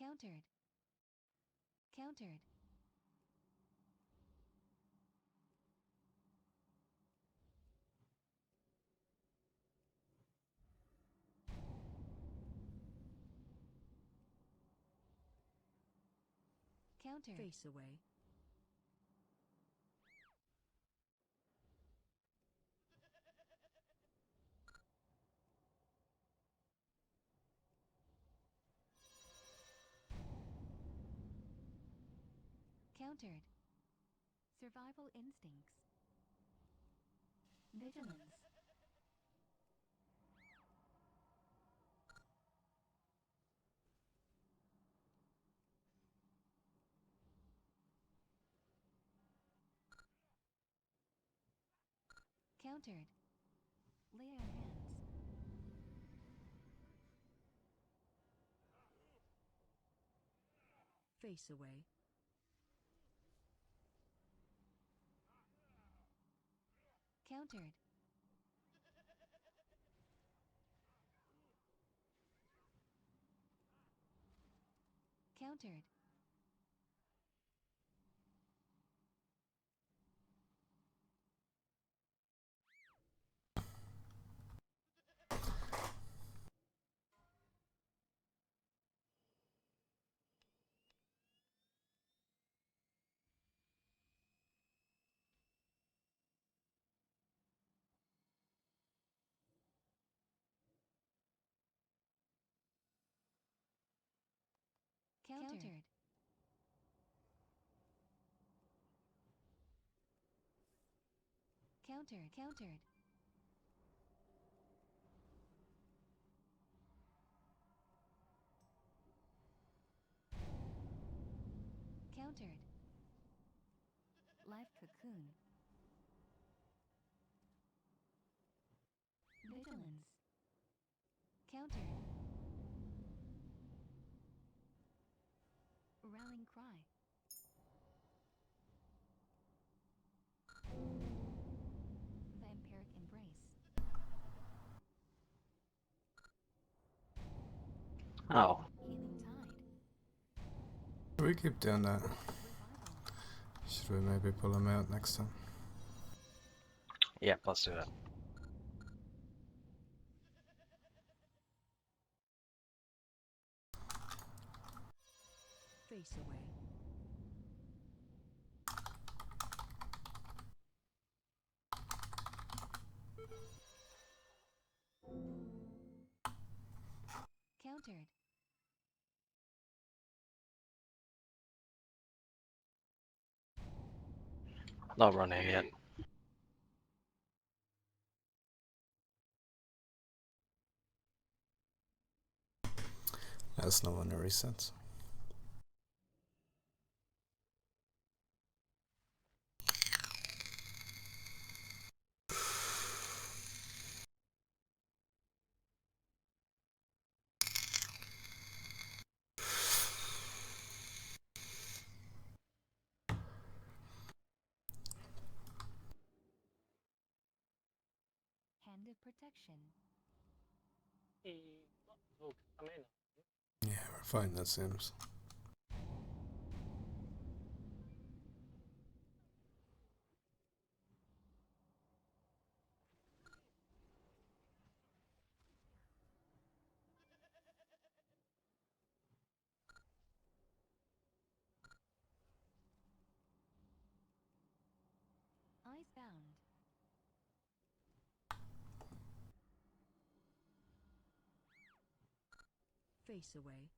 Countered. Countered. Countered. Face away. Countered. Survival instincts. Vigilance. Countered. Lay on hands. Face away. Countered. Countered. Countered. Countered. Countered. Countered. Life cocoon. Vigilance. Countered. Rallying cry. Vampiric embrace. Oh, Healing tide. We keep doing that. Revival. Should we maybe pull him out next time? yeah, let's do that. Face away. Countered. Not running yet. That's no one to reset. Hand of protection. Yeah, we're fine, that seems. Icebound. Face away.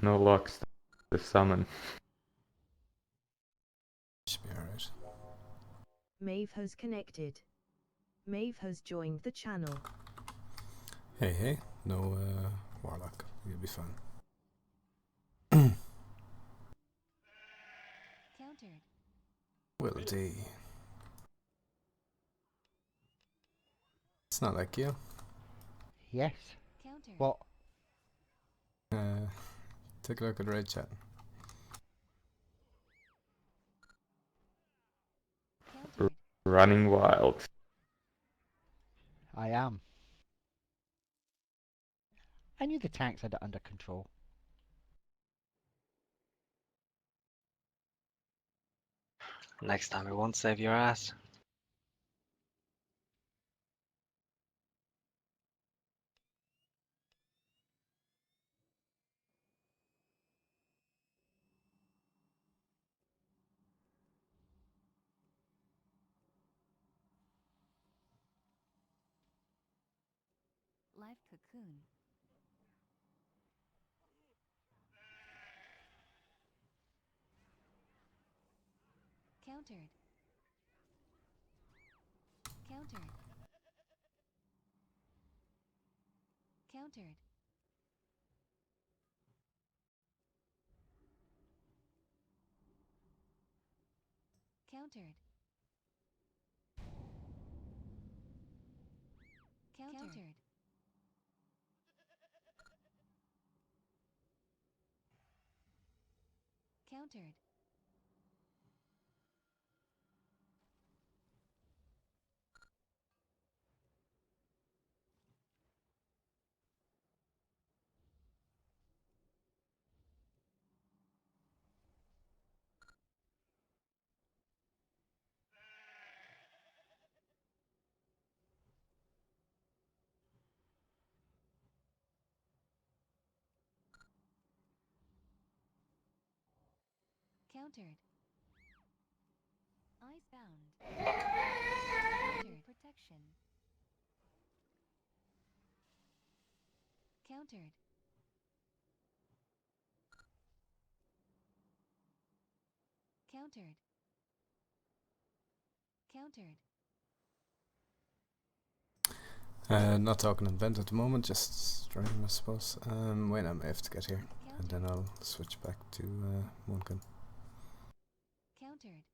No luck to summon. Should be alright. Maeve has connected. Maeve has joined the channel. Hey, no warlock. You'll be fine. Countered. Will D. It's not like you. Yes. Countered. What? Take a look at raid chat. Countered. Running wild. I am. I knew the tanks had it under control. Next time it won't save your ass. Life cocoon. Countered. Countered. Countered. Countered. Countered. Countered. Countered. Icebound. Countered. Protection. Countered. Countered. Countered. Not talking event at the moment, just streaming I suppose. Wait, I may have to get here. And then I'll switch back to Monken. Countered.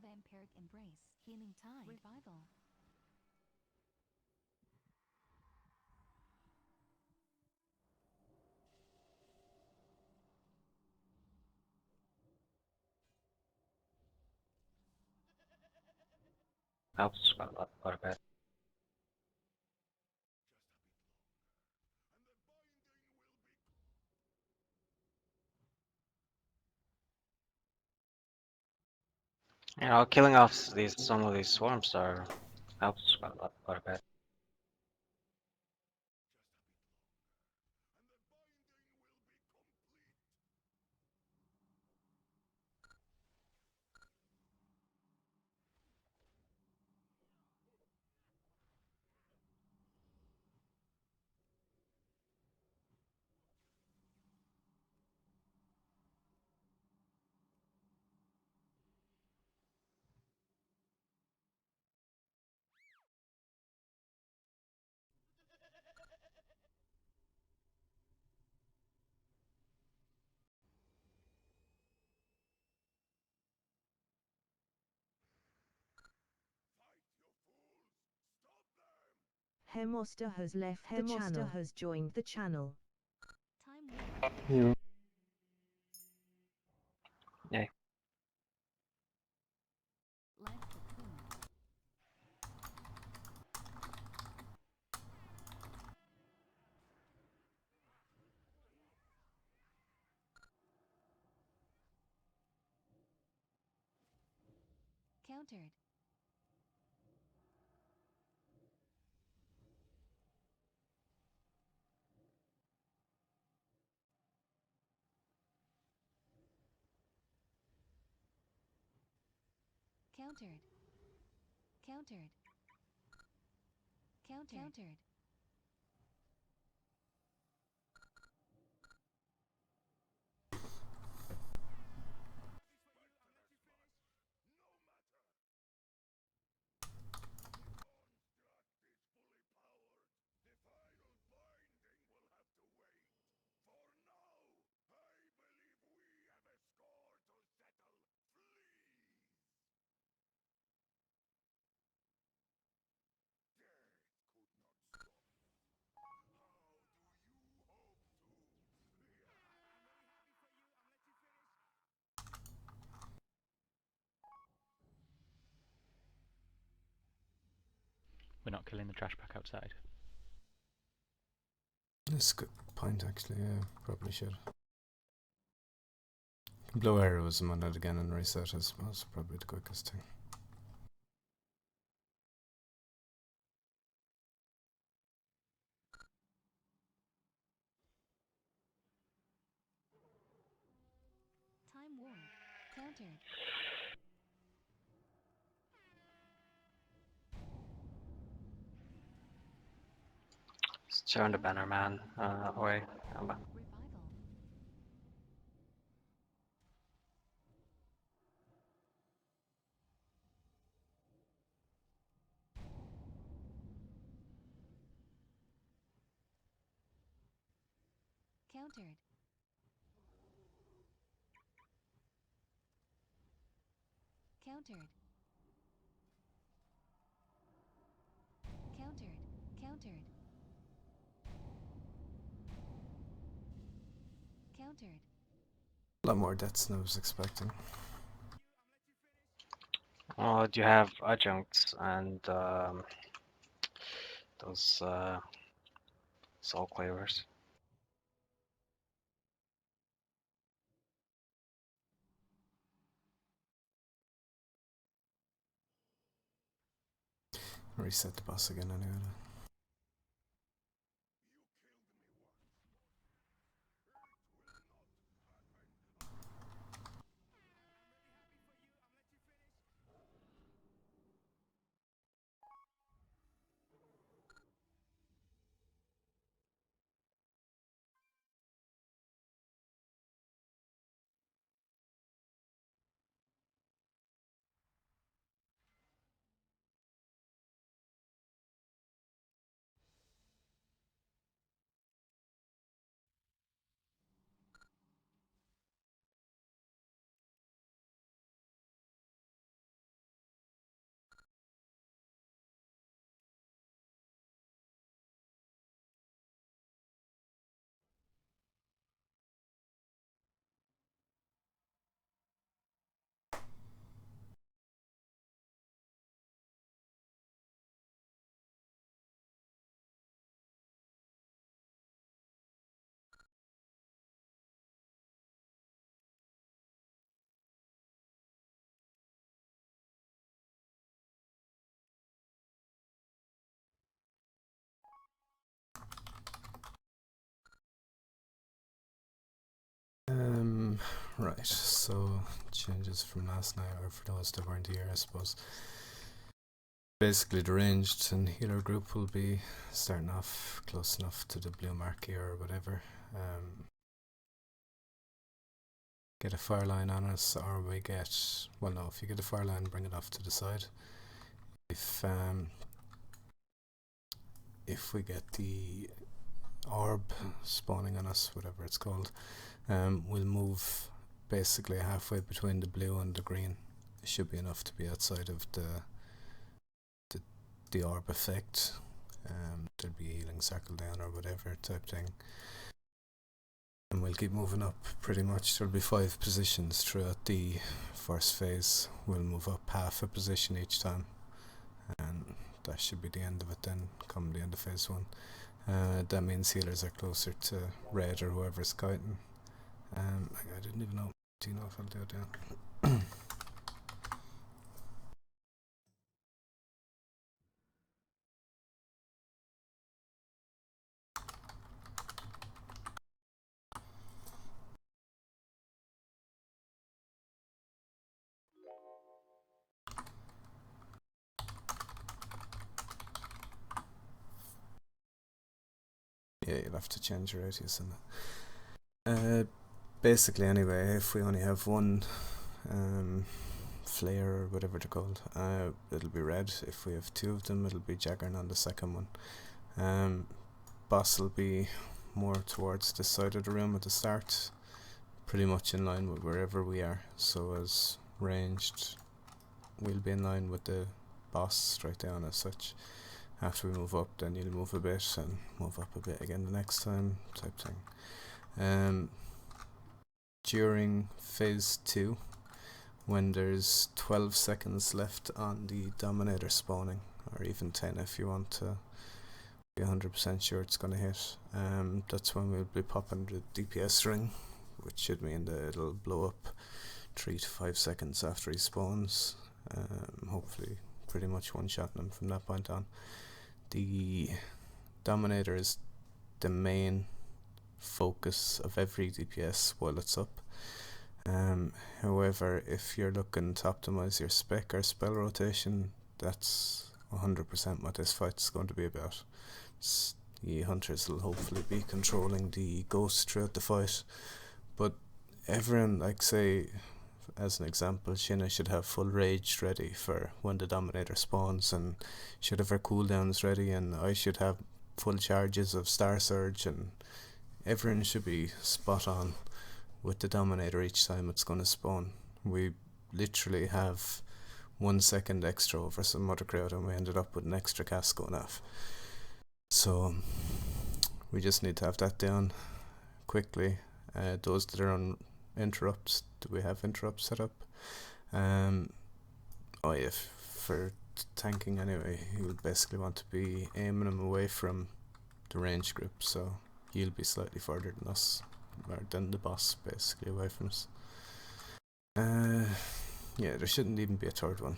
Vampiric embrace. Healing tide. Revival. Helps quite a bit. You know, killing off some of these swarms are helps quite a bit. Hermoster has left the channel. Hermoster has joined the channel. Time warp. Yeah. Yay. Life cocoon. Countered. Countered. Countered. Countered. We're not killing the trash pack outside. That's a good point, actually. Yeah, probably should. Blow arrows on it again and reset, I suppose. Probably the quickest thing. Time warp. Countered. Let's turn the banner man away. Revival. Countered. Countered. Countered. Countered. Countered. A lot more deaths than I was expecting. Oh, do you have adjuncts and those soul clavers? Reset the boss again anyway. Right, so changes from last night, or for those that weren't here, I suppose. Basically, the ranged and healer group will be starting off close enough to the blue marquee or whatever. Get a fire line on us, or we get, well, no, if you get a fire line, bring it off to the side. If we get the orb spawning on us, whatever it's called, we'll move basically halfway between the blue and the green. It should be enough to be outside of the orb effect, There'll be a healing circle down or whatever type thing. And we'll keep moving up pretty much. There'll be 5 positions throughout the first phase. We'll move up half a position each time. And that should be the end of it then, come the end of phase 1. That means healers are closer to red or whoever's kiting. I didn't even know. Do you know if I'll do it down? Yeah, you'll have to change your radius in that. Basically, anyway, if we only have one flare or whatever they're called, it'll be red. If we have 2 of them, it'll be Jaggern on the second one. Boss will be more towards this side of the room at the start, pretty much in line with wherever we are. So as ranged, we'll be in line with the boss straight down as such. After we move up, then you'll move a bit and move up a bit again the next time, type thing. During phase 2, when there's 12 seconds left on the Dominator spawning, or even 10 if you want to be 100% sure it's going to hit, that's when we'll be popping the DPS ring, which should mean that it'll blow up 3 to 5 seconds after he spawns. Hopefully pretty much one-shotting him from that point on. The Dominator is the main focus of every DPS while it's up. However, if you're looking to optimize your spec or spell rotation, that's 100% what this fight's going to be about. The hunters will hopefully be controlling the ghost throughout the fight, but everyone, like say, as an example, Shinna should have full rage ready for when the Dominator spawns, and should have her cooldowns ready, and I should have full charges of Star Surge, and everyone should be spot on with the Dominator each time it's going to spawn. We literally have 1 second extra over some other crowd, and we ended up with an extra cast going off. So we just need to have that down quickly. Those that are on interrupts, do we have interrupts set up? Oh yeah, for tanking anyway, you'll basically want to be aiming them away from the range group, so you'll be slightly further than us, or than the boss, basically away from us. Yeah, there shouldn't even be a third one,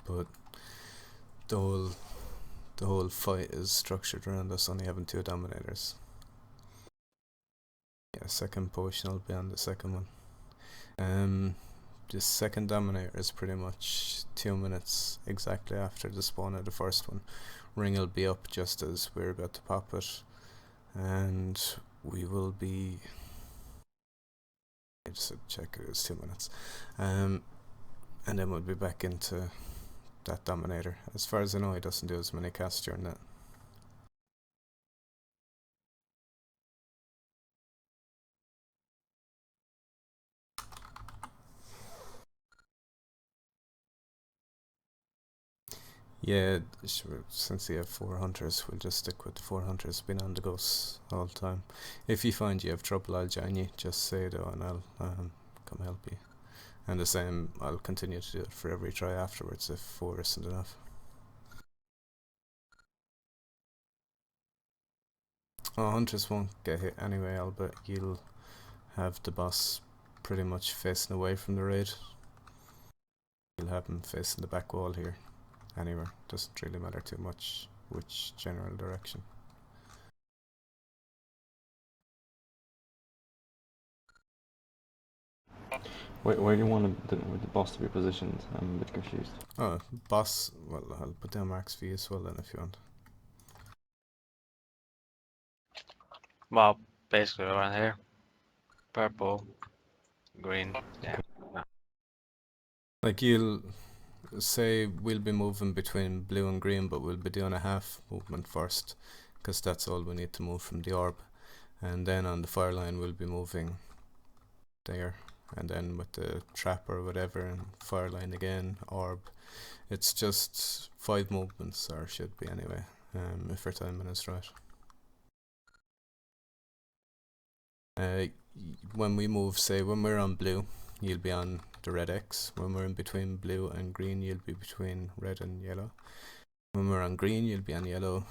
but the whole fight is structured around us only having 2 Dominators. Yeah, second potion will be on the second one. The second Dominator is pretty much 2 minutes exactly after the spawn of the first one. Ring will be up just as we're about to pop it, and we will be... I just had to check, it was 2 minutes. And then we'll be back into that Dominator. As far as I know, he doesn't do as many casts during that. Yeah, sure, since you have 4 hunters, we'll just stick with the 4 hunters being on the ghosts all the time. If you find you have trouble, I'll join you, just say though, and I'll come help you. And the same, I'll continue to do it for every try afterwards if 4 isn't enough. Oh, hunters won't get hit anyway, Albert. You'll have the boss pretty much facing away from the raid. You'll have him facing the back wall here. Anywhere, doesn't really matter too much which general direction. Where do you want the boss to be positioned? I'm a bit confused. Oh, boss, well, I'll put down marks for you as well then if you want. Well, basically around here. Purple, green, yeah. No. Like you'll say we'll be moving between blue and green, but we'll be doing a half movement first, because that's all we need to move from the orb. And then on the fire line we'll be moving there, and then with the trap or whatever, and fire line again, orb. It's just 5 movements, or should be anyway, if our timing is right. When we move, say when we're on blue, you'll be on the red X. When we're in between blue and green, you'll be between red and yellow. When we're on green, you'll be on yellow,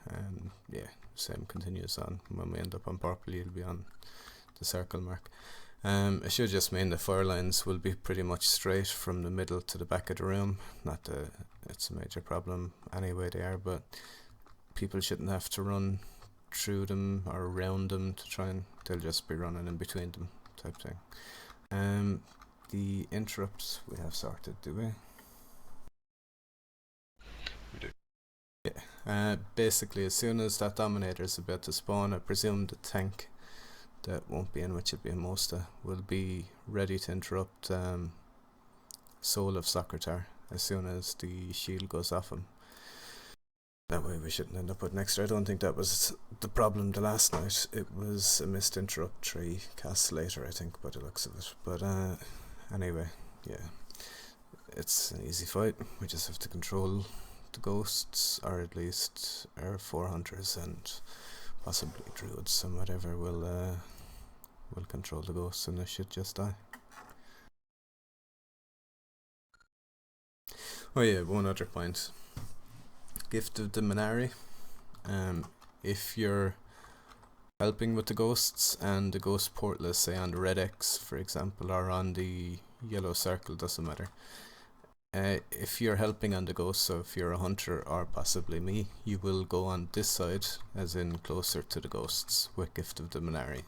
and yeah, same continues on. When we end up on purple, you'll be on the circle mark. It should just mean the fire lines will be pretty much straight from the middle to the back of the room. Not that it's a major problem anyway they are, but people shouldn't have to run through them or around them to try, and they'll just be running in between them type thing. The interrupts we have sorted, do we? We do. Yeah. Basically, as soon as that Dominator is about to spawn, I presume the tank that won't be in, which will be a Mosta, will be ready to interrupt Soul of Socrathar as soon as the shield goes off him. That way we shouldn't end up with an extra. I don't think that was the problem the last night. It was a missed interrupt 3 casts later, I think, by the looks of it. But anyway, yeah, it's an easy fight. We just have to control the ghosts, or at least our 4 hunters and possibly druids and whatever will control the ghosts, and they should just die. Oh yeah, one other point. Gift of the Minari. If you're helping with the ghosts and the ghost portal is say on the red X, for example, or on the yellow circle, doesn't matter. If you're helping on the ghost, so if you're a hunter or possibly me, you will go on this side, as in closer to the ghosts, with Gift of the Minari.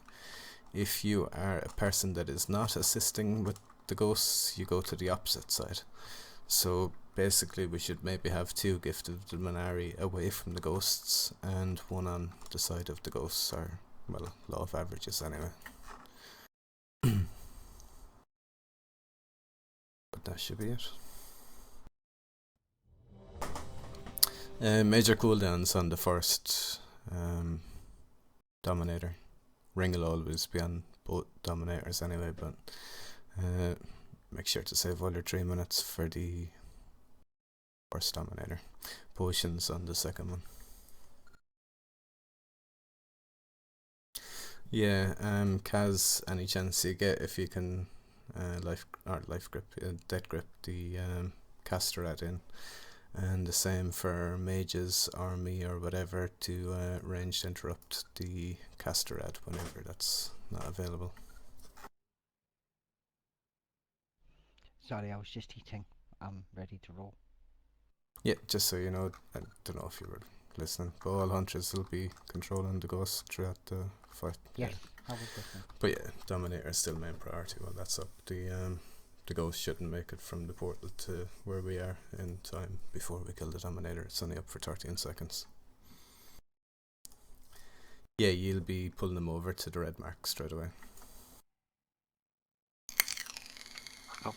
If you are a person that is not assisting with the ghosts, you go to the opposite side. So basically we should maybe have 2 Gift of the Minari away from the ghosts and 1 on the side of the ghosts, or, well, law of averages anyway. But that should be it. Major cooldowns on the first Dominator. Ring will always be on both Dominators anyway, but make sure to save all your 3 minutes for the first Dominator. Potions on the second one. Yeah, Kaz, any chance you get, if you can life grip, dead grip the caster at in. And the same for mages, army or whatever, to ranged interrupt the caster ad whenever that's not available. Sorry, I was just eating. I'm ready to roll. Yeah, just so you know, I don't know if you were listening, but all hunters will be controlling the ghosts throughout the fight. Yes, I was listening. But yeah, Dominator is still main priority while that's up. The ghost shouldn't make it from the portal to where we are in time before we kill the Dominator. It's only up for 13 seconds. Yeah, you'll be pulling them over to the red mark straight away. Oh.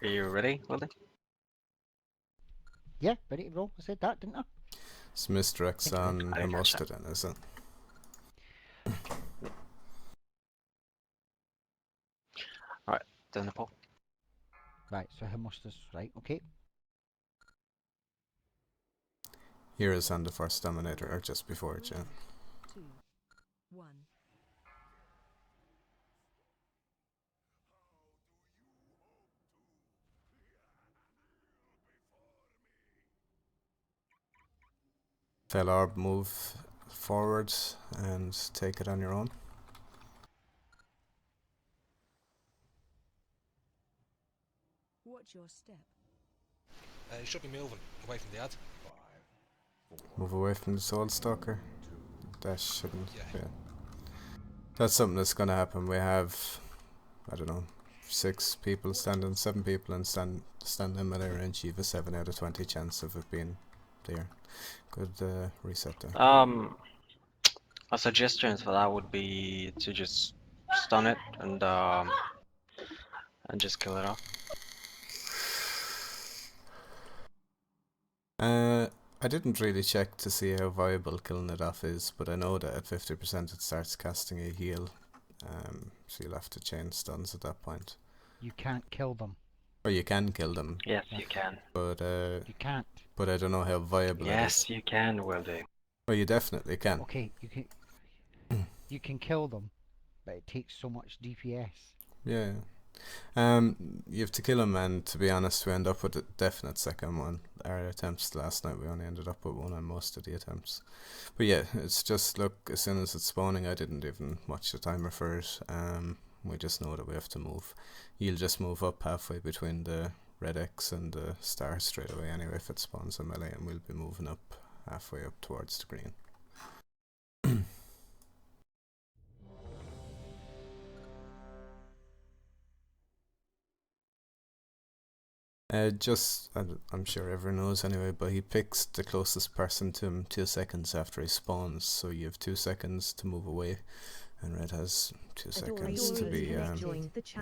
Are you ready, Willie? Yeah, ready to roll. I said that, didn't I? It's misdirects on Hamosta then, is it? Alright, then the pull. Right, so Hermosta's right, okay. Here is on the first Dominator, or just before it, yeah. 2, 1. Fel Orb, move forward and take it on your own. Watch your step. You should be moving away from the ad. Move away from the Soul Stalker. That shouldn't, Yeah. yeah. That's something that's gonna happen. We have, I don't know, 6 people standing, 7 people and standing at our range. You have a 7 out of 20 chance of it being there. Good reset there. A suggestion for that would be to just stun it and just kill it off. I I didn't really check to see how viable killing it off is, but I know that at 50% it starts casting a heal. So you'll have to chain stuns at that point. You can't kill them. Or you can kill them, Yes, you can. but You can't. but I don't know how viable it is. Yes, you can, Wildy. Oh, you definitely can. Okay, you can kill them, but it takes so much DPS. Yeah. You have to kill him, and to be honest, we end up with a definite second one. Our attempts last night, we only ended up with one on most of the attempts. But yeah, it's just, look, as soon as it's spawning, I didn't even watch the timer for it. We just know that we have to move. You'll just move up halfway between the red X and the star straight away anyway if it spawns a melee, and we'll be moving up halfway up towards the green. I'm sure everyone knows anyway, but he picks the closest person to him 2 seconds after he spawns, so you have 2 seconds to move away, and red has 2 seconds to be in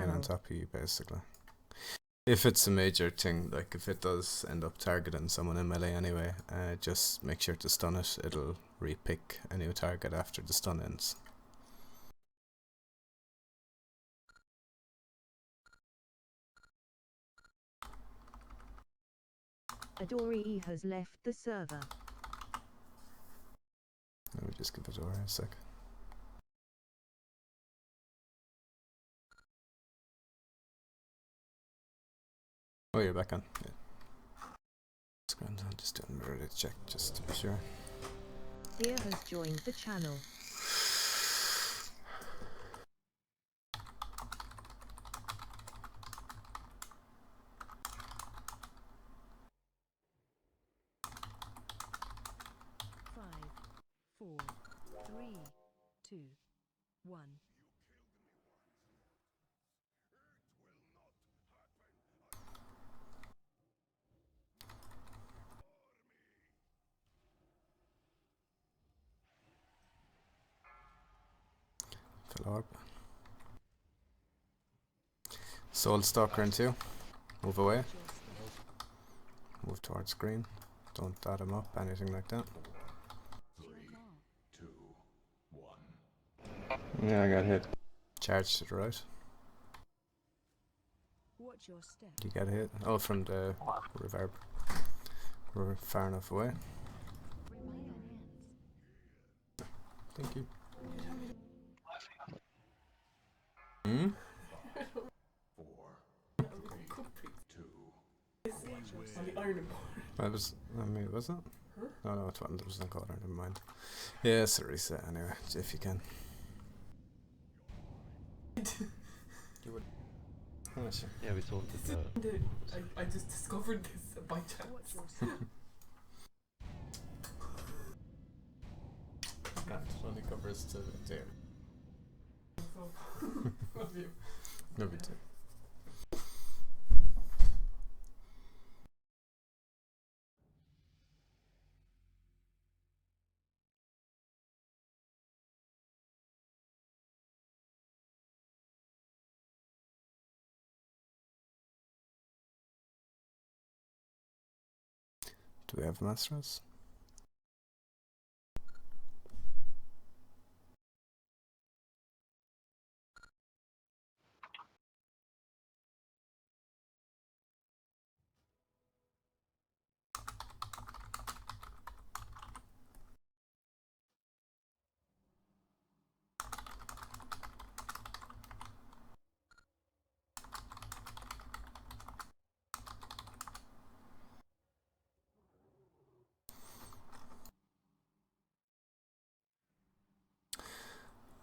on top of you, basically. If it's a major thing, like if it does end up targeting someone in melee anyway, just make sure to stun it. It'll re-pick a new target after the stun ends. Adori has left the server. Let me just give Adori a sec. Oh, you're back on. Yeah. I'm just doing a mirror check just to be sure. Here has joined the channel. Five, four, three, two, one. Fill orb. Soul Stalker in 2. Move away. Move towards green. Don't dot him up, anything like that. Yeah, I got hit. Charge to the right. Watch your step. You get hit. Oh, from the reverb. We're far enough away. Thank you. Hmm? Was it? Oh no, it wasn't. There was an encoder, never mind. Yeah, it's a reset anyway, if you can. You would. Oh, sure. Yeah, we sorted that. I just discovered this by chance. It only covers to there. Love you. Love you too. Do we have masters?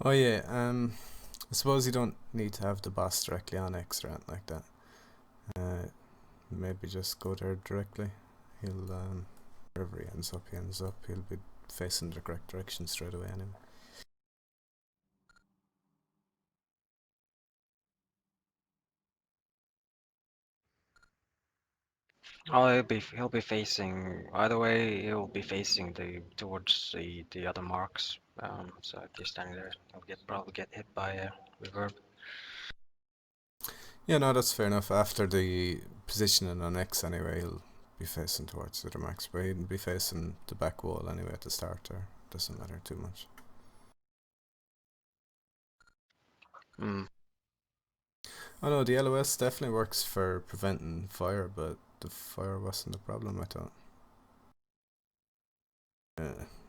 Oh yeah, I suppose you don't need to have the boss directly on X or anything like that. Maybe just go there directly. He'll, wherever he ends up, he'll be facing the correct direction straight away anyway. Oh, he'll be facing either way. He'll be facing towards the other marks. So if you're standing there, he'll probably get hit by a reverb. Yeah, no, that's fair enough. After the positioning on X anyway, he'll be facing towards the other marks, but he'd be facing the back wall anyway at the start, or doesn't matter too much. Mm. Oh no, the LOS definitely works for preventing fire, but the fire wasn't the problem, I thought.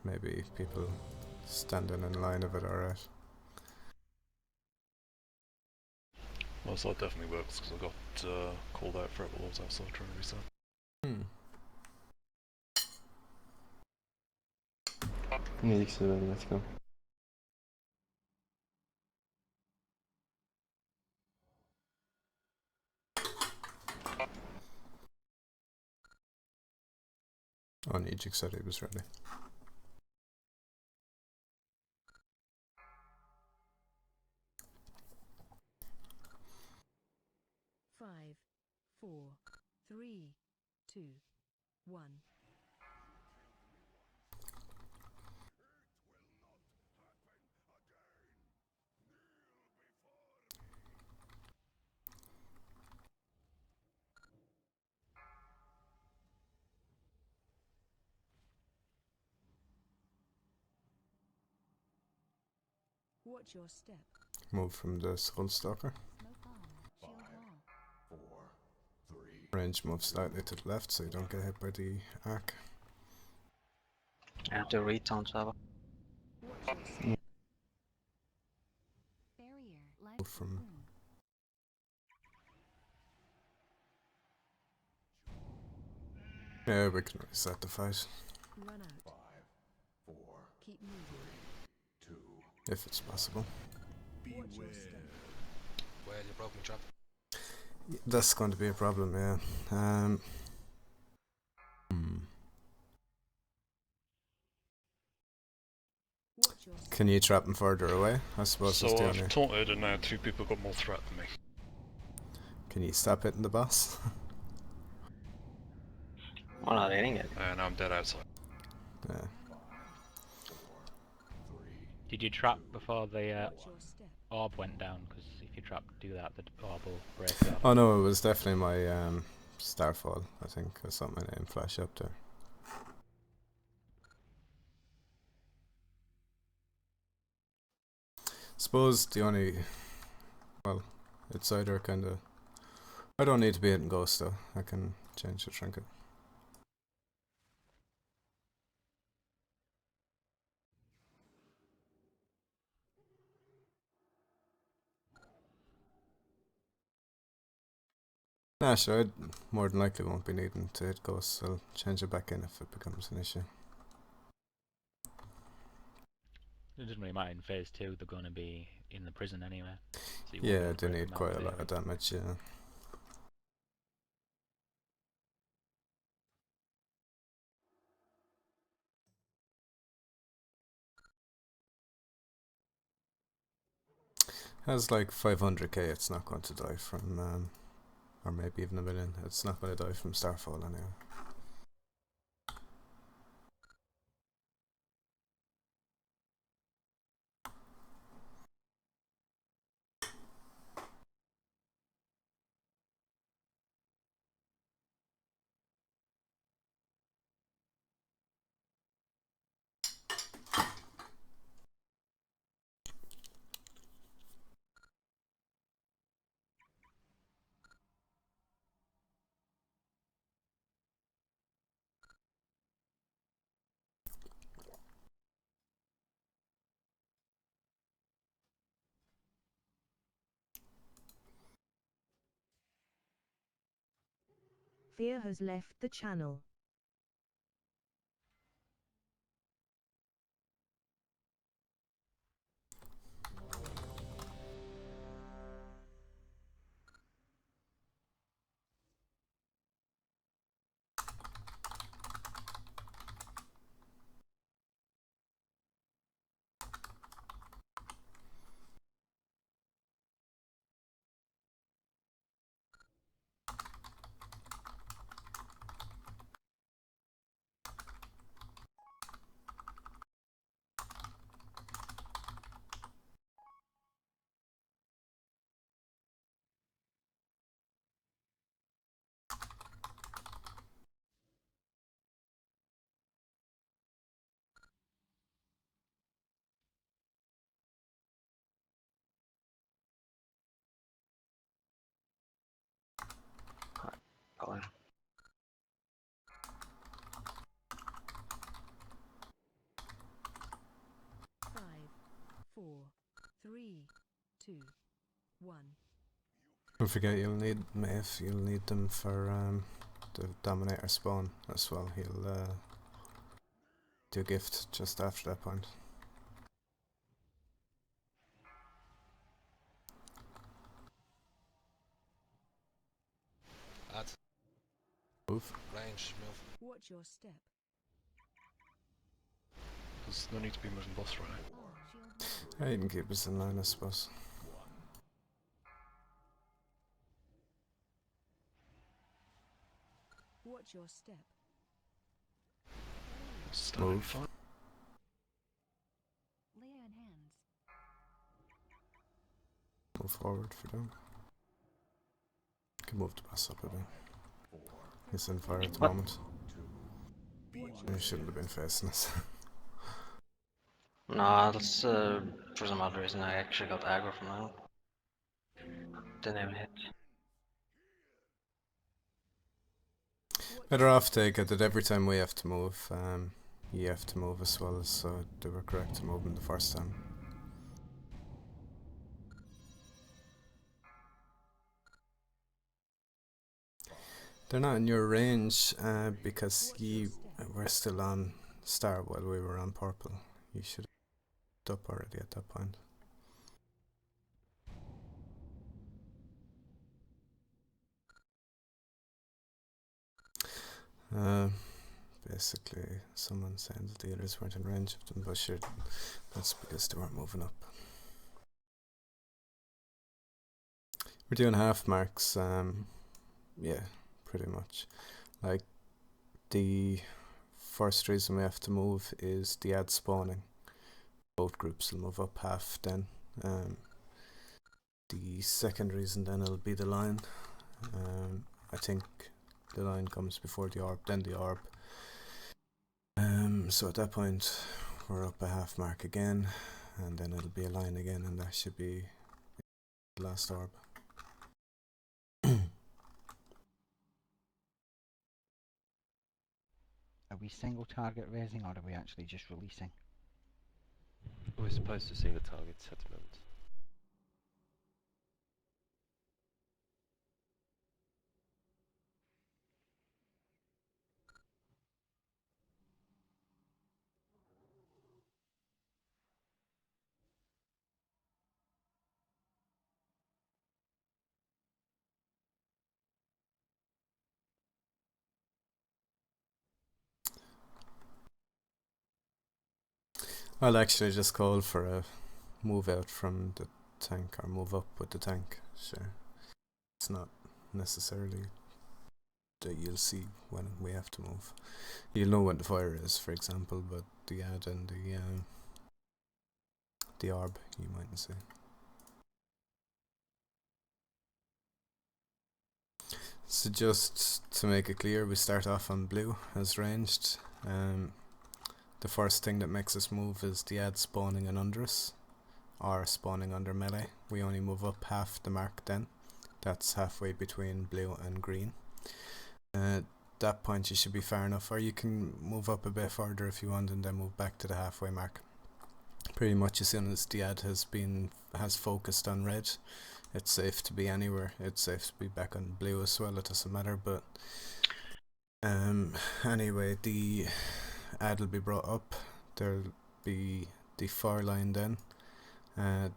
Maybe people standing in line of it alright. Well, so that definitely works because I got called out for it while I was outside trying to reset. Music's ready, let's go. Oh, Nijik said he was ready. Five, 4, 3, 2, 1. Watch your step. Move from the Soul Stalker. Smoke on. Shield wall. Range move slightly to the left so you don't get hit by the arc. And the return tower. Watch your step. Barrier. Life Move from cocoon. yeah, we can reset the fight Run out. Keep moving. if it's possible. Watch your step. Well, you broke my trap. That's going to be a problem, yeah. Watch your step. Can you trap him further away? I suppose So it's the I've only. taunted and now 2 people got more threat than me. Can you stop hitting the boss? I'm not hitting it. And I'm dead outside. Yeah. Did you trap before the Watch your step. orb went down? Because if you do that, the orb will break down. Oh no, it was definitely my Starfall, I think. I saw my name flash up there. Suppose the only... well, it's either kinda... I don't need to be hitting Ghost though, I can change the trinket. Nah, sure, I more than likely won't be needing to hit Ghost, so I'll change it back in if it becomes an issue. It doesn't really matter in phase 2, they're going to be in the prison anyway. So you won't be Yeah, able to they break need them out quite a of lot of there. damage, yeah. Has like 500k, it's not going to die from, or maybe even 1 million, it's not going to die from Starfall anyway. Fear has left the channel. Gaeline. 5, 4, 3, 2, 1. Don't forget you'll need Maeve, you'll need them for the Dominator spawn as well. He'll do a gift just after that point. Add. Move. Range, move. Watch your step. There's no need to be moving boss right now. Yeah, you can keep us in line, I suppose. Watch your step. Standing Move. fine. Leah in hands. Move forward for them. Can move the boss up a bit. He's in fire at the moment. He shouldn't have been facing us. No, that's for some odd reason I actually got aggro from that. Didn't even hit. Better off take it that every time we have to move, you have to move as well, so they were correct to move them the first time. They're not in your range because you were still on star while we were on purple. You should have up already at that point. Basically, someone saying that the others weren't in range of them, but sure, that's because they weren't moving up. We're doing half marks, yeah, pretty much. Like, the first reason we have to move is the ad spawning. Both groups will move up half then. The second reason then will be the line. I think the line comes before the orb, then the orb. So at that point we're up a half mark again, and then it'll be a line again, and that should be the last orb. Are we single target raising or are we actually just releasing? We're supposed to see the target settlement. I'll actually just call for a move out from the tank, or move up with the tank. Sure, it's not necessarily that you'll see when we have to move. You'll know when the fire is, for example, but the ad and the orb you mightn't see. So just to make it clear, we start off on blue as ranged. The first thing that makes us move is the ad spawning and under us, or spawning under melee. We only move up half the mark then. That's halfway between blue and green. At that point you should be far enough, or you can move up a bit further if you want and then move back to the halfway mark. Pretty much as soon as the ad has focused on red, it's safe to be anywhere. It's safe to be back on blue as well, it doesn't matter, but anyway, the ad will be brought up. There'll be the far line then.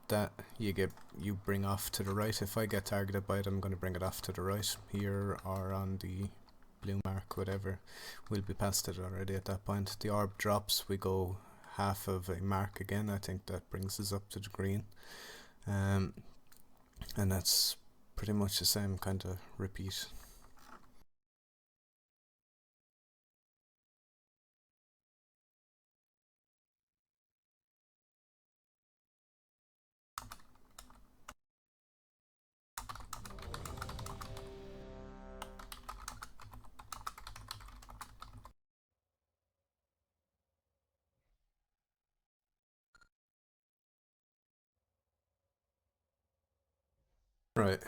That you bring off to the right. If I get targeted by it, I'm going to bring it off to the right here or on the blue mark, whatever. We'll be past it already at that point. The orb drops, we go half of a mark again. I think that brings us up to the green. And that's pretty much the same kind of repeat. Right.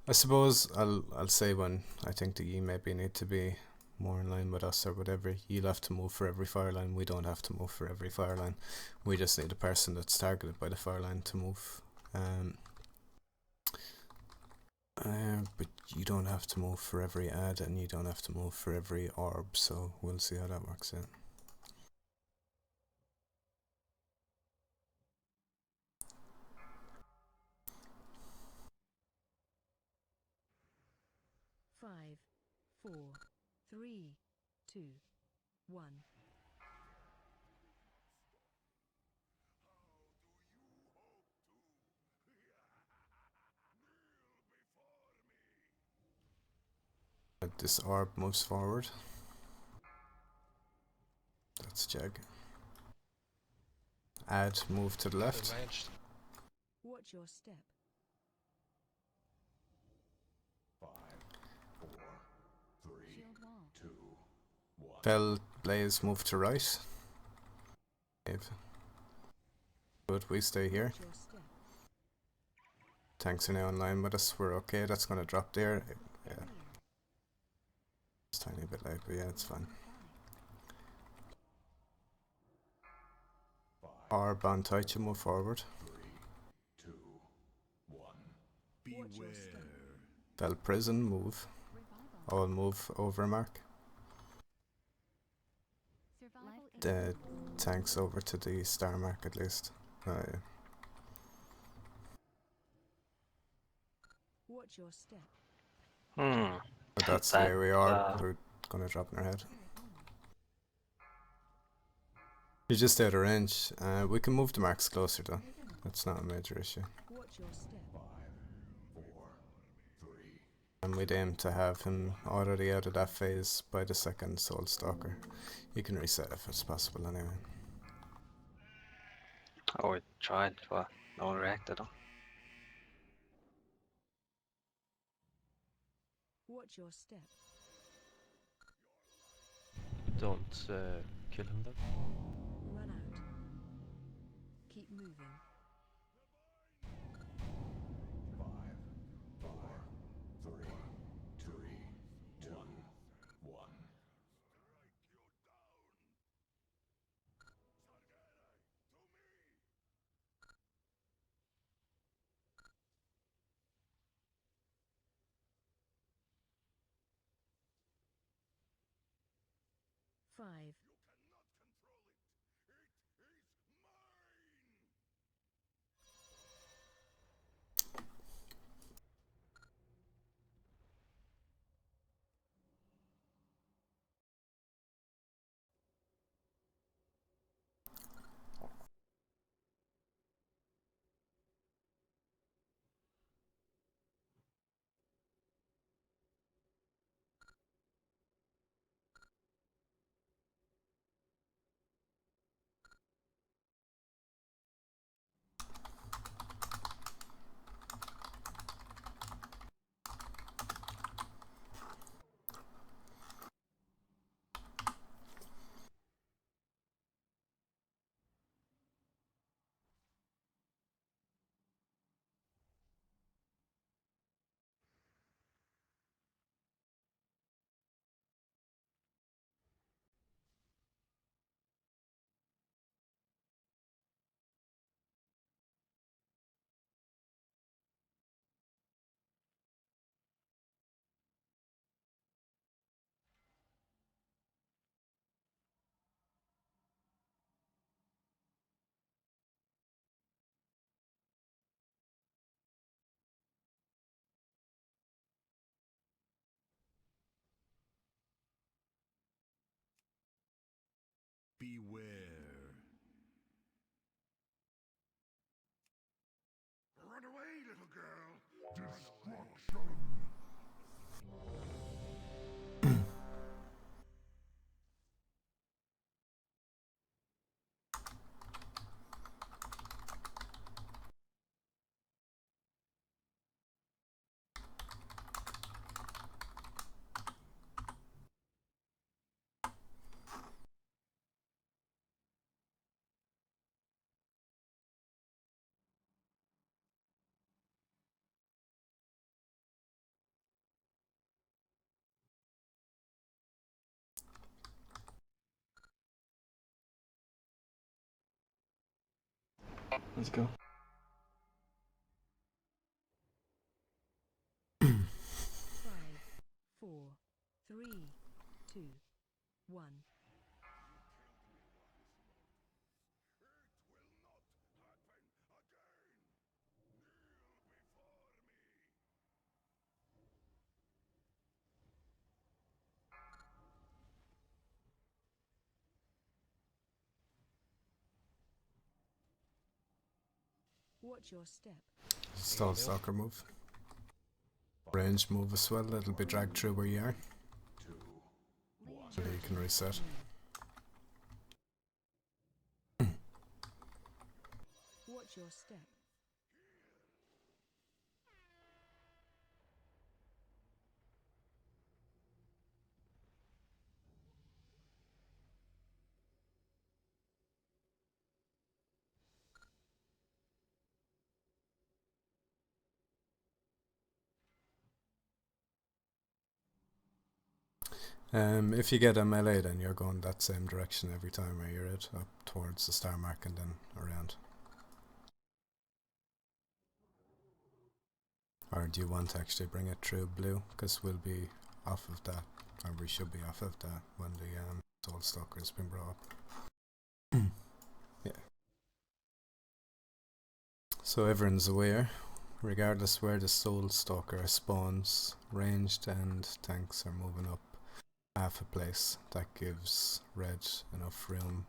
I suppose I'll say when I think that you maybe need to be more in line with us or whatever. You'll have to move for every fire line. We don't have to move for every fire line. We just need a person that's targeted by the fire line to move. But you don't have to move for every ad, and you don't have to move for every orb, so we'll see how that works out. Five, 4, 3, 2, 1. This orb moves forward. That's Jag. Add, move to the left. Ranged. Watch your step. 5, 4, 3, Shield wall. 2, 1. Bell, Blaze, move to right. Dave. Good, we stay here. Watch your step. Tanks are now in line with us. We're okay. That's going to drop there. Yeah. It's a tiny bit late, but yeah, it's fine. Orb on Taichi, move forward. 3, 2, 1. Watch your step. Bell Prison, move. Revival. All move over mark. Survival The tanks over to the star mark at least. Oh, yeah. Watch your step. But that's That, where we are. We're gonna drop in our head. You're just out of range. We can move the marks closer though. That's not a major issue. Watch your step. 5, 4, 3. And we'd aim to have him already out of that phase by the second Soul Stalker. You can reset if it's possible anyway. Oh, we tried, but no one reacted. Huh? Watch your step. Don't kill him then. Run out. Keep moving. 5, 4, 3, 2, 1. Five. Beware. Run away, little girl. Destruction. Let's go. 5, 4, 3, 2, 1. Watch your step. Stall stalker move. Range move as well, it'll be dragged through where you are. So you can reset. Watch your step. If you get a melee, then you're going that same direction every time where you're at, up towards the star mark and then around. Or do you want to actually bring it through blue? Because we'll be off of that, or we should be off of that when the Soul Stalker has been brought up. Yeah. So everyone's aware, regardless where the Soul Stalker spawns, ranged and tanks are moving up half a place. That gives red enough room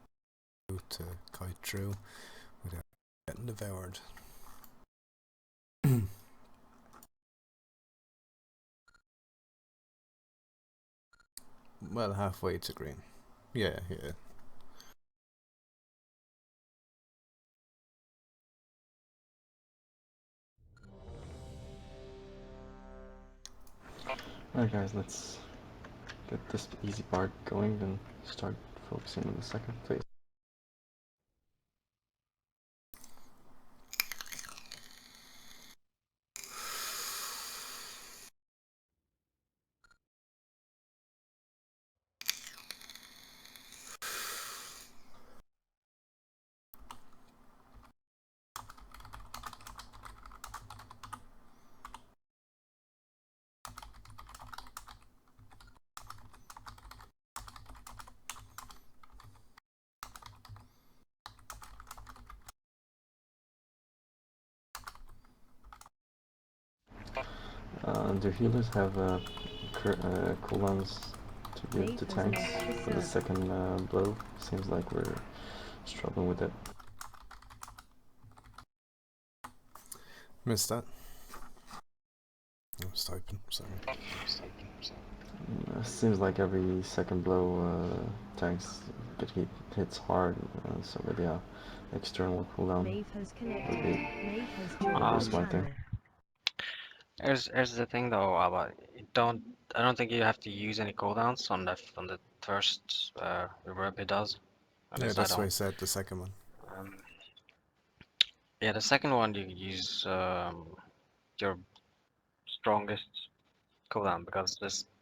to kite through without getting devoured. Well, halfway to green. Yeah, yeah. Alright guys, let's get this easy part going, then start focusing on the second phase. Do healers have cooldowns to give to tanks for the second blow? Seems like we're struggling with it. Missed that. I was typing, sorry. Seems like every second blow tanks get hits hard, so maybe a external cooldown would be smart there. Here's the thing though, about I don't think you have to use any cooldowns on the first reverb it does. Yeah, that's why I said the second one. Yeah, the second one you use your strongest cooldown, because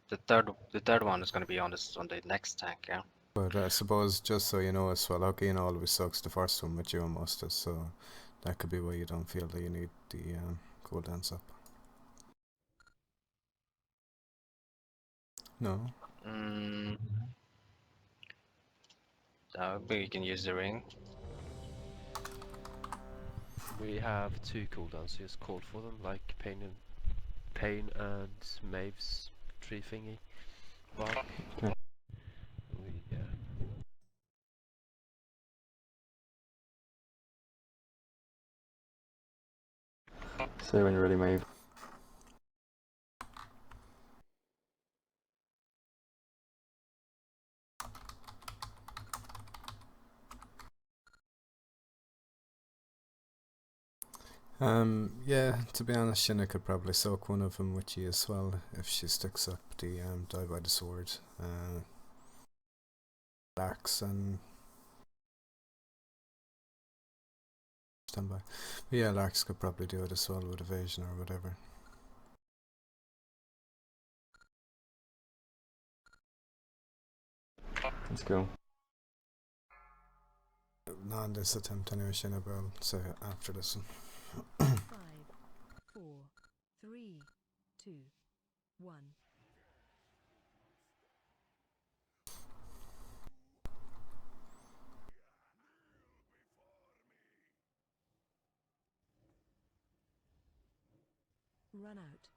the third one is going to be on the next tank, yeah. But I suppose, just so you know as well, Gaeline always sucks the first one with you and Mostas, so that could be why you don't feel that you need the cooldowns up. No? But you can use the ring. We have 2 cooldowns just called for them, like Pain and Maeve's tree thingy. Bark. Okay. Say when you're ready, Maeve. Yeah, to be honest, Shinna could probably soak one of them with you as well if she sticks up the Die by the Sword, Larks and standby. But yeah, Larks could probably do it as well with evasion or whatever. Let's go. not on this attempt anyway, Shayna, but I'll say it after this one. 5, 4, 3, 2, 1. Run out.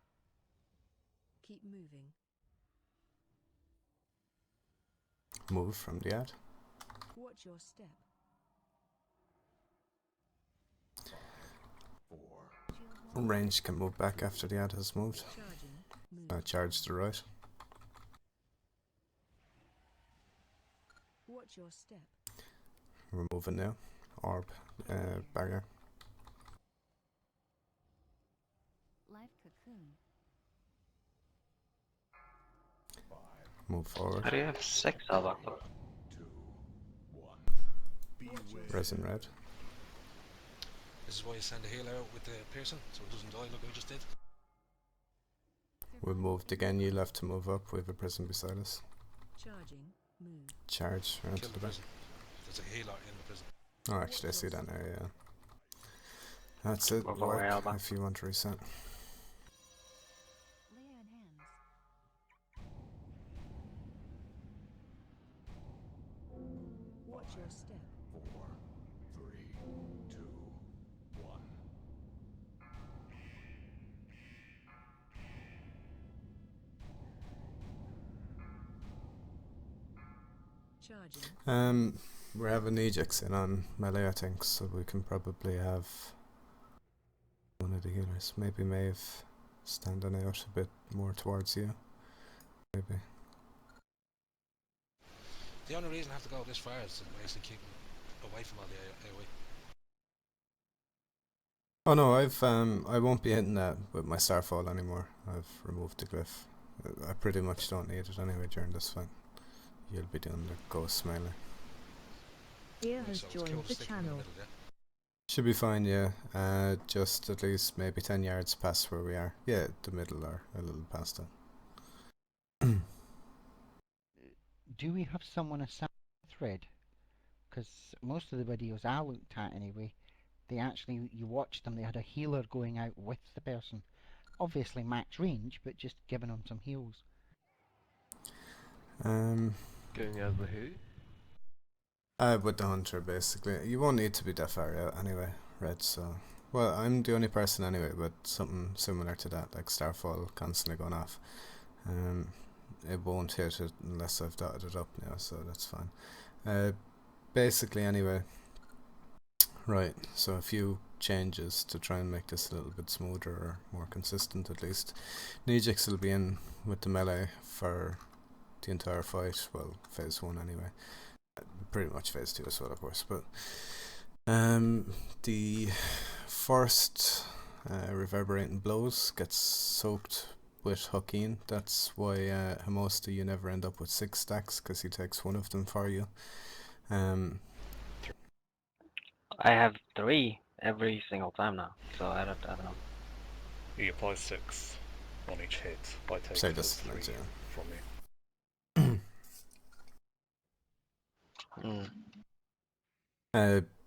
Keep moving. Move from the ad. Watch your step. Range can move back after the ad has moved. Charging. Move. Charge to the right. Watch your step. We're moving now. Orb, barrier. Life cocoon. Move forward. How do you have 6 Albaco? Resin red. This is why you send the healer out with the piercing, so it doesn't die like we just did. We moved again, you'll have to move up. We have a prison beside us. Charging. Move. Charge around Kill to the the back. prison. There's a healer in the prison. Oh, actually, I see that now, yeah. That's it. Move away, Work Alba. if you want to reset. Leah in hands. Watch your step. 4, 3, 2, 1. Charging. We're having Ajax in on melee, I think, so we can probably have one of the healers. Maybe Maeve standing out a bit more towards you. Maybe. The only reason I have to go this far is to basically keep him away from all the AoE. Oh no, I won't be hitting that with my Starfall anymore. I've removed the glyph. I pretty much don't need it anyway during this fight. You'll be doing the ghost melee. Here has So it's joined cool to the stick him in channel. middle, yeah? Should be fine, yeah. Just at least maybe 10 yards past where we are. Yeah, the middle or a little past it. Do we have someone assigned thread? Because most of the videos I looked at anyway, they actually, you watched them, they had a healer going out with the person. Obviously max range, but just giving them some heals. Going out with who? With the hunter, basically. You won't need to be that far out anyway, Red, so... Well, I'm the only person anyway with something similar to that, like Starfall constantly going off. It won't hit it unless I've dotted it up now, so that's fine. Basically, anyway... Right, so a few changes to try and make this a little bit smoother or more consistent at least. Nejix will be in with the melee for the entire fight, well, phase 1 anyway. Pretty much phase 2 as well, of course, but the first reverberating blows gets soaked with Hakeem. That's why Hamosta you never end up with 6 stacks, because he takes one of them for you. I have 3 every single time now, so I don't know. He applies 6 on each hit. I take Say the this first 3 yeah. from you.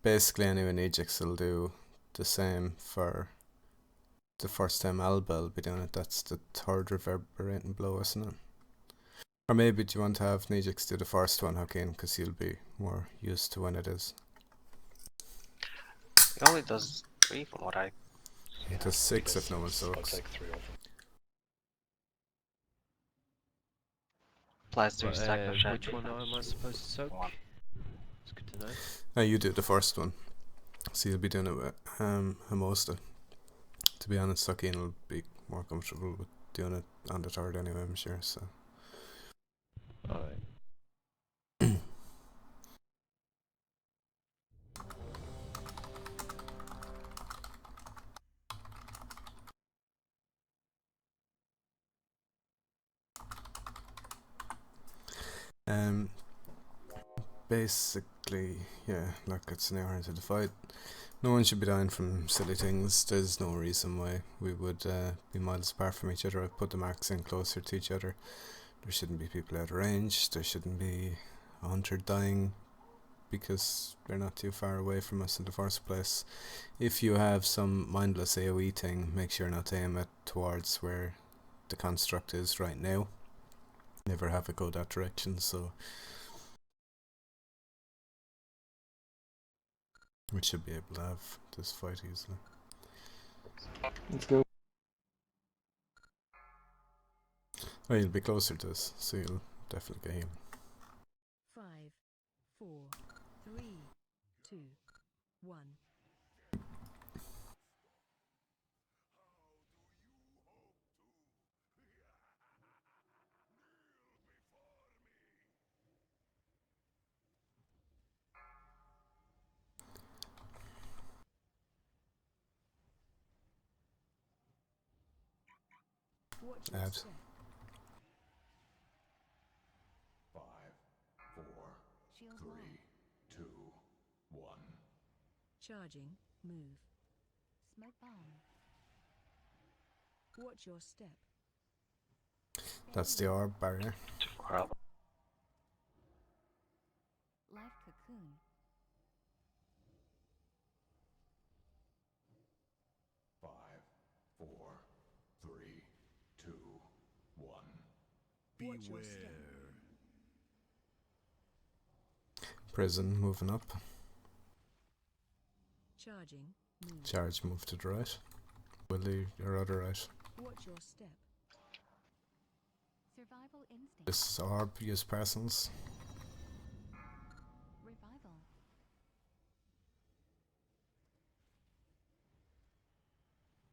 Basically, anyway, Ajax will do the same for the first time Alba will be doing it. That's the third reverberating blow, isn't it? Or maybe do you want to have Nejix do the first one, Hakeem, because you'll be more used to when it is. He only does 3 from what I... It does 6 if no one I soaks. take 3 of them. Applies 3 stack of shed Which one am I supposed to soak? 1. It's good to know. You do the first one. So you'll be doing it with Hamosta. To be honest, Hakeem will be more comfortable with doing it on the third anyway, I'm sure, so... Alright. Basically, yeah, like it's an hour into the fight. No one should be dying from silly things. There's no reason why we would be miles apart from each other. I've put the marks in closer to each other. There shouldn't be people out of range. There shouldn't be a hunter dying because they're not too far away from us in the first place. If you have some mindless AoE thing, make sure not to aim it towards where the construct is right now. Never have it go that direction, so we should be able to have this fight easily. Let's go. Oh, you'll be closer to us, so you'll definitely get healed. 5, 4, 3, 2, 1. Watch your Add. step. 5, 4, Shield 3, wall. 2, 1. Charging, move. Smoke bomb. Watch your step. That's the orb barrier. Too far up. Life cocoon. 5, 4, 3, 2, 1. Watch your step. Prison moving up. Charging, move. Charge move to the right. Willie, your other right. Watch your step. Survival instinct. This orb use personals. Revival.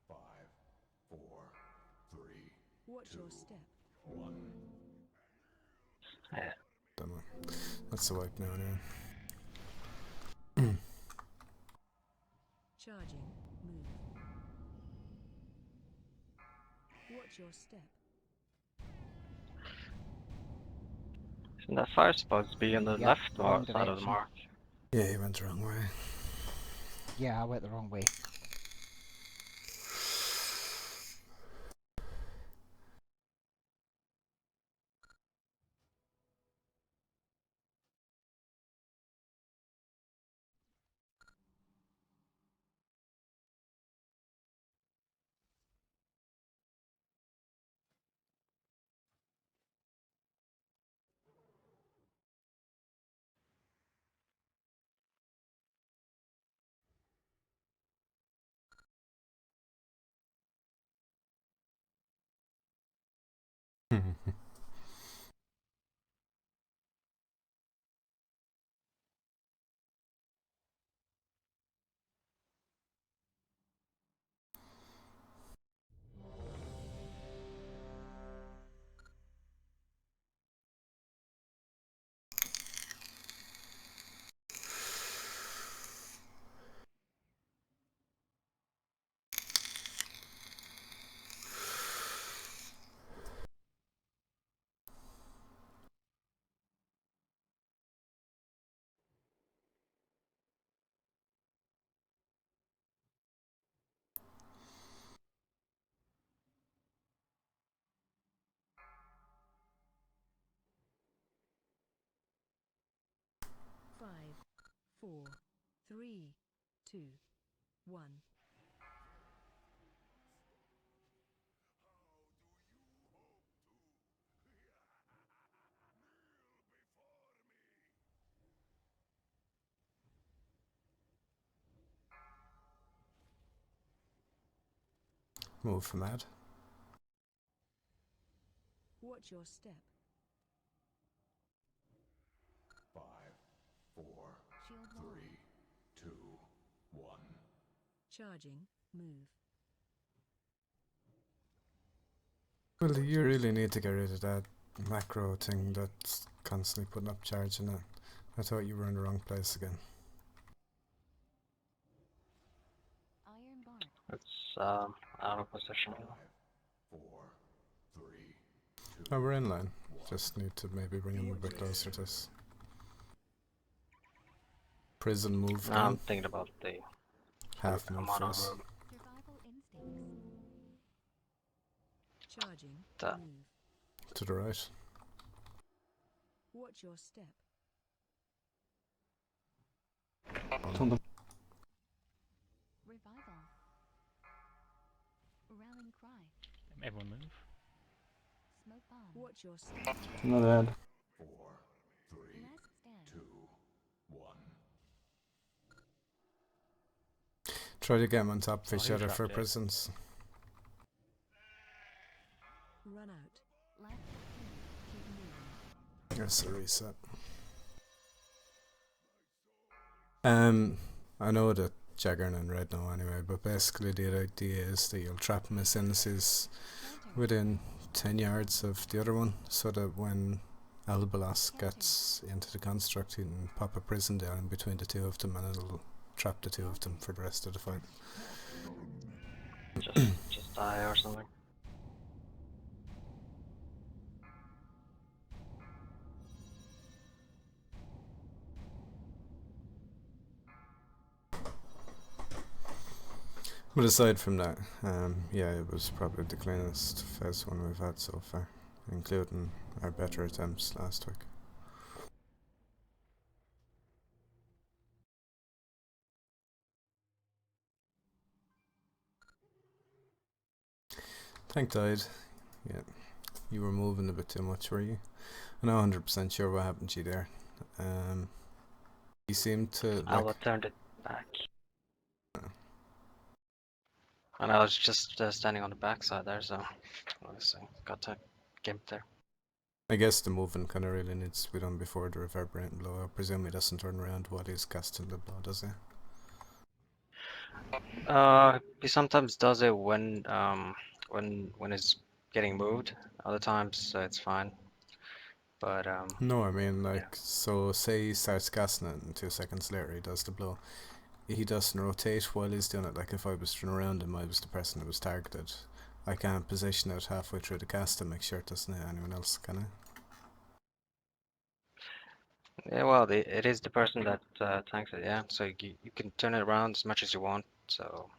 5, 4, 3, Watch 2, your step. 1. Yeah. Damn it. That's the wipe now, anyway. Charging, move. Watch your step. Isn't that fire supposed to be on the Yeah, left the or wrong side of the direction. mark? Yeah, you went the wrong way. Yeah, I went the wrong way. Five, 4, 3, 2, 1. Move for mad. Watch your step. 5, 4, Shield wall. 3, 2, 1. Charging, move. Well, you really need to get rid of that macro thing that's constantly putting up charge in it. I thought you were in the wrong place again. Iron bark. It's out of position. 5, 4, 3, 2. Oh, we're in line. Just need to maybe bring him a bit closer to us. Prison move Now I'm down. thinking about the Half move for amount us. of room. Survival instincts. Charging, That. move. To the right. Watch your step. Revival. Rallying cry. Everyone move. Smoke bomb. Watch your step. Not bad. 4, 3, Last stand. 2, 1. Try to get them on top of Oh, each he other trapped for it. prisons. Run out. Left 15. Keep moving. That's a reset. I know that Jagger and Red know anyway, but basically the idea is that you'll trap them as soon as he's within 10 yards of the other one, so that when Albalos gets into the construct, he can pop a prison down in between the two of them, and it'll trap the two of them for the rest of the fight. Just die or something. But aside from that, yeah, it was probably the cleanest Fez one we've had so far, including our better attempts last week. Tank died. Yeah, you were moving a bit too much, were you? I'm not 100% sure what happened to you there. You seemed to. Alba turned it back. And I was just standing on the backside there, so obviously got to gimp there. I guess the movement kind of really needs to be done before the reverberating blow. I presume he doesn't turn around while he's casting the blow, does he? He sometimes does it when it's getting moved. Other times it's fine. But No, I mean like, so say he starts casting it and 2 seconds later he does the blow. He doesn't rotate while he's doing it. Like if I was turning around and I was the person that was targeted, I can't position it halfway through the cast and make sure it doesn't hit anyone else, can I? yeah, well, it is the person that tanks it. Yeah, so you can turn it around as much as you want. So.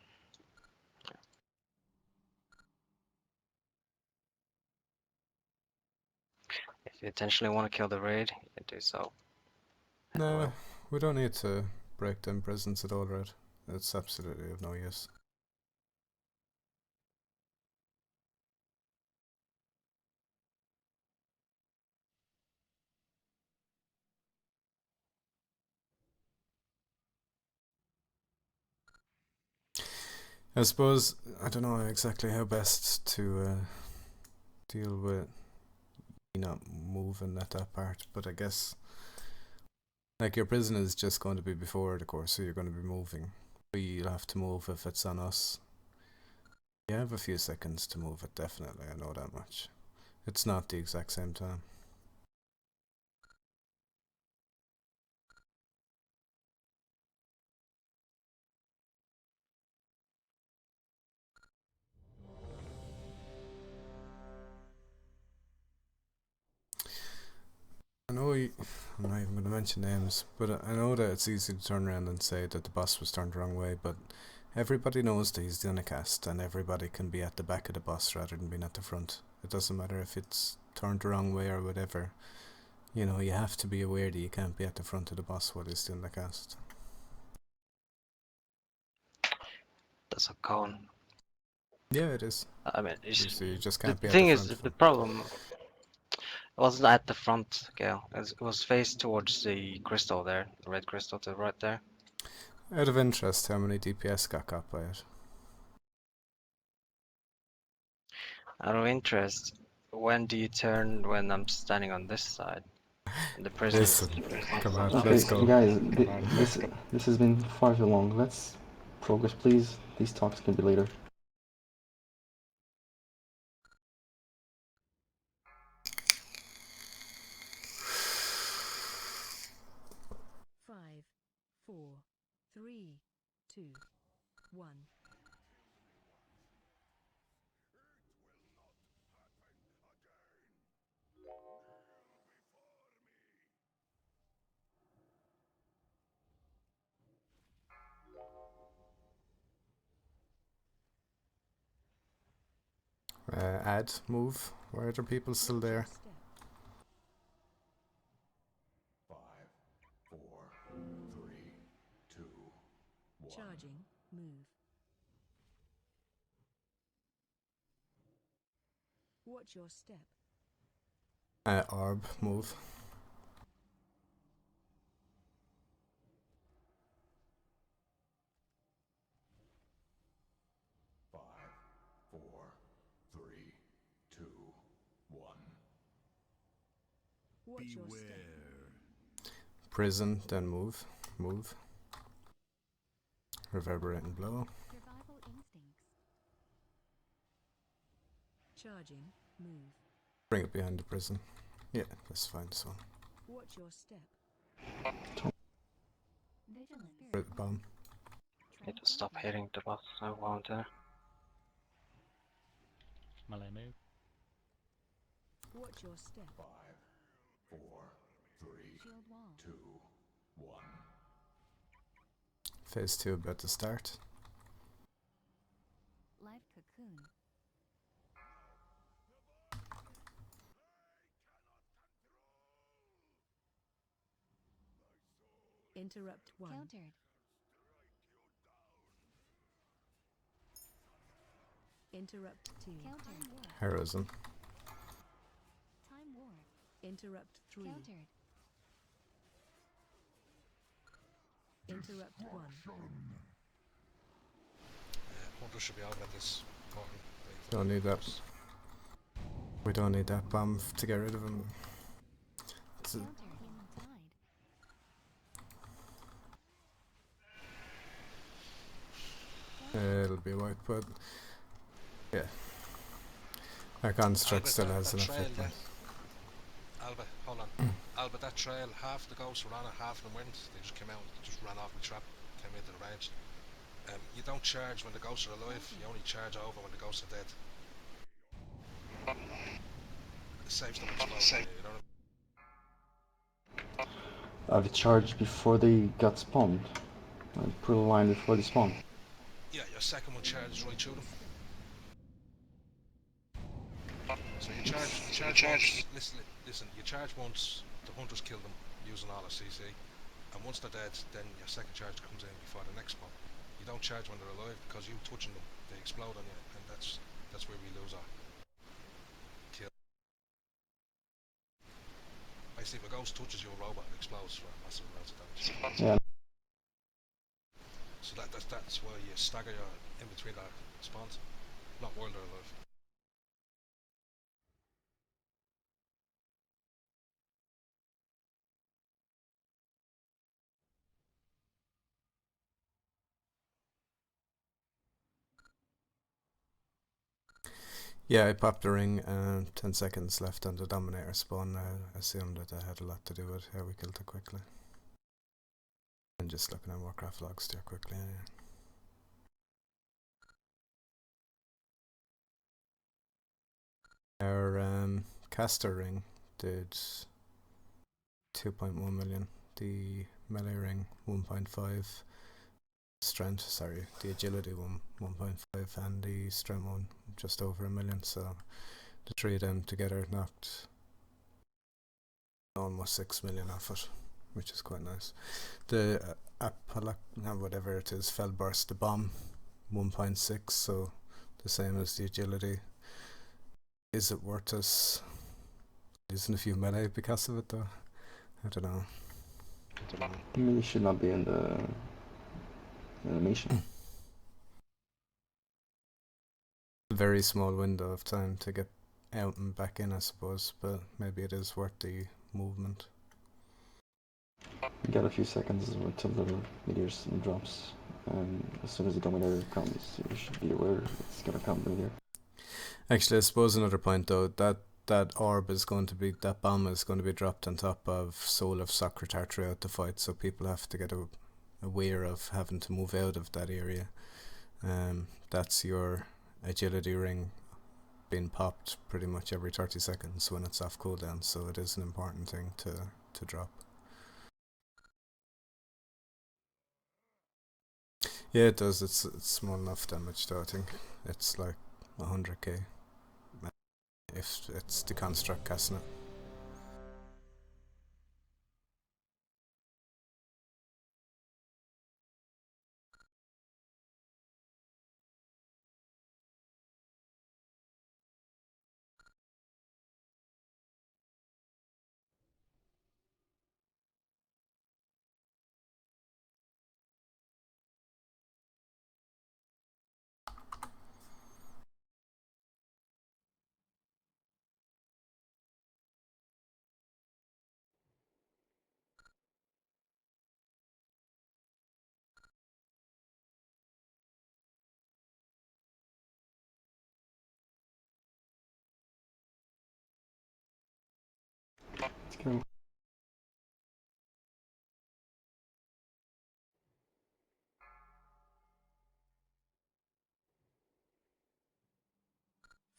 If you intentionally want to kill the raid, you can do so. No, we don't need to break down prisons at all, Red. It's absolutely of no use. I suppose, I don't know exactly how best to deal with not moving at that part, but I guess like your prison is just going to be before the course, so you're going to be moving. But you'll have to move if it's on us. You have a few seconds to move it, definitely, I know that much. It's not the exact same time. I know I'm not even going to mention names, but I know that it's easy to turn around and say that the boss was turned the wrong way, but everybody knows that he's doing a cast, and everybody can be at the back of the boss rather than being at the front. It doesn't matter if it's turned the wrong way or whatever. You know, you have to be aware that you can't be at the front of the boss while he's doing the cast. That's a con. Yeah, it is. I mean, so you just can't the be thing at the is, front. the problem wasn't at the front, Gale. It was faced towards the crystal there, the red crystal to the right there. Out of interest, how many DPS got caught by it? Out of interest, when do you turn when I'm standing on this side? The prison. Come on, okay, let's go. Guys, this has been far too long. Let's progress, please. These talks can be later. Five, 4, 3, 2, 1. Add, move. Why are there people still there? 5, 4, 3, Charging, move. Watch your step. Orb, move. Watch your step. Prison, then move. Move. Reverberating blow. Survival instincts. Charging, move. Bring it behind the prison. Yeah, that's fine, this one. Watch your step. Vigilance. Hit the bomb. Need to stop hitting the boss I want there. Melee move. Watch your step. 5, 4, 3, Shield wall. 2, 1. Phase 2 about to start. Life cocoon. Interrupt 1. Countered. Interrupt 2. Countered. War. Heroism. Time war. Interrupt 3. Countered. Interrupt 1. Hunter should be out at this point. Don't need that. We don't need that bomb to get rid of him. It's a- Counter. Healing tide. it'll be white, but yeah. Our construct Alba, still that- has that enough trail hit points. Alba, hold on. Alba, that trail, half the ghosts were on it, half of them weren't. They just came out, just ran off the trap, came into the range. You don't charge when the ghosts are alive, you only charge over when the ghosts are dead. It saves them explode, you know what I mean? Have you charged before they got spawned? Like, put a line before they spawn. Yeah, your second one charges right through them. So you charge once, listen, you charge once, the hunters kill them using all their CC, and once they're dead, then your second charge comes in before the next spawn. You don't charge when they're alive, because you touching them, they explode on you, and that's where we lose our kill. Basically, if a ghost touches your robot, it explodes for massive amounts of damage. Yeah. So that's why you stagger your in between our spawns, not while they're alive. Yeah, I popped the ring. 10 seconds left on the Dominator spawn. I assumed that I had a lot to do with how we killed it quickly. And just looking at Warcraft logs there quickly anyway. Our caster ring did 2.1 million. The melee ring 1.5. Strength, sorry, the agility one 1.5 and the strength one just over 1 million. So the three of them together knocked almost 6 million off it, which is quite nice. The whatever it is, fell burst the bomb 1.6, so the same as the agility. Is it worth us losing a few melee because of it though? I don't know. I mean, it should not be in the animation. Very small window of time to get out and back in, I suppose, but maybe it is worth the movement. You got a few seconds until the meteor drops, and as soon as the Dominator comes, you should be aware it's gonna come the meteor. Actually, I suppose another point though, that orb is going to be, that bomb is going to be dropped on top of Soul of Socrathar throughout the fight, so people have to get aware of having to move out of that area. That's your agility ring being popped pretty much every 30 seconds when it's off cooldown, so it is an important thing to drop. Yeah, it does. It's small enough damage though. I think it's like 100k if it's the construct casting it. go.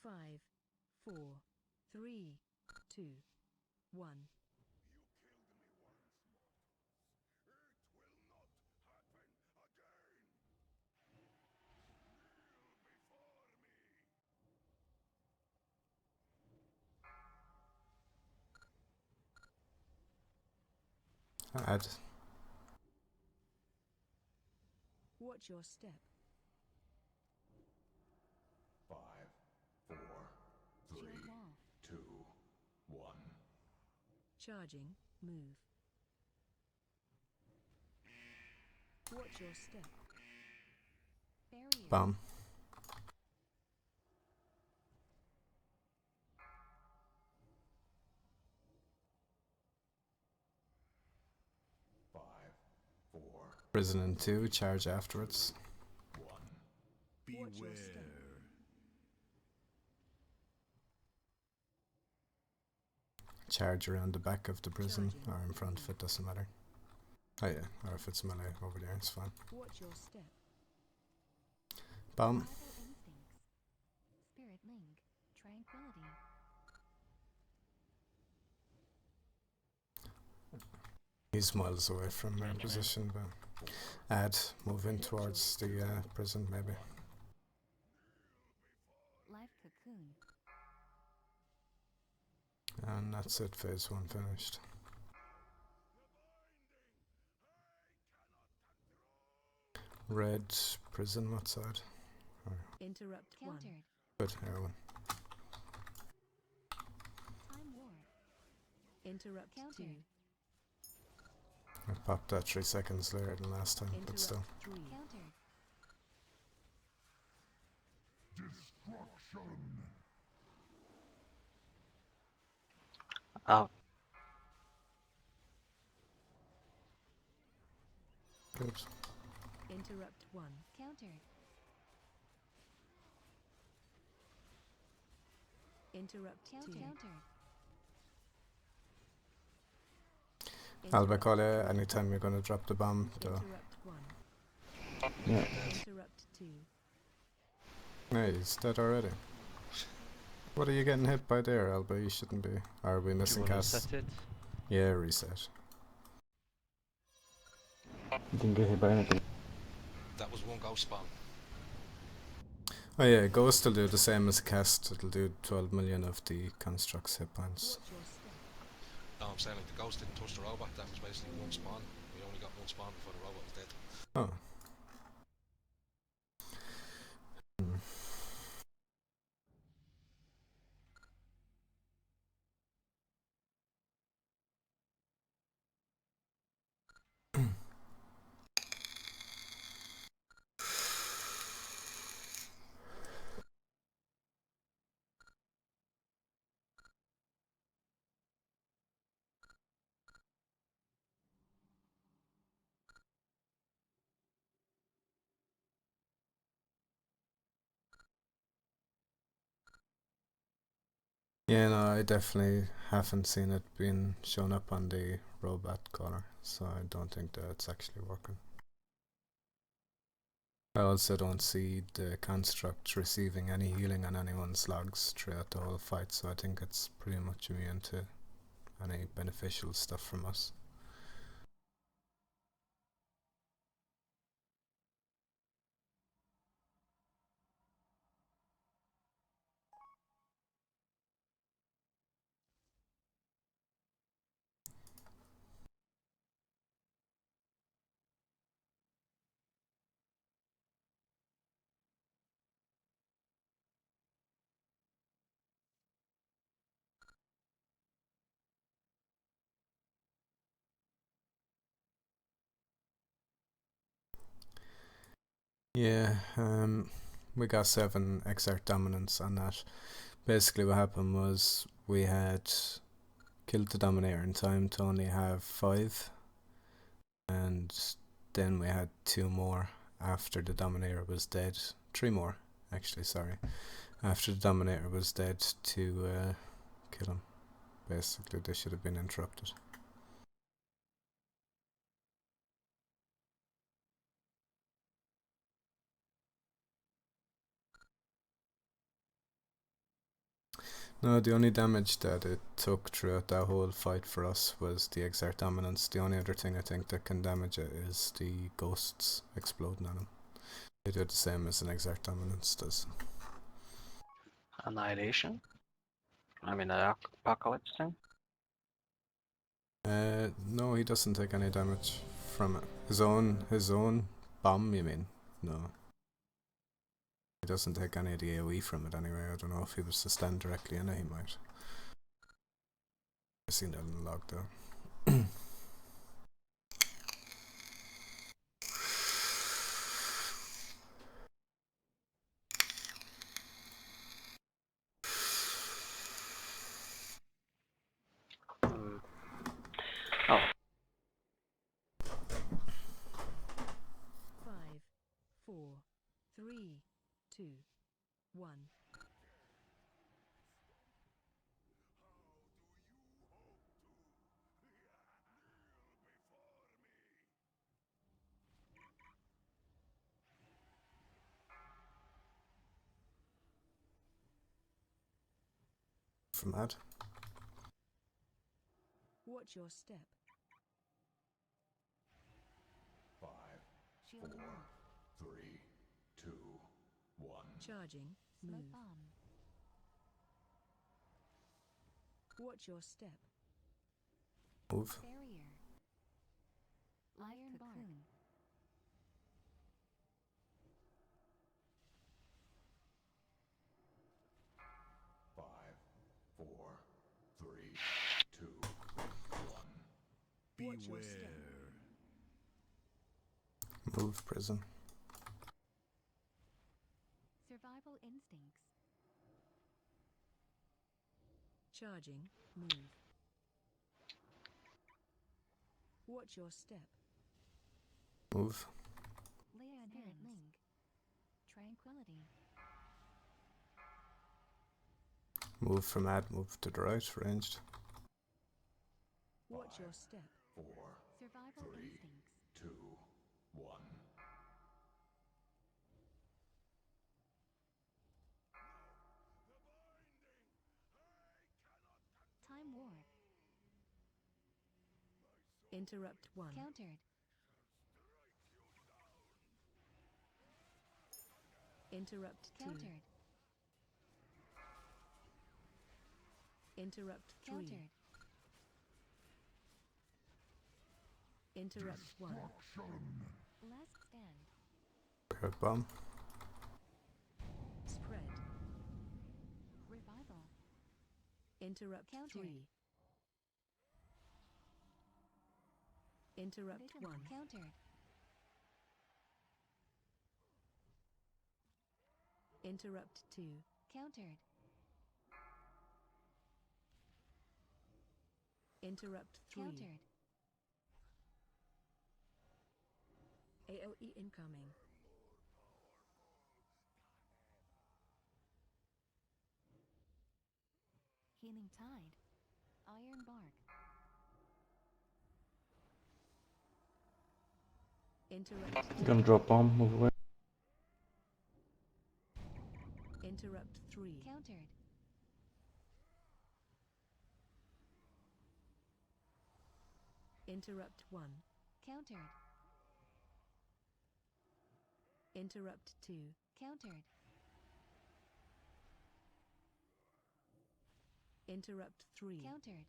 5, 4, 3, 2, 1. Add. Watch your step. 5, 4, 3, Shield wall. 2, 1. Charging, move. Watch your step. Barrier. Bomb. Prison in 2, charge afterwards. 1. Watch your step. Charge around the back of the prison, or in front if it doesn't matter. Oh yeah, or if it's melee over there, it's fine. Watch your step. Bomb. Survival instincts. Spirit link. Tranquility. He's miles away from our position, but add, move in towards the prison maybe. Life cocoon. And that's it, phase 1 finished. Red prison, what side? Interrupt Countered. Good, heroin. Time warp. 1. Interrupt Countered. 2. I popped that 3 seconds later than last time, but Interrupt still. 3. Countered. Destruction. Out. Good. Interrupt 1. Countered. Interrupt 2. Countered. I'll be call you anytime you're gonna drop the bomb, though. Interrupt 1. Yeah. Interrupt 2. Hey, he's dead already. What are you getting hit by there, Alba? You shouldn't be. Are we missing Do you wanna cast? reset it? Yeah, reset. You didn't get hit by anything. That was one ghost spawn. Oh yeah, Ghost will do the same as a cast. It'll do 12 million of the construct's hit points. Watch your step. No, I'm saying like the ghost didn't touch the robot. That was basically one spawn. We only got one spawn before the robot was dead. Oh. Yeah, no, I definitely haven't seen it being shown up on the robot collar, so I don't think that it's actually working. I also don't see the construct receiving any healing on anyone's logs throughout the whole fight, so I think it's pretty much immune to any beneficial stuff from us. Yeah, we got 7 exert dominance on that. Basically what happened was we had killed the Dominator in time to only have 5, and then we had 2 more after the Dominator was dead. 3 more, actually, sorry. After the Dominator was dead to kill him. Basically, they should have been interrupted. No, the only damage that it took throughout that whole fight for us was the Exert Dominance. The only other thing I think that can damage it is the ghosts exploding on him. They do the same as an Exert Dominance does. Annihilation? I mean, an apocalypse thing? No, he doesn't take any damage from it. His own bomb, you mean? No. He doesn't take any of the AoE from it anyway. I don't know if he was to stand directly in it, he might. I've seen that in the log though. Oh. 5, 4, 3, 2, 1. From that. Watch your step. 5, 4, 3, 2, 1. Charging. Smoke Move. bomb. Watch your step. Move. Barrier. Iron cocoon. 5, 4, 3, 2, 1. Watch your step. Move, prison. Survival instincts. Charging. Move. Watch your step. Move. Lay Spirit link. Tranquility. Move from ad, move to the right, ranged. Watch your step. 4, Survival 3, instincts. 2, 1. Time warp. Interrupt 1. Countered. Interrupt 2. Countered. Interrupt 3. Countered. Interrupt 1. Last stand. Hurt bomb. Spread. Revival. Interrupt Countered. 3. Interrupt Vigil. 1. Countered. Interrupt 2. Countered. Interrupt 3. Countered. AOE incoming. Healing tide. Iron bark. Interrupt. He's gonna drop bomb, move away. Interrupt 3. Countered. Interrupt 1. Countered. Interrupt 2. Countered. Interrupt 3. Countered.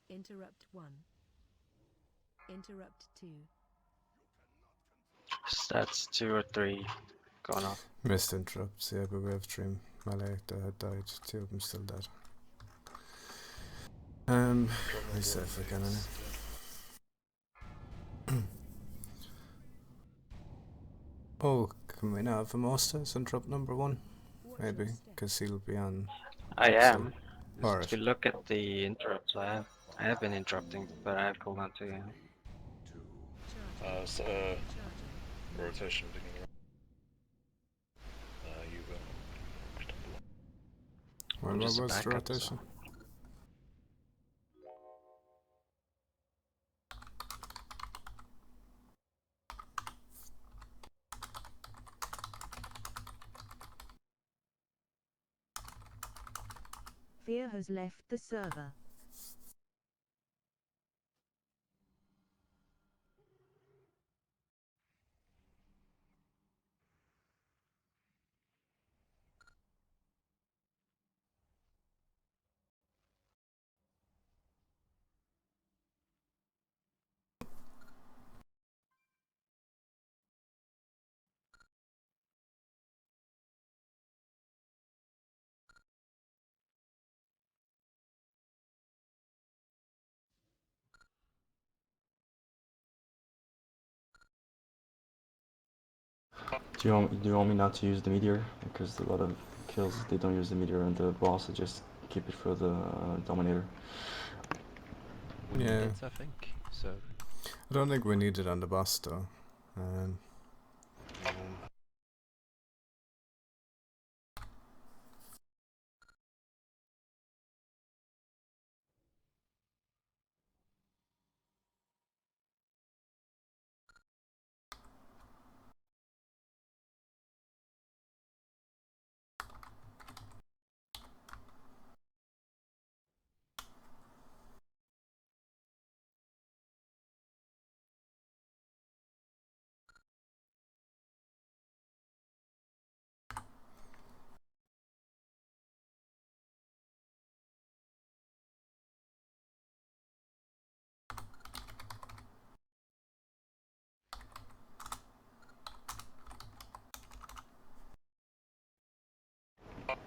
Interrupt 1. Interrupt 2. Stats 2 or 3 going up. Missed interrupts, yeah, but we have 3 melee that had died. 2 of them still dead. I safe again, Oh, can we now have Amostas on drop number 1? Maybe, because he'll be on. I am. Alright. If you look at the interrupts, I have been interrupting, but I have cooldown too. Yeah. Rotation beginning. You will. Well, I'm what just a was the backup, rotation? so. Fear has left the server. Do you want me not to use the meteor? Because a lot of kills they don't use the meteor and the boss, they just keep it for the dominator. We need Yeah. it, I think. So. I don't think we need it on the boss though.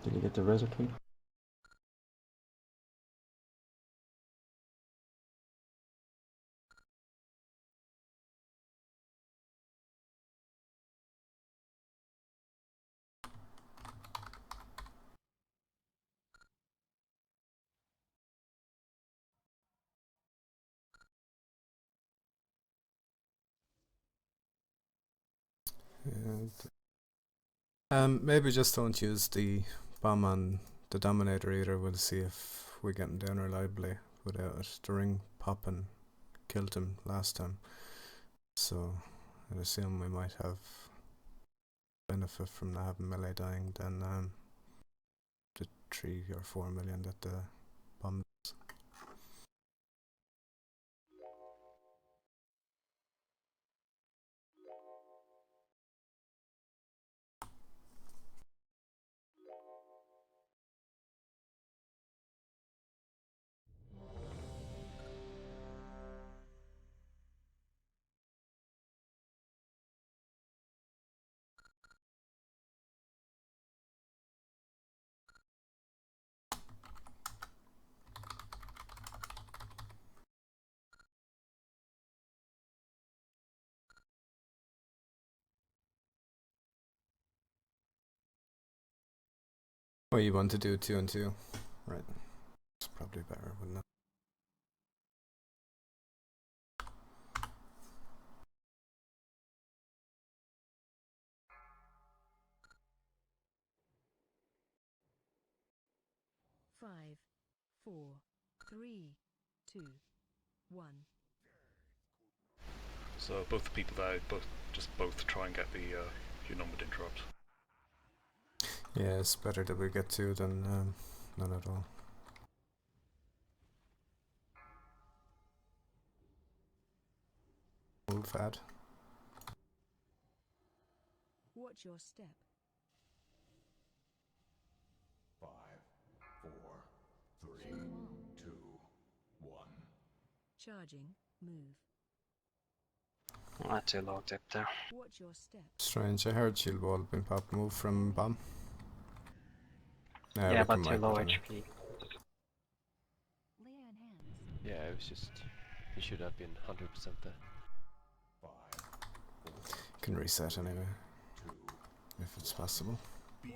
Did you get the Razor King? Maybe just don't use the bomb on the Dominator either. We'll see if we get him down reliably without it. The ring popping killed him last time, so I'd assume we might have benefit from not having melee dying than the 3 or 4 million that the bomb does. Oh, you want to do 2 and 2? Right. It's probably better, wouldn't it? Five, four, three, two, one. So both the people there, both try and get the your numbered interrupt. Yeah, it's better that we get 2 than none at all. Old fad. Watch your step. 5, 4, 3, 2, 1. Charging, move. Not too low tip there. Watch your step. Strange, I heard shield wall being popped move from bomb. Yeah, we but can too wipe low it anyway. HP. Leah in hands. Yeah, it was just. He should have been 100% there. 5, 4, Can reset anyway, if it's possible. beware.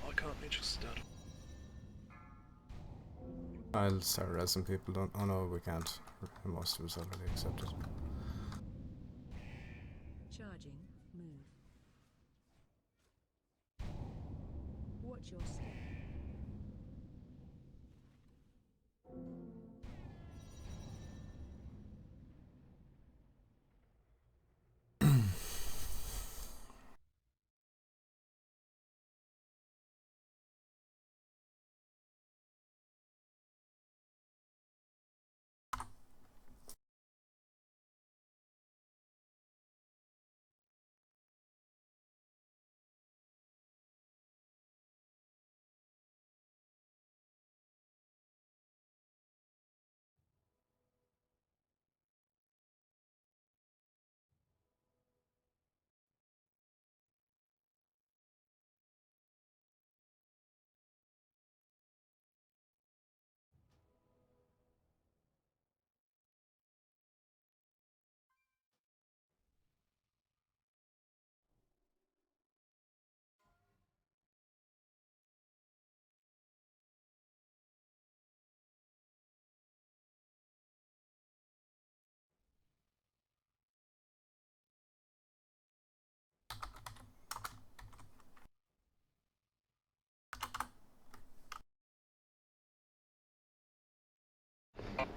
Why can't they just dead? I'll start resing people. Don't. Oh no, we can't. Most of us already accepted. Charging, move. Watch Watch your step.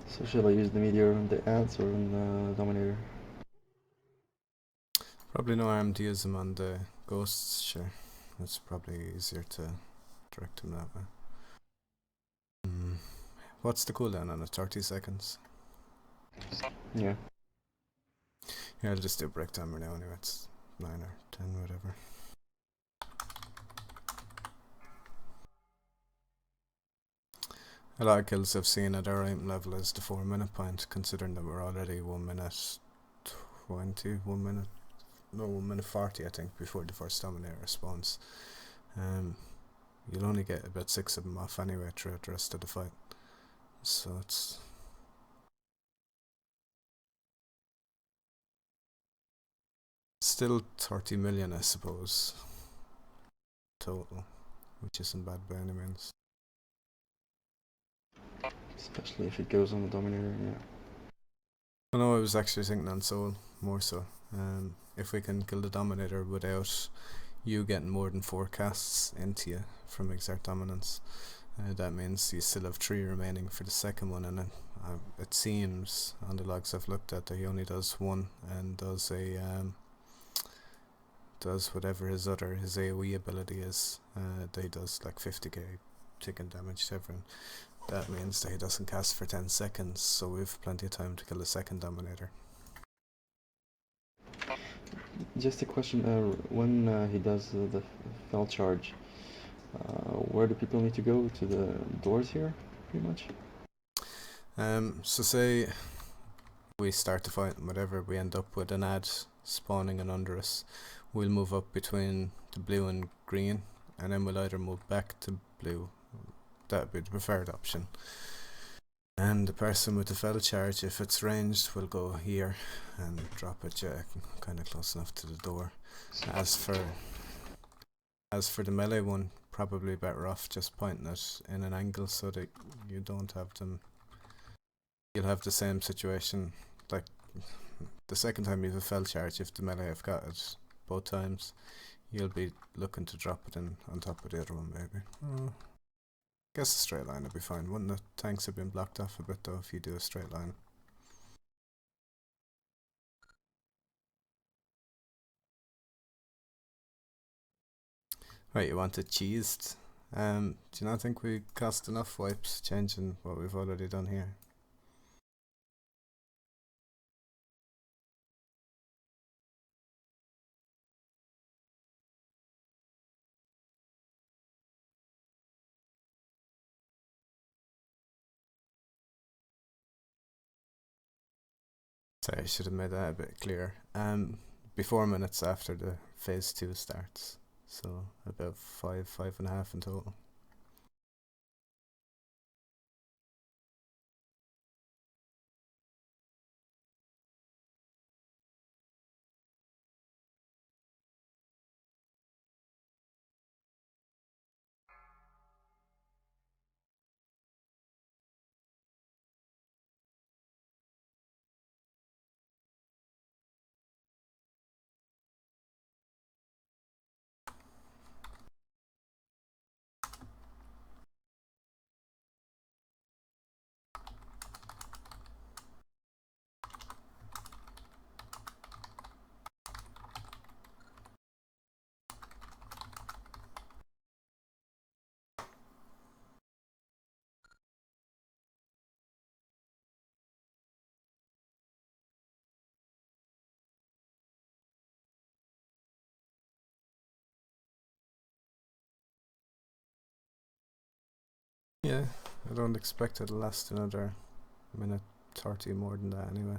So should I use the meteor on the ads or on the dominator? Probably no harm to use them on the ghosts, sure. It's probably easier to direct them that way. What's the cooldown on it? 30 seconds? Yeah. Yeah, I'll just do break timer now anyway. It's 9 or 10, whatever. A lot of kills I've seen at our aim level is the 4 minute point, considering that we're already 1 minute 20, 1 minute, no, 1 minute 40 I think before the first dominator spawns. You'll only get about 6 of them off anyway throughout the rest of the fight. So it's still 30 million I suppose total, which isn't bad by any means. Especially if it goes on the dominator, yeah. Oh no, I was actually thinking on soul more so. If we can kill the dominator without you getting more than 4 casts into you from exert dominance, that means you still have 3 remaining for the second one, and it seems on the logs I've looked at that he only does 1 and does a does whatever his AoE ability is. That he does like 50k taking damage to everyone. That means that he doesn't cast for 10 seconds, so we've plenty of time to kill the second dominator. Just a question, when he does the fell charge, where do people need to go? To the doors here, pretty much? So say we start the fight and whatever, we end up with an ad spawning and under us, we'll move up between the blue and green, and then we'll either move back to blue, that would be the preferred option, and the person with the fell charge, if it's ranged, will go here and drop it kind of close enough to the door. As for the melee one, probably better off just pointing it in an angle so that you don't have them. You'll have the same situation, like the second time you have a fell charge, if the melee have got it both times, you'll be looking to drop it in on top of the other one maybe. Guess a straight line would be fine. Wouldn't the tanks have been blocked off a bit though if you do a straight line? Right, you want it cheesed. Do you not think we cost enough wipes changing what we've already done here? Sorry, I should have made that a bit clearer. Be 4 minutes after the phase 2 starts, so about 5.5 in total. I don't expect it to last another minute 30 more than that anyway.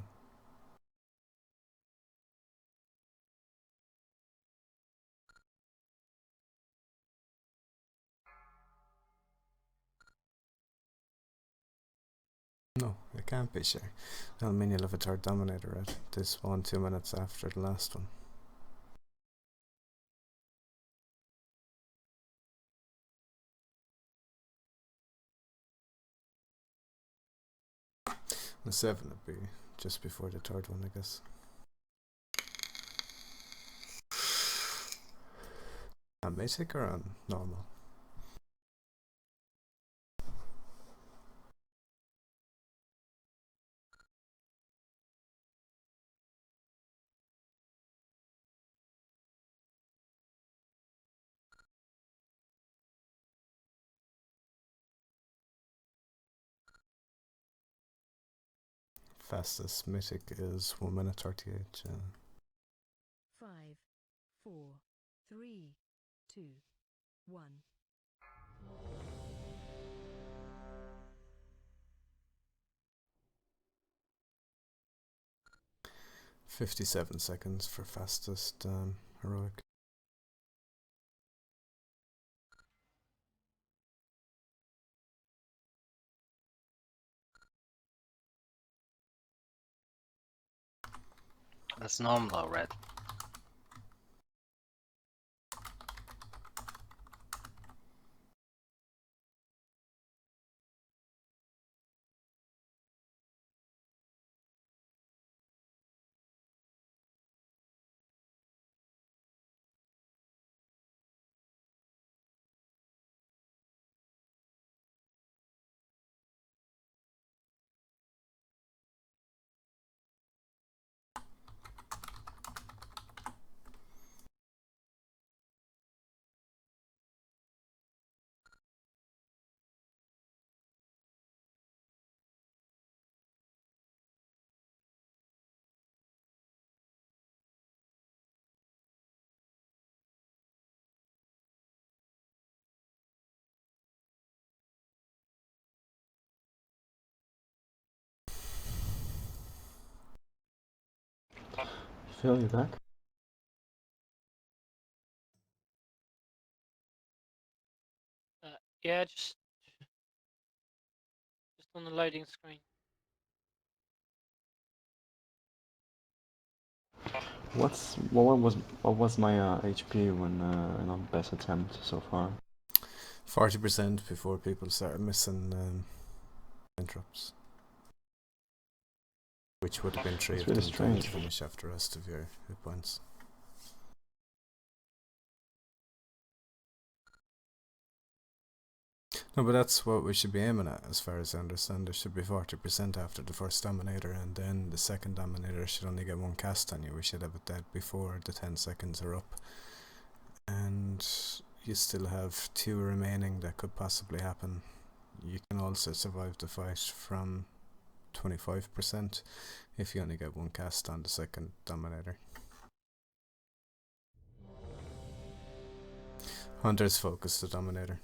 No, it can't be, sure. That'll mean you'll have a third Dominator at this one 2 minutes after the last one. The 7 would be just before the third one, I guess. On Mythic or on normal? Fastest Mythic is 1 minute 38. 5, 4, 3, 2, 1. 57 seconds for fastest heroic. That's normal though, Red. Phil, you back? Yeah, just on the loading screen. What was my HP when in our best attempt so far? 40% before people started missing interrupts. Which would have been 3 of really them strange. to finish off the rest of your hit points. No, but that's what we should be aiming at, as far as I understand. There should be 40% after the first Dominator, and then the second Dominator should only get 1 cast on you. We should have it dead before the 10 seconds are up. And you still have 2 remaining that could possibly happen. You can also survive the fight from 25% if you only get 1 cast on the second Dominator. Hunter's focus the Dominator.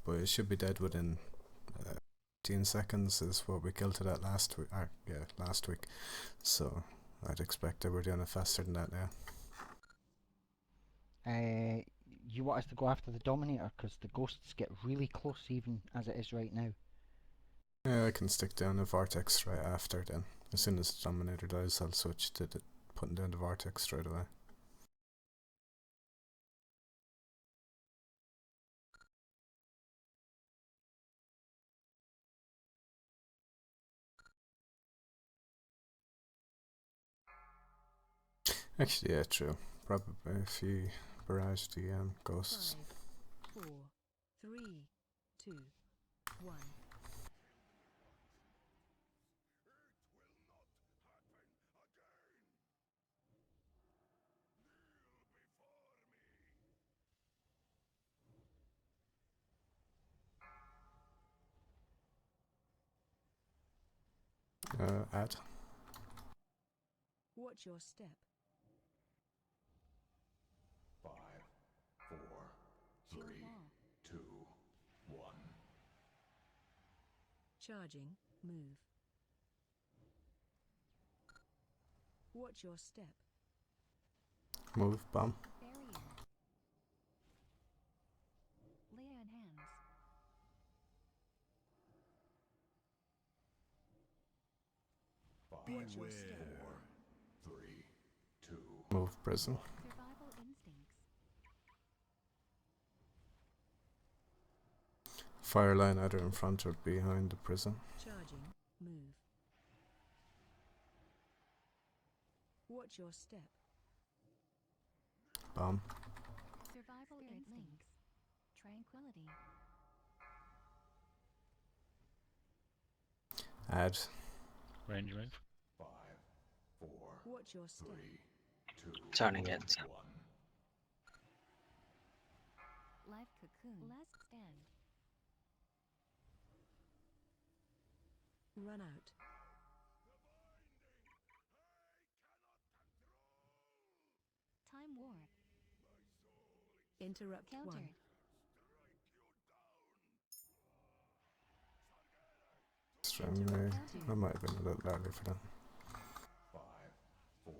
But it should be dead within 15 seconds is what we killed it at last week. Last week. So I'd expect that we're doing it faster than that now. You want us to go after the Dominator because the ghosts get really close even as it is right now. Yeah, I can stick down the Vortex right after then. As soon as the Dominator dies, I'll switch to putting down the Vortex straight away. Actually, yeah, true. Probably if you barrage the ghosts. 5, 4, 3, 2, 1. Add. Watch your step. 5, 4, 3, 2, 1. Charging, move. Watch your step. Move, bomb. Barrier. Lay on hands. Beware. 3, 2. Move, prison. Survival instincts. Fire line either in front or behind the prison. Charging, move. Watch your step. Bomb. Survival instincts. Tranquility. Add. Range move. 5, 4, Watch your step. 3, 2. Turning it. 1. Life cocoon. Last stand. Run out. Time warp. Interrupt Countered. 1. Extremely. I might have been a little early for that. 5, 4,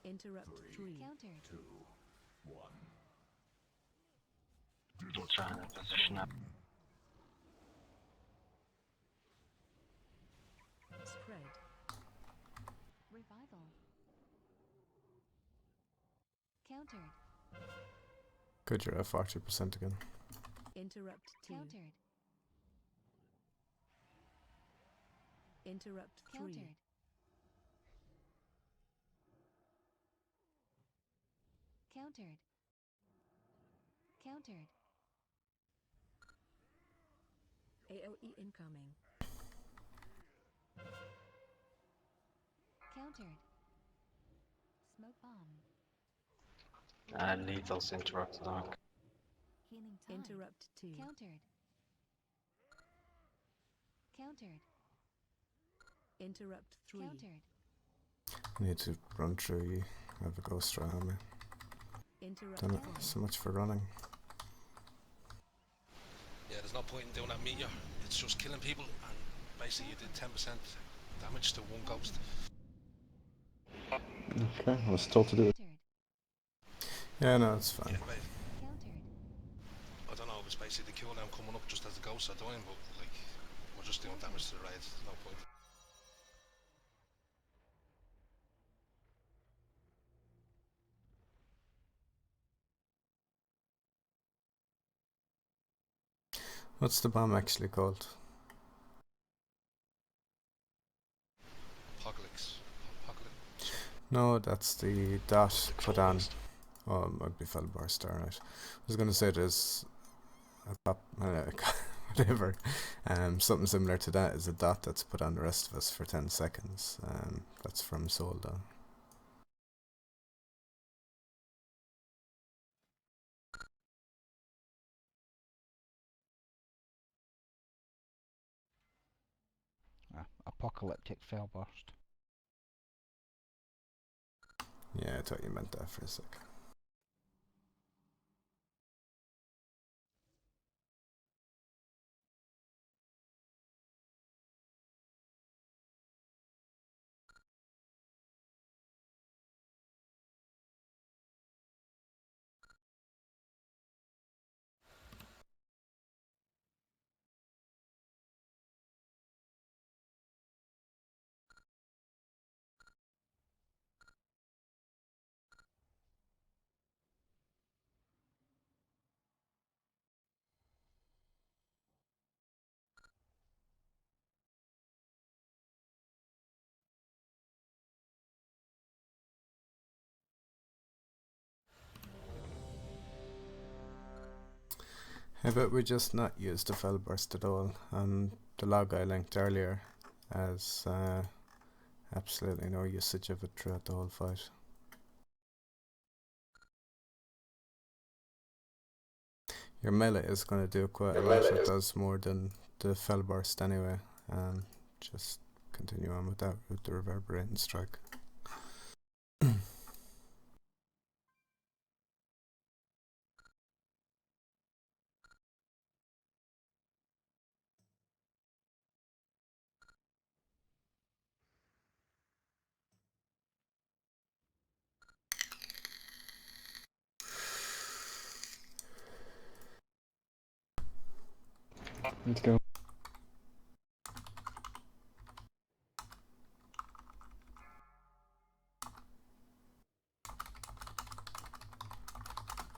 Interrupt 3. Countered. 2, 1. I'm trying to position up. Spread. Revival. Countered. Good, you're at 40% again. Interrupt 2. Countered. Interrupt 3. Countered. Countered. Countered. AOE incoming. Countered. Smoke bomb. Lethal's interrupted arc. Healing time. Interrupt 2. Countered. Countered. Interrupt 3. Countered. Need to run through you. I have a ghost right on me. Interrupt Damn it, 4. so much for running. Yeah, there's no point in doing that meteor. It's just killing people, and basically you did 10% damage to one ghost. Okay, well, still to do it. Countered. Yeah, no, it's fine. Yeah, Countered. I don't know, it was basically the cooldown coming up just as the ghosts are dying, but like, we're just doing damage to the raid, there's no point. What's the bomb actually called? Apocalypse. Apocalypse. No, that's the dot put on. Oh, it might be Felbar Star, right? I was going to say there's a top, whatever. Something similar to that is a dot that's put on the rest of us for 10 seconds. That's from Solda. Apocalyptic Fellburst. Yeah, I thought you meant that for a sec. How about we just not use the fell burst at all, and the log I linked earlier has absolutely no usage of it throughout the whole fight. Your melee is going to do quite a lot, it does more than the fell burst anyway, just continue on with that with the reverberating strike. Let's go.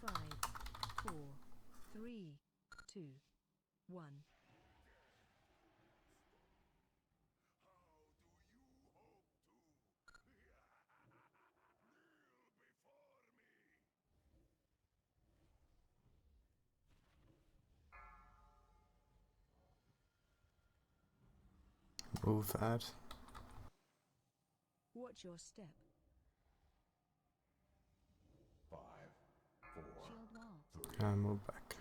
Five, four, three, two, one. Move add. Watch your step. 5, 4, Shield wall. 3, And move back.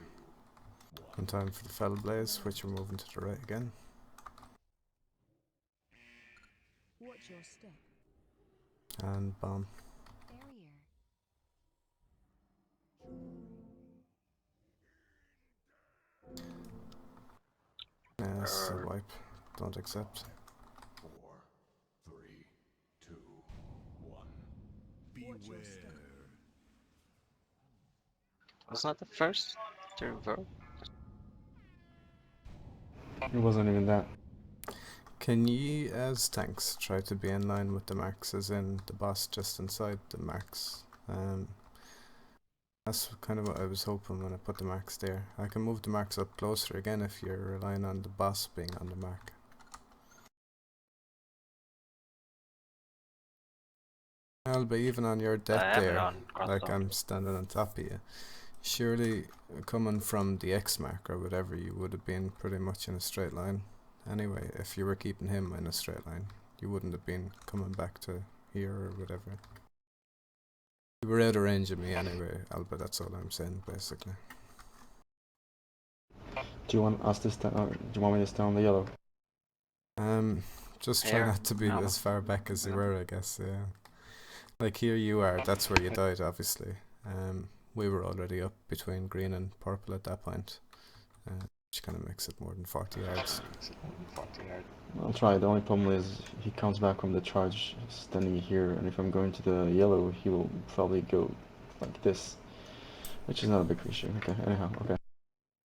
2, 1. In time for the Fell Blaze, which are moving to the right again. Watch your step. And bomb. Barrier. Yes, a wipe. Don't accept. 4, 3, 2, 1. Watch your step. Beware. Was not the first to revoke? It wasn't even that. Can ye, as tanks, try to be in line with the marks, as in the boss just inside the marks? That's kind of what I was hoping when I put the marks there. I can move the marks up closer again if you're relying on the boss being on the mark. Well, but even on your deck there, like I'm standing on top of you, surely coming from the X mark or whatever, you would have been pretty much in a straight line. Anyway, if you were keeping him in a straight line, you wouldn't have been coming back to here or whatever. You were out of range of me anyway, Alba, that's all I'm saying, basically. Do you want us to stand? Do you want me to stand on the yellow? Just try not to be as far back as you were, I guess, yeah. Like here you are, that's where you died, obviously. We were already up between green and purple at that point, which kind of makes it more than 40 yards. I'll try. The only problem is he comes back from the charge standing here, and if I'm going to the yellow, he will probably go like this, which is not a big issue. Okay, anyhow, okay.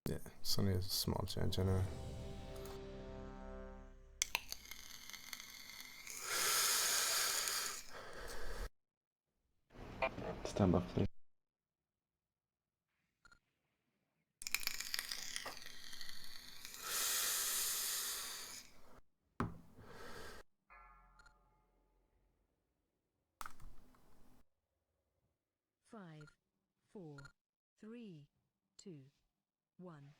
Yeah, it's only a small change anyway. Stand up, please. Five, four, three, two, one.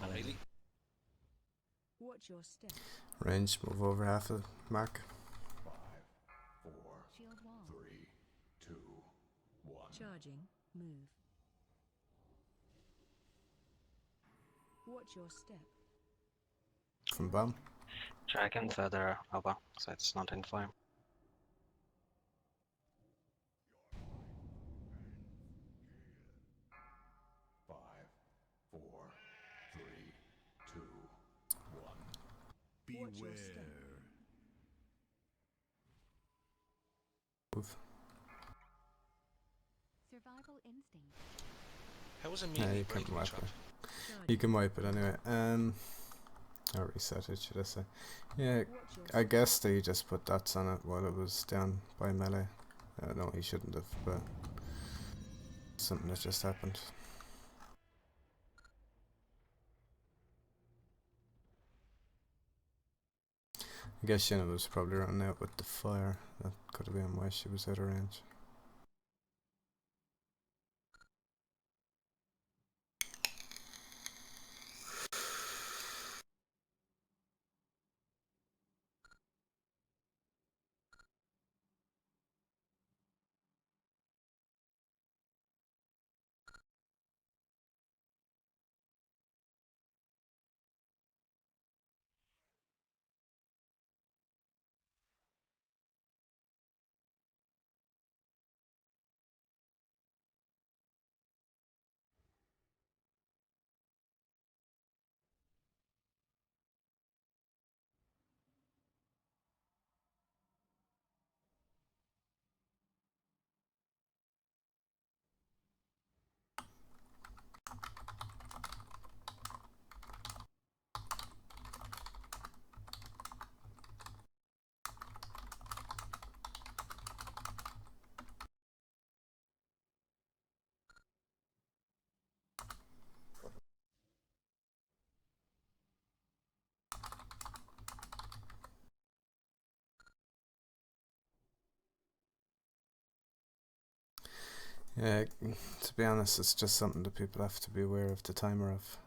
Gaeline. Watch your step. Range, move over half a mark. 5, 4, Shield wall. 3, 2, 1. Charging. Move. Watch your step. From bomb. Dragon feather, Alba, so it's not in flame. Five, 4, 3, 2, 1. Watch your step. Beware. Move. Survival instinct. How was Yeah, immediately you can breaking the wipe charge? it. You can wipe it anyway. Or reset it, should I say. Yeah, Watch your I step. guess that he just put dots on it while it was down by melee. No, he shouldn't have, but something that just happened. I guess Shinna was probably running out with the fire. That could have been why she was out of range. Yeah, to be honest, it's just something that people have to be aware of the timer of.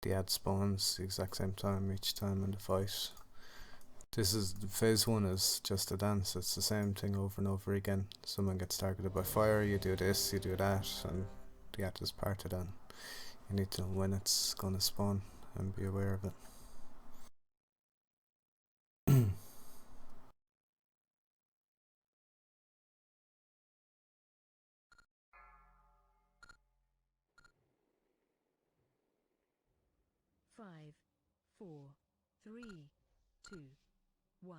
The ad spawns the exact same time each time in the fight. This is phase 1 is just a dance. It's the same thing over and over again. Someone gets targeted by fire, you do this, you do that, and the ad is part of that. You need to know when it's gonna spawn and be aware of it. 5, 4, 3, 2, 1.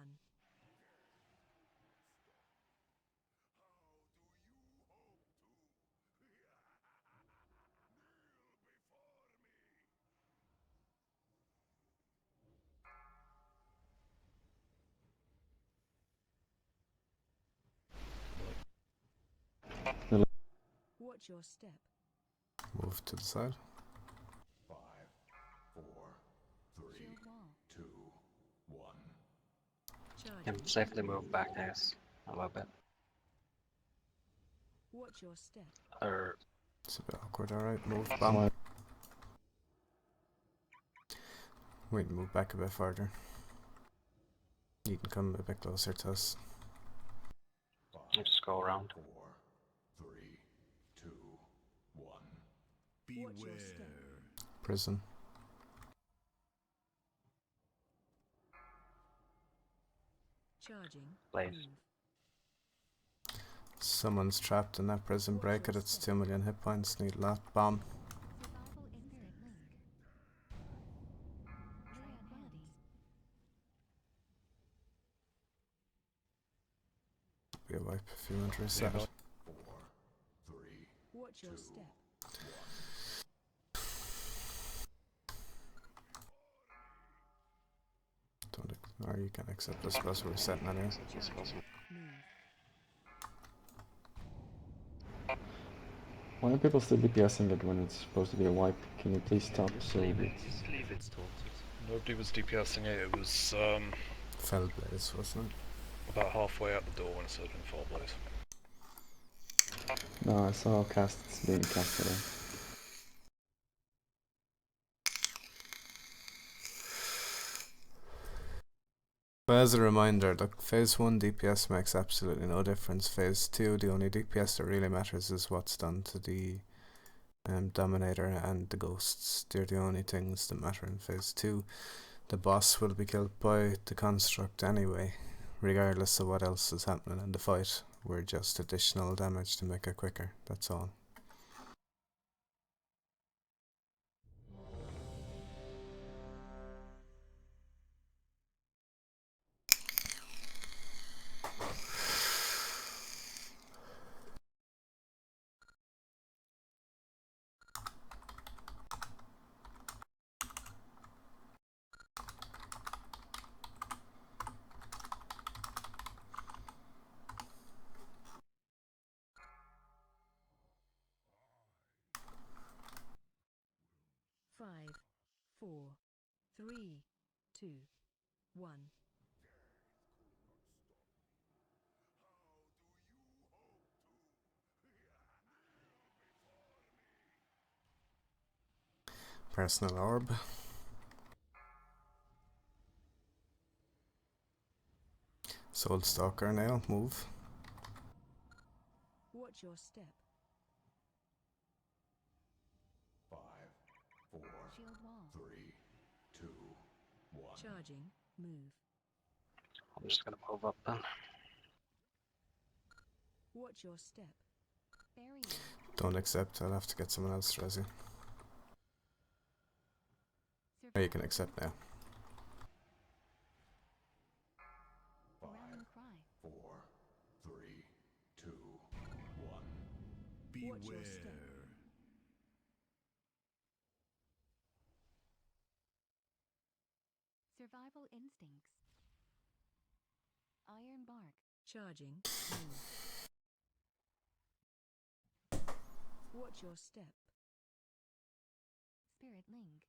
Watch your step. Move to the side. 5, 4, 3, Shield wall. 2, 1. Can safely move back, yes, a little bit. Watch your step. Or It's a bit awkward, alright, move, bam. Wait, move back a bit further. You can come a bit closer to us. you just go around. 4, 3, 2, 1. Watch your step. Prison. Charging. Place. Move. Someone's trapped in that prison break. It's 2 million hit points. Need a lot. Bomb. Survival in Spirit Link. Tranquility. Be a wipe if you want to reset. 4, 3, Watch your step. Don't or you can accept this plus we're resetting anyway. Move. Why are people still DPSing it when it's supposed to be a wipe? Can you please stop? Just So leave it taunted. Nobody was DPSing it. It was Fell Blaze, wasn't it? about halfway out the door when it started in Fall Blaze. no, I saw casts being cast today. But as a reminder, look, phase 1 DPS makes absolutely no difference. Phase 2, the only DPS that really matters is what's done to the Dominator and the Ghosts. They're the only things that matter in phase 2. The boss will be killed by the Construct anyway, regardless of what else is happening in the fight. We're just additional damage to make it quicker, that's all. Five, 4, 3, 2, 1. Personal orb. Soul Stalker now, move. Watch your step. 5, 4, Shield wall. 3, 2, 1. Charging. Move. I'm just gonna move up then. Watch your step. Barrier. Don't accept, I'll have to get someone else to res you. Or you can accept now. 5, Rallying cry. 4, 3, 2, 1. Watch your step. Survival instincts. Iron bark. Charging. Move. Watch your step. Spirit link.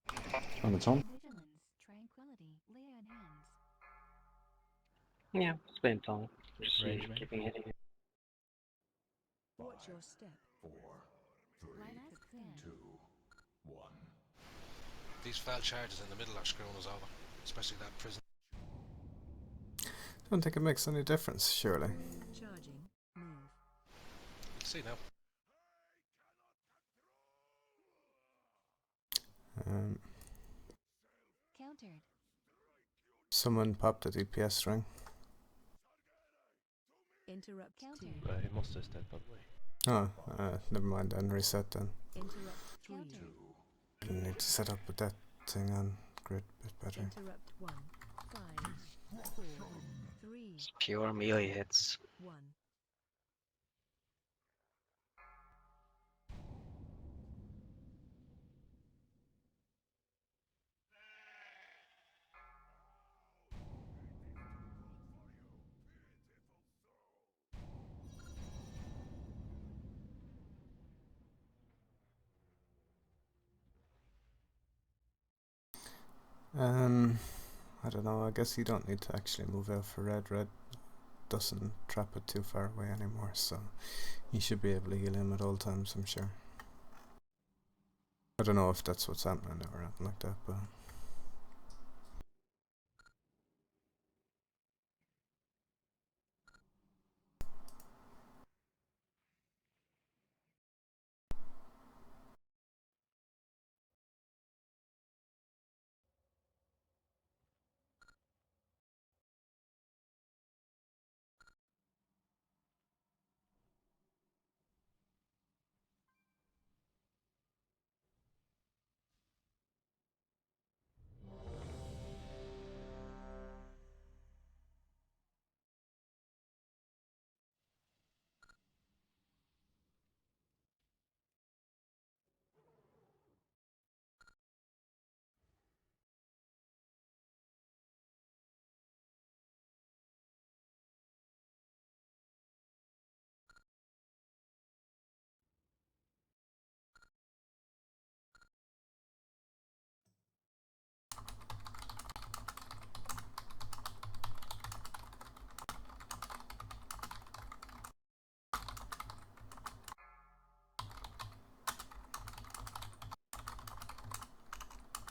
On its own? Vigilance. Tranquility. Lay on hands. Yeah, it's been fun. Just Rage me. keeping hitting it. Watch your step. 4, 3, Last stand. 2, 1. These foul charges in the middle are screwing us over, especially that prison. Don't think it makes any difference, surely. Charging. Move. You can see now. Countered. Someone popped a DPS ring. Interrupt. Counter. 2. He must have stepped up way. Oh, never mind then. Reset then. Interrupt. 3. Counter. You need to set up with that thing on grid a bit better. Interrupt. 1. 5. 4. 3. It's pure melee hits. 1. I don't know, I guess you don't need to actually move out for red. Red doesn't trap it too far away anymore, so you should be able to heal him at all times, I'm sure. I don't know if that's what's happening or anything like that, but...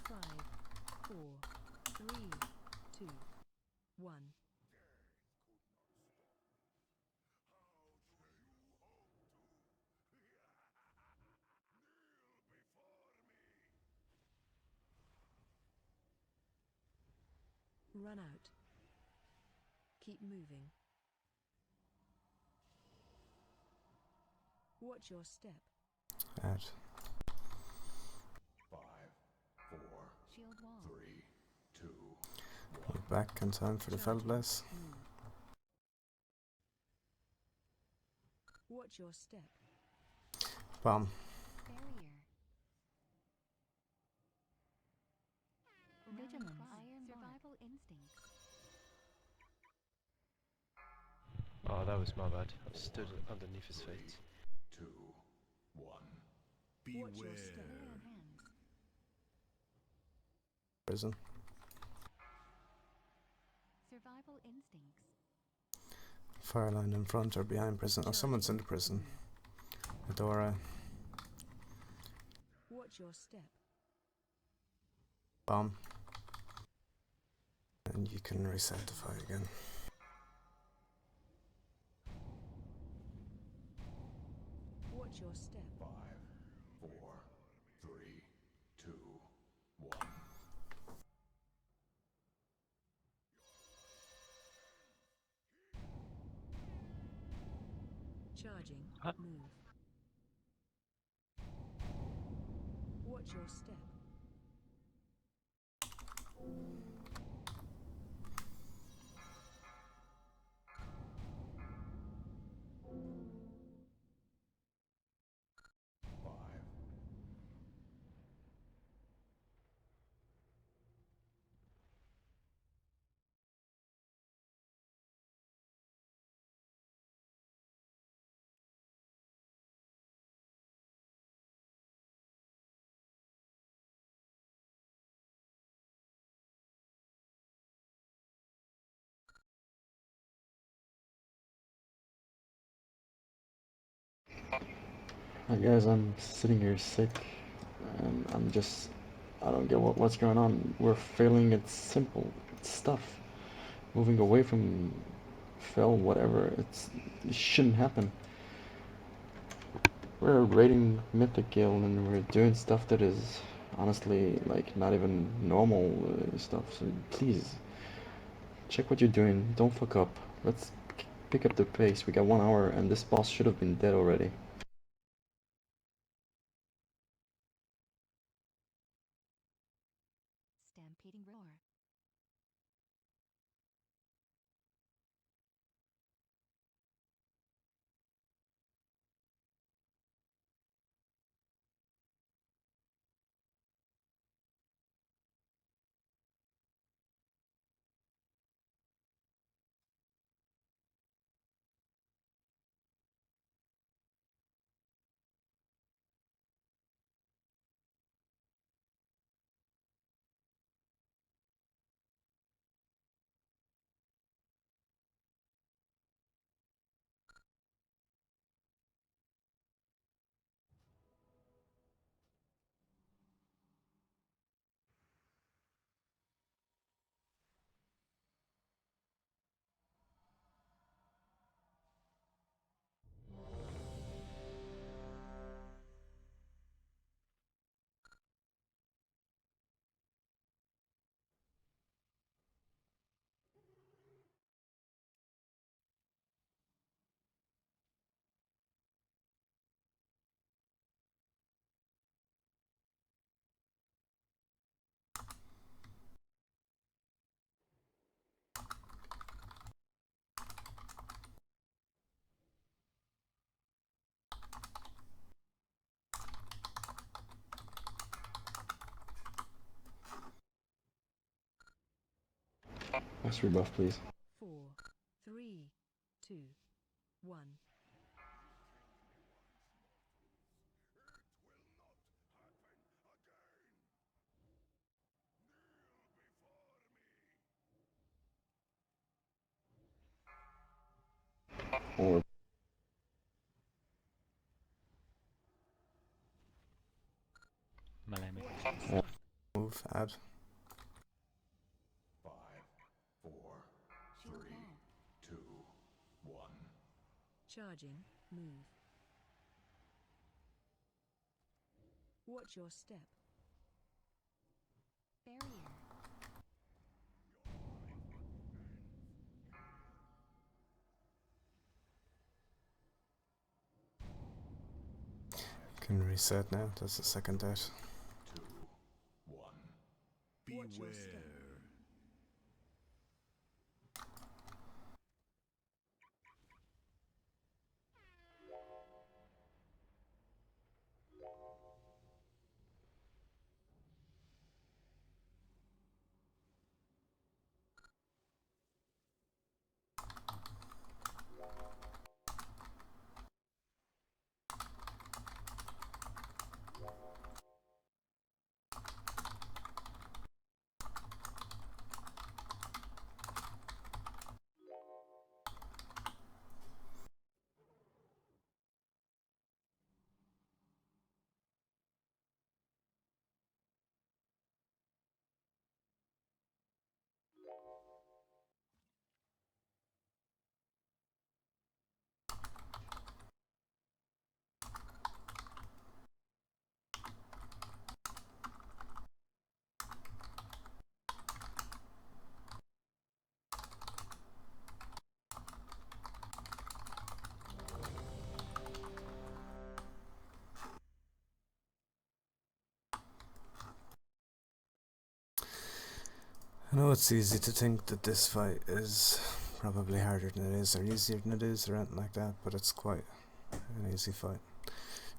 Five, 4, 3, 2, 1. Run out. Keep moving. Watch your step. Add. 5, 4, Shield wall. 3, 2, We're back in time for the Fell Bless. Move. Watch your step. Bomb. Barrier. Vigilance. Iron survival instincts. Oh, that was my bad. I stood underneath his feet. 2, 1. Watch your step. Hands. Prison. Survival instincts. Fire line in front or behind prison. Oh, someone's in the prison. Adora. Watch your step. Bomb. And you can reset the fire again. Watch your step. 5, 4, 3, 2, 1. Charging. Huh? Move. Watch your step. Hi guys, I'm sitting here sick, and I don't get what's going on. We're failing at simple stuff. Moving away from fell, whatever, it shouldn't happen. We're raiding Mythic Guild and we're doing stuff that is honestly like not even normal stuff. So please check what you're doing. Don't fuck up. Let's pick up the pace. We got 1 hour and this boss should have been dead already. Stampeding roar. Next rebuff, please. 4, 3, 2, 1. Or Melee me. Move, add. 5, 4, 3, 2, 1. Charging, move. Watch your step. Barrier. Can reset now. That's the second death. 2, 1. Watch your step. I know it's easy to think that this fight is probably harder than it is, or easier than it is, or anything like that, but it's quite an easy fight.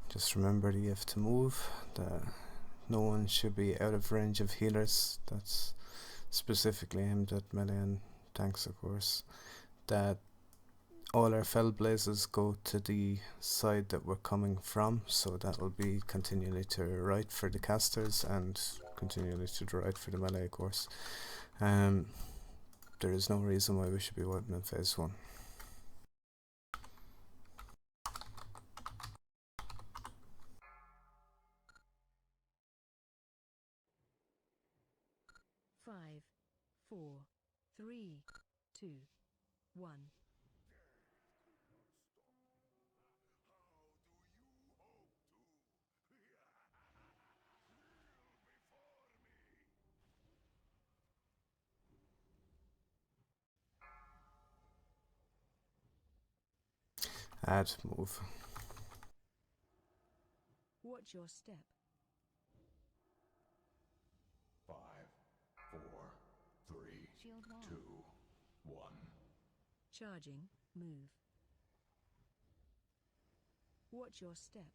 Just remember that you have to move, that no one should be out of range of healers. That's specifically aimed at melee and tanks, of course. That all our fell blazes go to the side that we're coming from, so that will be continually to the right for the casters and continually to the right for the melee, of course. There is no reason why we should be wiping in phase 1. 3, 2, 1. Add, move. Watch your step. 5, 4, 3, Shield wall. 2, 1. Charging, move. Watch your step.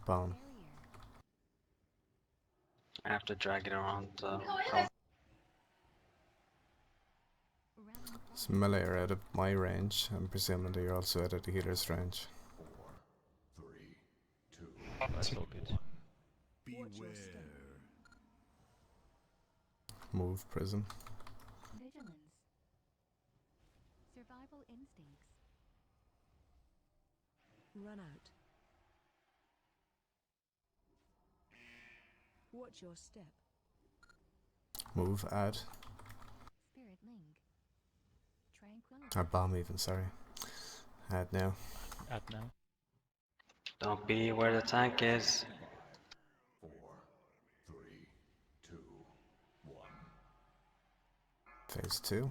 Bomb. Barrier. I have to drag it around. Rallying So melee are out of my range. I'm presuming that you're also out of the healer's range. 4, 3, 2, That's all good. beware. Move, prism. vigilance. Survival instincts. Run out. Watch your step. Move, add. Spirit link. Tranquility. Or bomb even, sorry. Add now. Add now. Don't be where the tank is. 4, 3, 2, 1. Phase 2.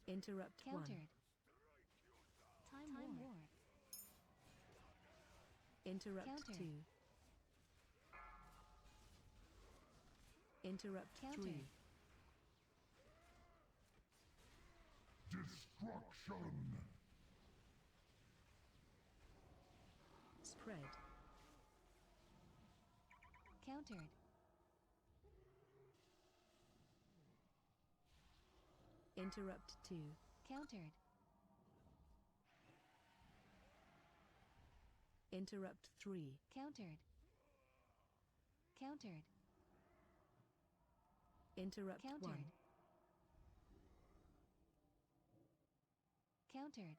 Interrupt Countered. 1. Time warp. Interrupt Counter. 2. Interrupt Counter. 3. Destruction. Spread. Countered. Interrupt 2. Countered. Interrupt 3. Countered. Countered. Interrupt 1. Countered. Countered.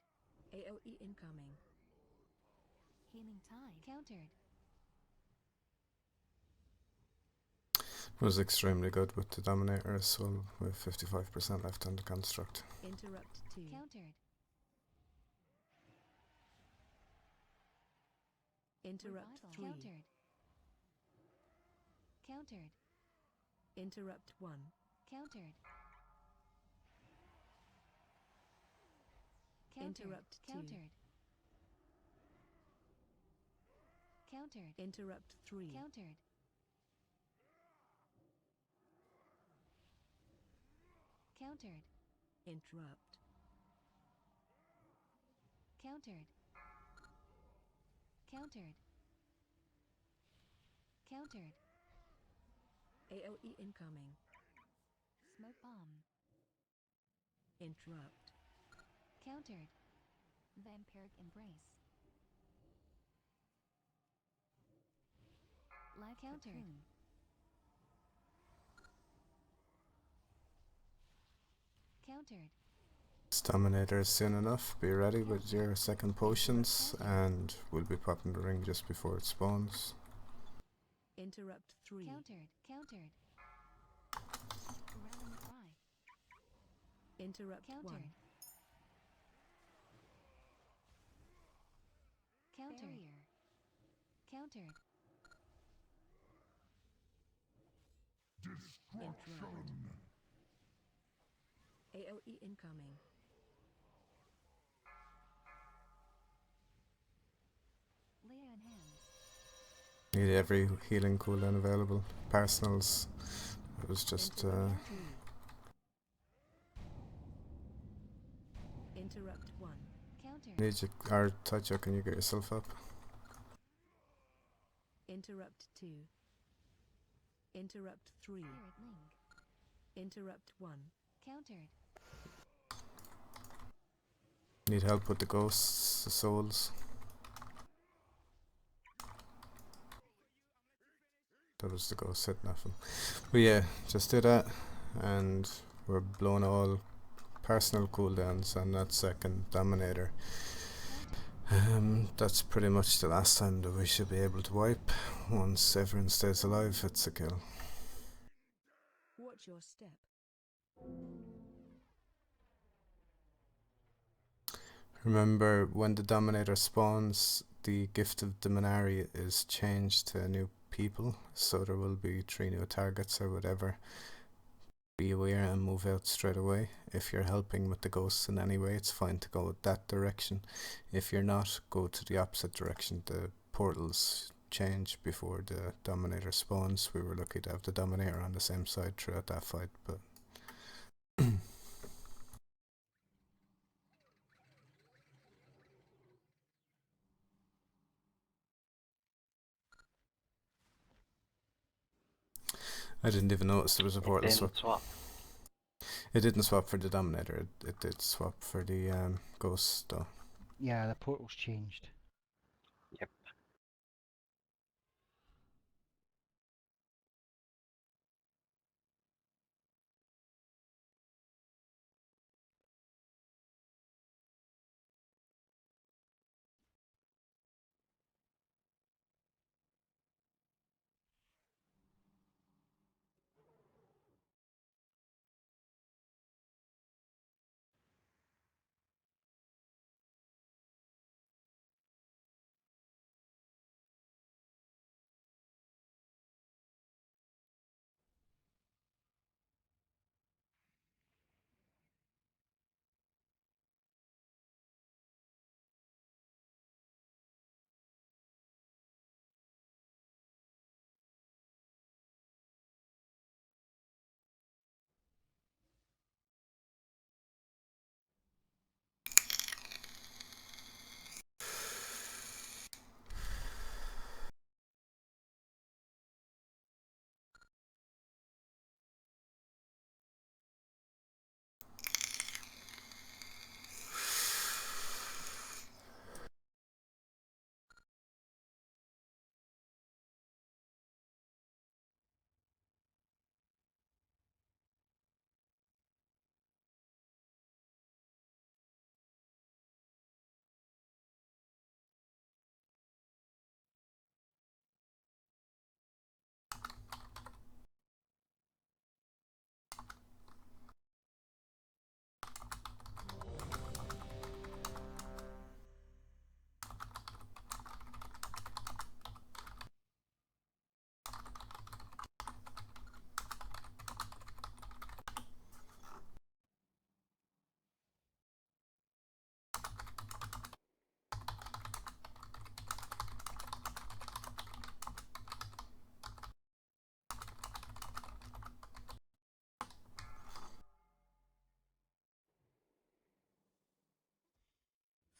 AOE incoming. Healing tide. Countered. Was extremely good with the Dominator as well, with 55% left on the construct. Interrupt 2. Countered. Interrupt Revival. 3. Countered. Countered. Interrupt 1. Countered. Countered. Interrupt 2. Countered. Countered. Interrupt 3. Countered. Countered. Interrupt. Countered. Countered. Countered. AOE incoming. Smoke bomb. Interrupt. Countered. Vampiric embrace. Live countered. Cocoon. Countered. Dominator soon enough. Be ready with your second potions, and we'll be popping the ring just before it spawns. Interrupt 3. Countered. Countered. Rallying cry. Interrupt Countered. 1. Countered. Barrier. Countered. Destruction. AOE incoming. Lay on hands. Need every healing cooldown available. Personals. It was just Interrupt 1. Countered. need you, or Tacho, can you get yourself up? Interrupt 2. Interrupt 3. Spirit link. Interrupt 1. Countered. Need help with the ghosts, the souls. That was the ghost hit nothing. But yeah, just do that, and we're blowing all personal cooldowns on that second Dominator. That's pretty much the last time that we should be able to wipe. Once everyone stays alive, it's a kill. Watch your step. Remember, when the Dominator spawns, the Gift of the Minari is changed to new people, so there will be 3 new targets or whatever. Be aware and move out straight away. If you're helping with the ghosts in any way, it's fine to go that direction. If you're not, go to the opposite direction. The portals change before the Dominator spawns. We were lucky to have the Dominator on the same side throughout that fight, but I didn't even notice there was a portal swap. It didn't swap for the Dominator, it did swap for the Ghost though. Yeah, the portal's changed. Yep.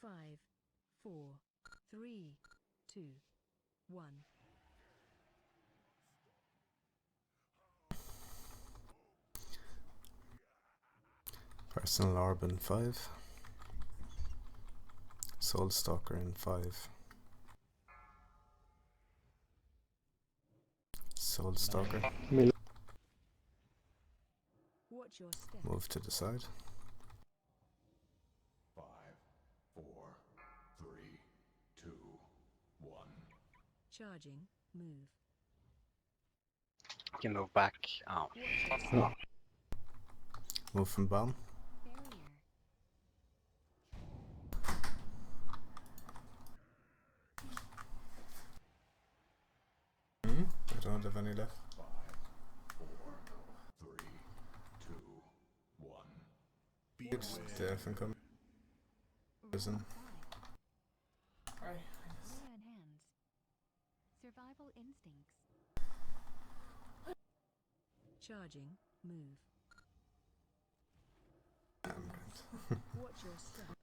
Five, 4, 3, 2, 1. Personal Orb in 5. Soul Stalker in 5. Soul Stalker. Watch your step. Move to the side. 5, 4, 3, 2, 1. Charging. Move. You can move back. Oh. Move from bomb. I don't have any left. 5, 4, 3, 2, 1. It's death and come. Prison. Lay on hands. Survival instincts. Charging. Move. Watch your step.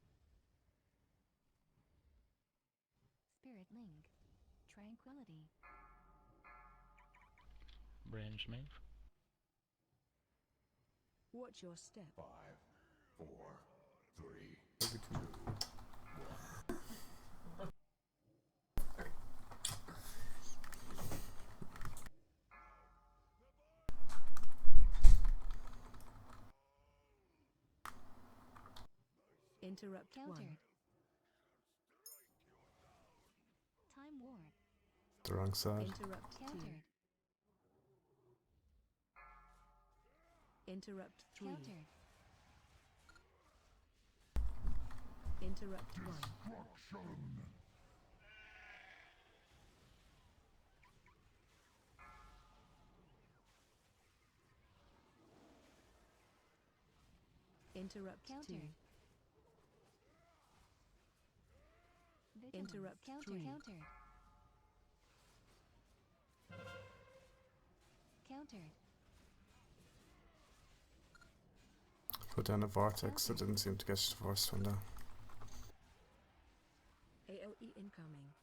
Spirit link. Tranquility. Range move. Watch your step. 5, 4, 3, 2, 1. Interrupt Counter. 1. the wrong side. Interrupt 2. Countered. Interrupt 3. Countered. Interrupt 1. Interrupt 2. Countered. Vigilance. Interrupt Countered. 3. Countered. Countered. Put down a vortex. I didn't seem to get the first one down. AOE incoming.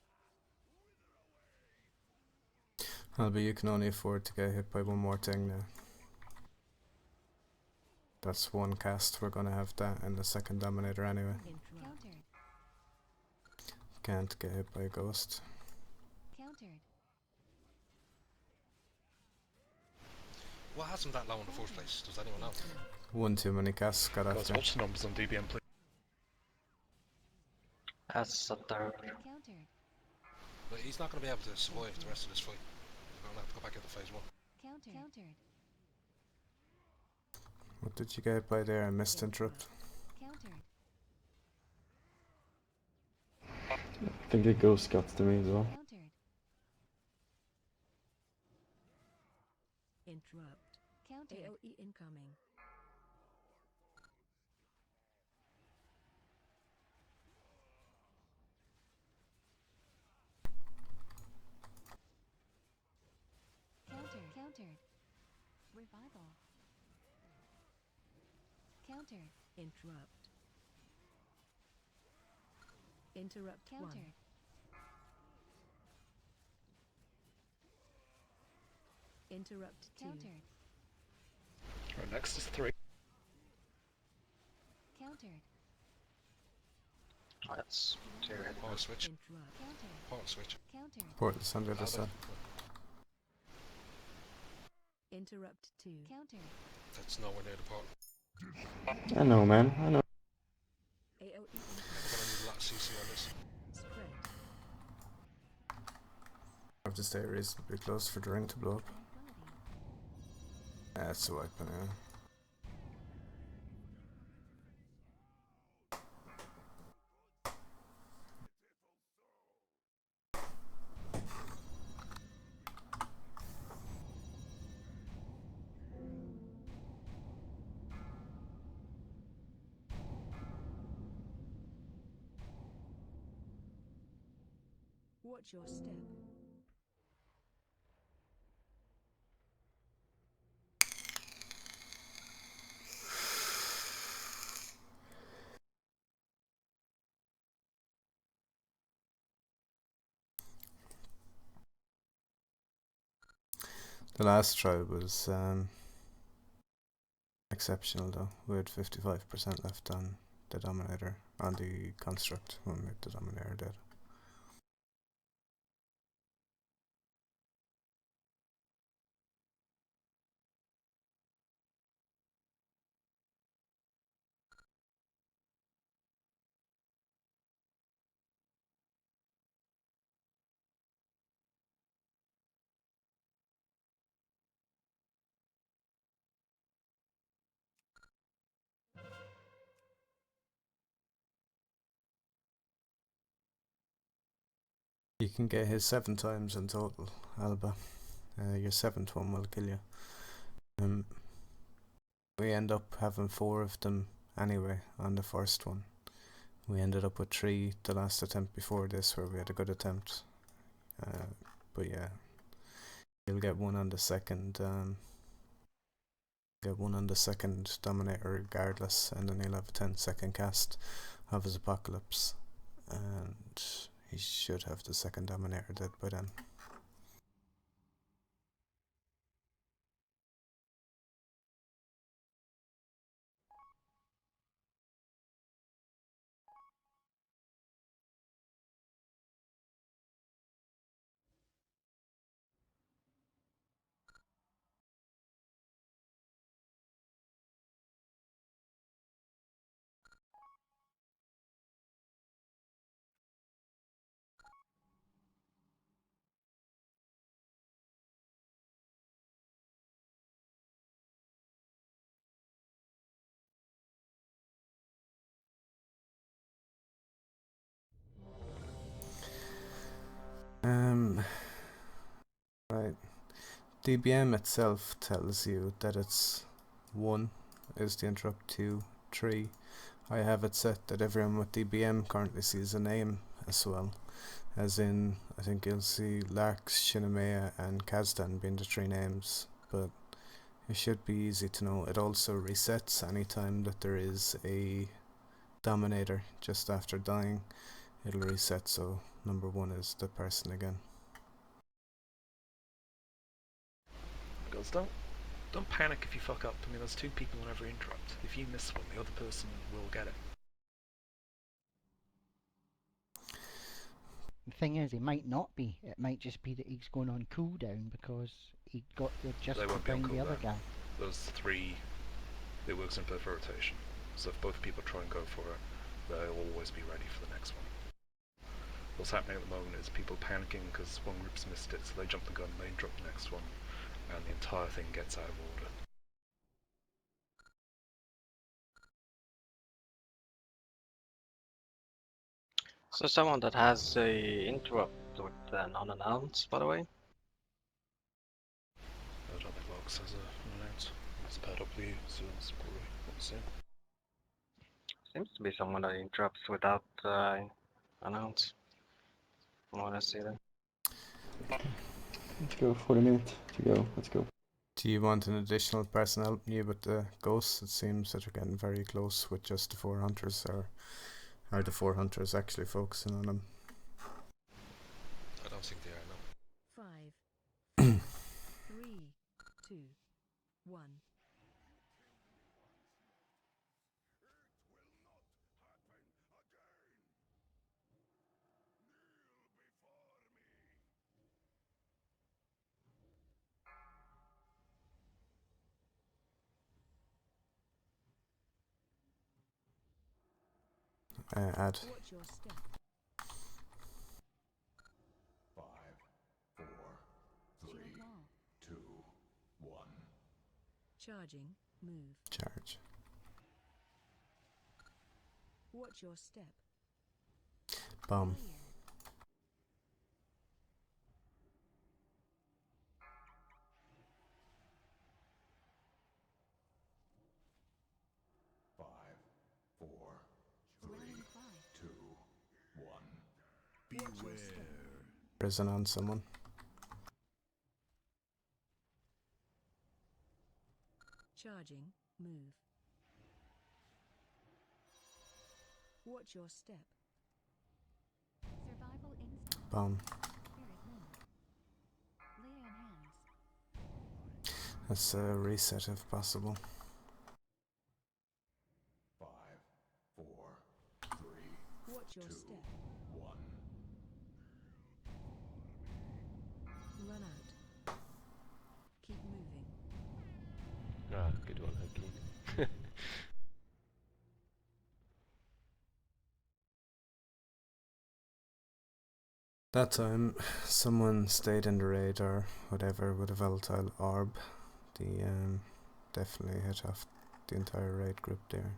Albie, you can only afford to get hit by one more thing now. That's one cast. We're gonna have that in the second Dominator anyway. Interrupt. Countered. Can't get hit by a ghost. Countered. What has him that low in the first place? Does anyone know? One too many casts got Guys, after. watch the numbers on DBM, please. That's a third. Countered. But he's not going to be able to survive the rest of this fight. He's going to have to go back into phase 1. Countered. Countered. What did you get hit by there? I missed interrupt. Countered. I think the ghost got to me as well. Countered. Interrupt. Countered. AOE incoming. Countered. Countered. Revival. Countered. Interrupt. Interrupt 1. Countered. Interrupt 2. Countered. Right, next is 3. Countered. That's two. Portal switch. Interrupt. Countered. Portal switch. Countered. Portal's on the other Alba. side. Interrupt 2. Countered. That's nowhere near the portal. I know, man. I know. AOE We're going to need a lot of CC on this. spread. I have to stay reasonably close for the ring to blow up. That's a wipe anyway. Watch your step. The last try was exceptional though. We had 55% left on the Dominator, on the construct when we made the Dominator dead. You can get his 7 times in total, Alba. Your 7th one will kill you. We end up having 4 of them anyway on the first one. We ended up with 3 the last attempt before this where we had a good attempt. But yeah, you'll get 1 on the second. Get 1 on the second Dominator regardless, and then he'll have a 10-second cast of his Apocalypse. And he should have the second Dominator dead by then. Right. DBM itself tells you that it's 1 is the interrupt, 2, 3. I have it set that everyone with DBM currently sees a name as well. As in, I think you'll see Larx, Shinamea and Kazdan being the 3 names, but it should be easy to know. It also resets anytime that there is a Dominator just after dying. It'll reset, so number 1 is the person again. Guys, don't panic if you fuck up. I mean, there's 2 people on every interrupt. If you miss one, the other person will get it. The thing is, he might not be. It might just be that he's going on cooldown because he got there just They won't be on behind the other cooldown. guy. There's 3. It works in perfect rotation. So if both people try and go for it, they'll always be ready for the next one. What's happening at the moment is people panicking because one group's missed it, so they jump the gun, they drop the next one, and the entire thing gets out of order. So someone that has a interrupt with an unannounced, by the way. I don't think Logs has an announce. It's paired up with you, so it's probably not the same. Seems to be someone that interrupts without announce. I want to see that. Let's go, 40 minutes to go, let's go. Do you want an additional person helping you with the ghosts? It seems that you're getting very close with just the 4 hunters, or are the 4 hunters actually focusing on them? I don't think they are, no. 5, 4, 3, 2, 1. Add. Watch your step. 5, 4, 3, Shield wall. 2, 1. Charging. Move. Charge. Watch your step. Bomb. Barrier. 5, 4, 3, Rallying cry. 2, 1. Watch your step. Prison on someone. Charging. Move. Watch your step. Survival instinct. Bomb. Spirit wind. Lay on hands. That's a reset if possible. 5, 4, 3, Watch your 2, step. 1. Run out. Keep moving. Ah, good one, Gaeline. That time, someone stayed in the raid or whatever with a volatile orb. The definitely hit off the entire raid group there.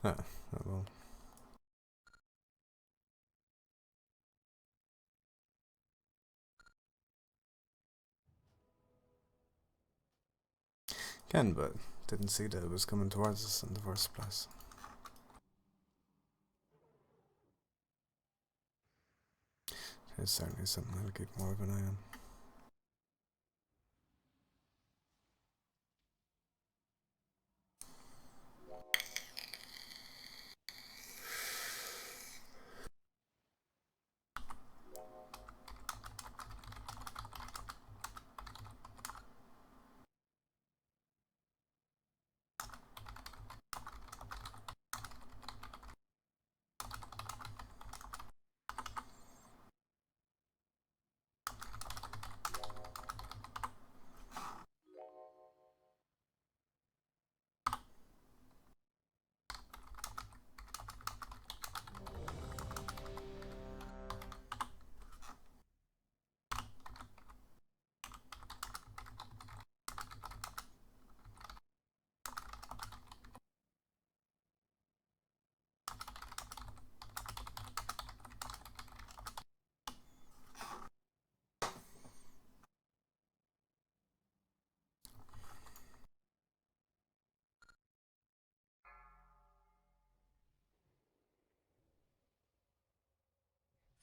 Ah, oh well. Can, but didn't see that it was coming towards us in the first place. It's certainly something I'll keep more of an eye on.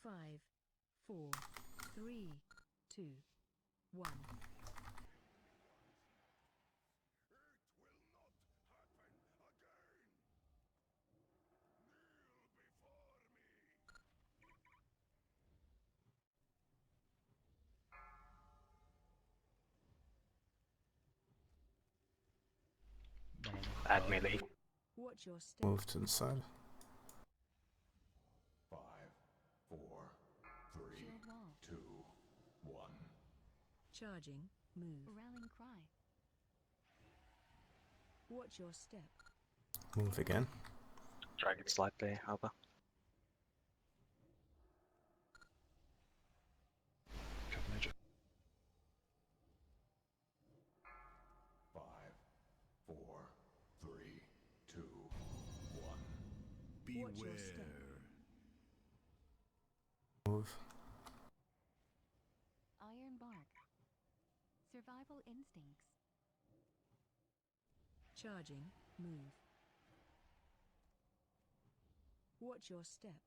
5, 4, 3, 2, 1. Add melee. Watch your step. Move to the side. 5, 4, 3, Shield wall. 2, 1. Charging. Move. Rallying cry. Watch your step. Move again. Drag it slightly, Alba. Cut major. 5, 4, 3, 2, 1. Watch your step. Move. Iron bark. Survival instincts. Charging. Move. Watch your step.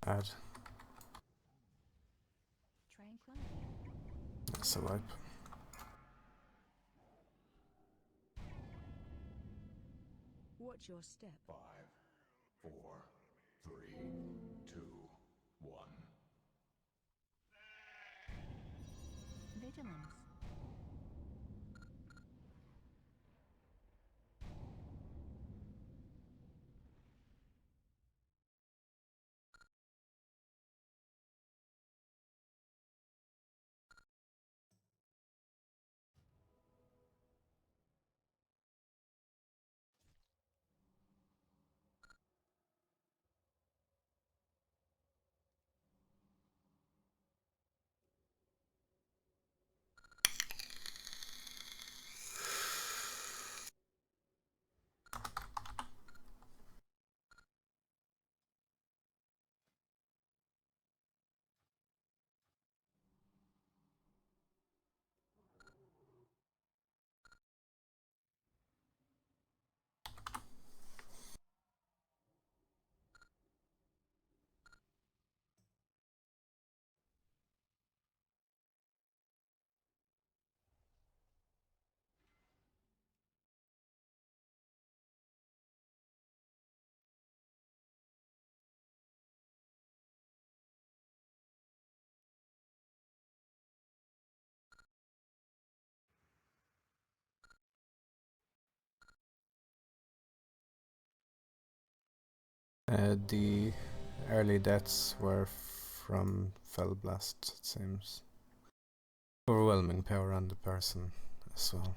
Add. Tranquility. That's a wipe. Watch your step. 5, 4, 3, 2, 1. Vigilance. The early deaths were from Fell Blast, it seems. Overwhelming power on the person as well.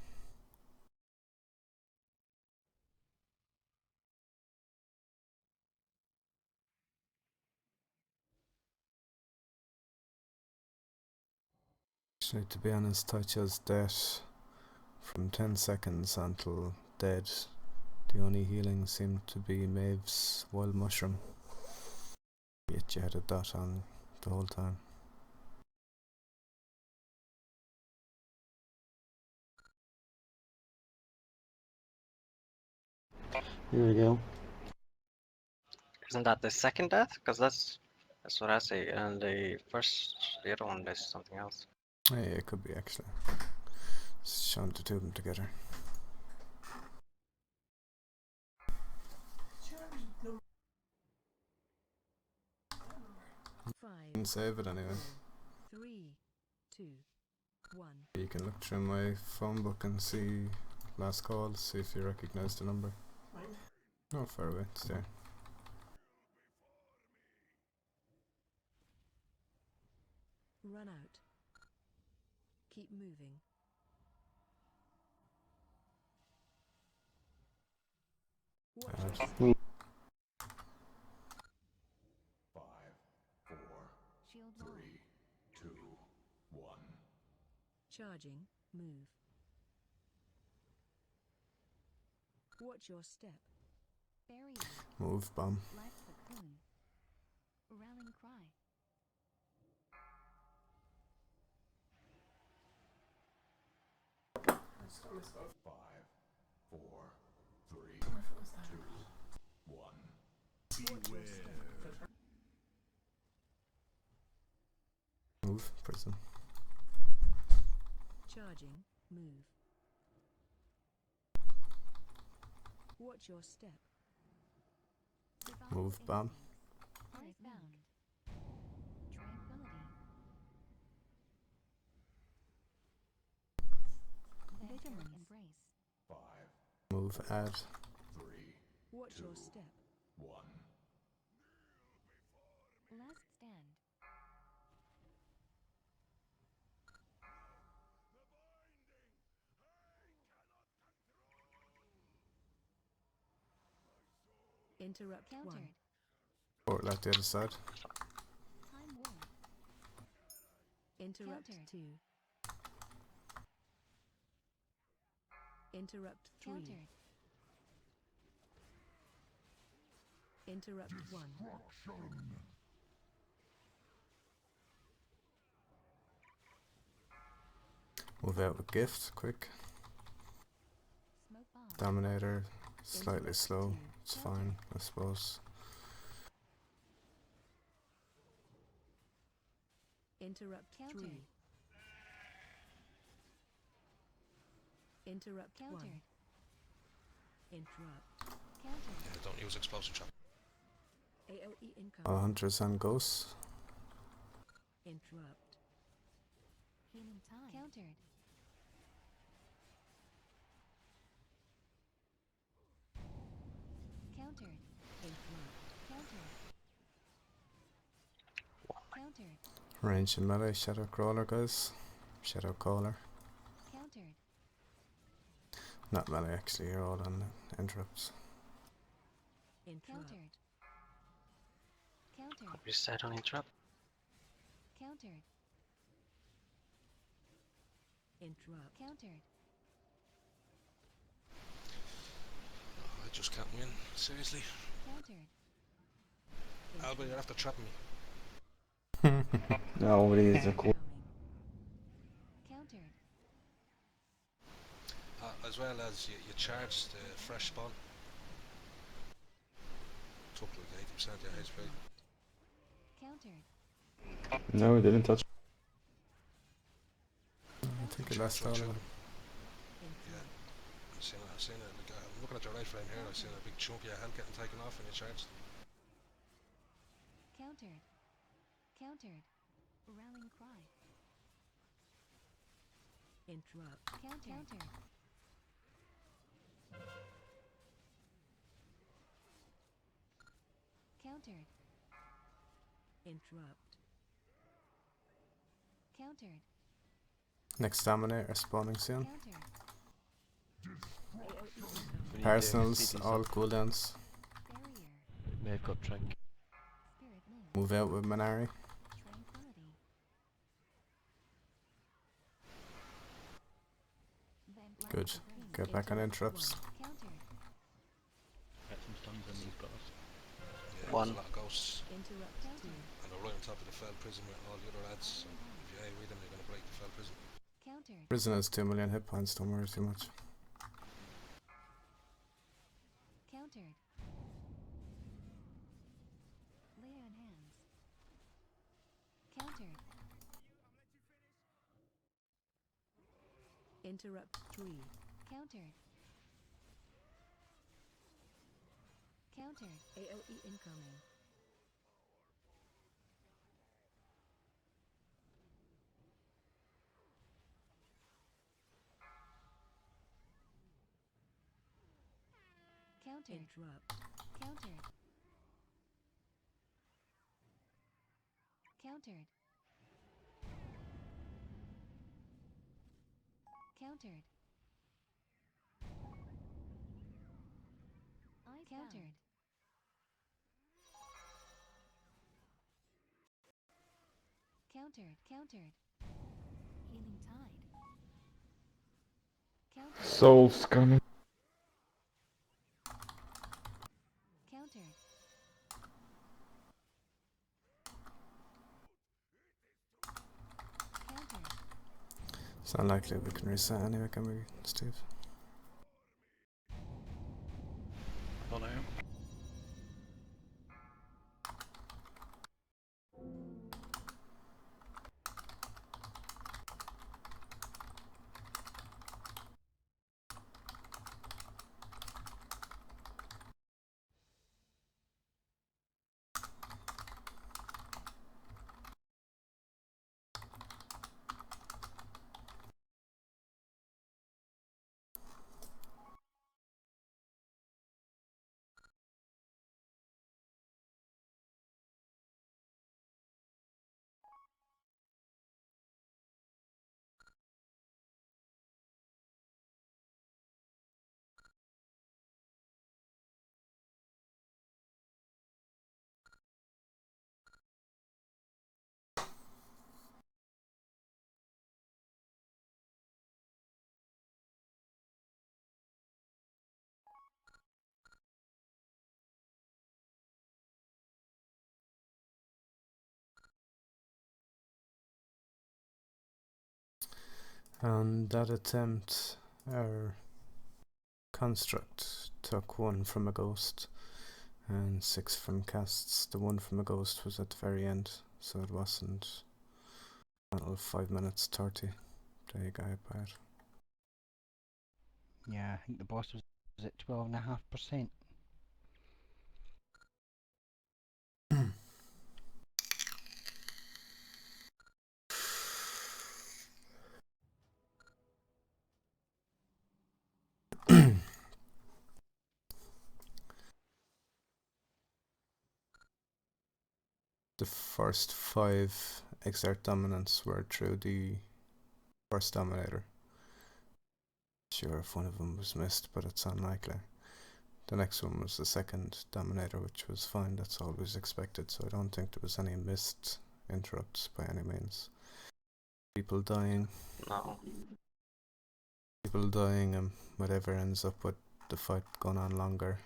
Actually, to be honest, Taicha's death from 10 seconds until dead, the only healing seemed to be Maeve's wild mushroom. Yet you had a dot on the whole time. Here we go. Isn't that the second death? Because that's what I see. And the other one is something else. Yeah, it could be actually. Just showing the two of them together. You can save it anyway. 3, 2, 1. You can look through my phone book and see last call, see if you recognize the number. Oh, far away, it's there. Run out. Keep moving. Watch your step. 5, 4, Shield wall. 3, 2, 1. Charging. Move. Watch your step. Barrier. Move, bomb. Life cocoon. Rallying cry. I just got missed out. 5, 4, 3, Oh, my phone was that. 2, 1. Watch your step. Move, prison. Charging, move. Watch your step. Survival Move, bomb. instinct. Earthbound. Tranquility. Vigilant embrace. Move, add. Watch your step. Last stand. Interrupt Countered. 1. Port left the other side. Time war. Interrupt Countered. 2. Interrupt 3. Countered. Interrupt 1. Move out with gift, quick. Smoke bomb. Dominator, slightly Interrupt slow. 2. It's fine, I suppose. Interrupt Countered. 3. Interrupt 1. Countered. Interrupt. Countered. Yeah, don't use explosive trap. AOE incoming. All hunters and ghosts. Interrupt. Healing time. Countered. Countered. Interrupt. Countered. Countered. Range and melee, shadow crawler, guys. Shadow caller. Countered. Not melee, actually, you're all on interrupts. Interrupt. Countered. Countered. Reset on interrupt. Countered. Interrupt. Countered. I just can't win. Seriously. Countered. Albert, you're after trapping me. Nobody is a cool. Countered. As well as you charge the fresh spawn. Took like 80% of your HP. Countered. No, he didn't touch. I think it lost all of them. Yeah. I've seen it. Like, I'm looking at your right frame here. I've seen a big chunk of your head getting taken off when you charged. Countered. Countered. Rallying cry. Interrupt. Countered. Countered. Interrupt. Countered. Next Dominator spawning soon. Countered. AOE incoming. We need Personals, CDs all up. cooldowns. Barrier. May have got Trank. Spirit move. Move out with Manari. Tranquility. Then Good. Get back on interrupts. Countered. Get some stuns on these guys. Yeah, One. there's a lot of ghosts. Interrupt 2. And they're right on top of the fell prison with all the other ads. So if you AoE them, you're going to break the fell prison. Countered. Prison has 2 million hit points, don't worry too much. Countered. Lay on hands. Countered. Interrupt 3. Countered. Countered. AOE incoming. Countered. Interrupt. Countered. Countered. Countered. Countered. Countered. Countered. Healing tide. Countered. Souls coming. Countered. Countered. It's unlikely we can reset anyway, can we, Steve? Oh no. On that attempt, our construct took 1 from a ghost and 6 from casts. The 1 from a ghost was at the very end, so it wasn't 5 minutes 30. There you go, by it. Yeah, I think the boss was at 12.5%. The first 5 exert dominance were through the first dominator. Sure, if one of them was missed, but it's unlikely. The next one was the second dominator, which was fine. That's always expected, so I don't think there was any missed interrupts by any means. People dying. No. People dying, and whatever ends up with the fight going on longer.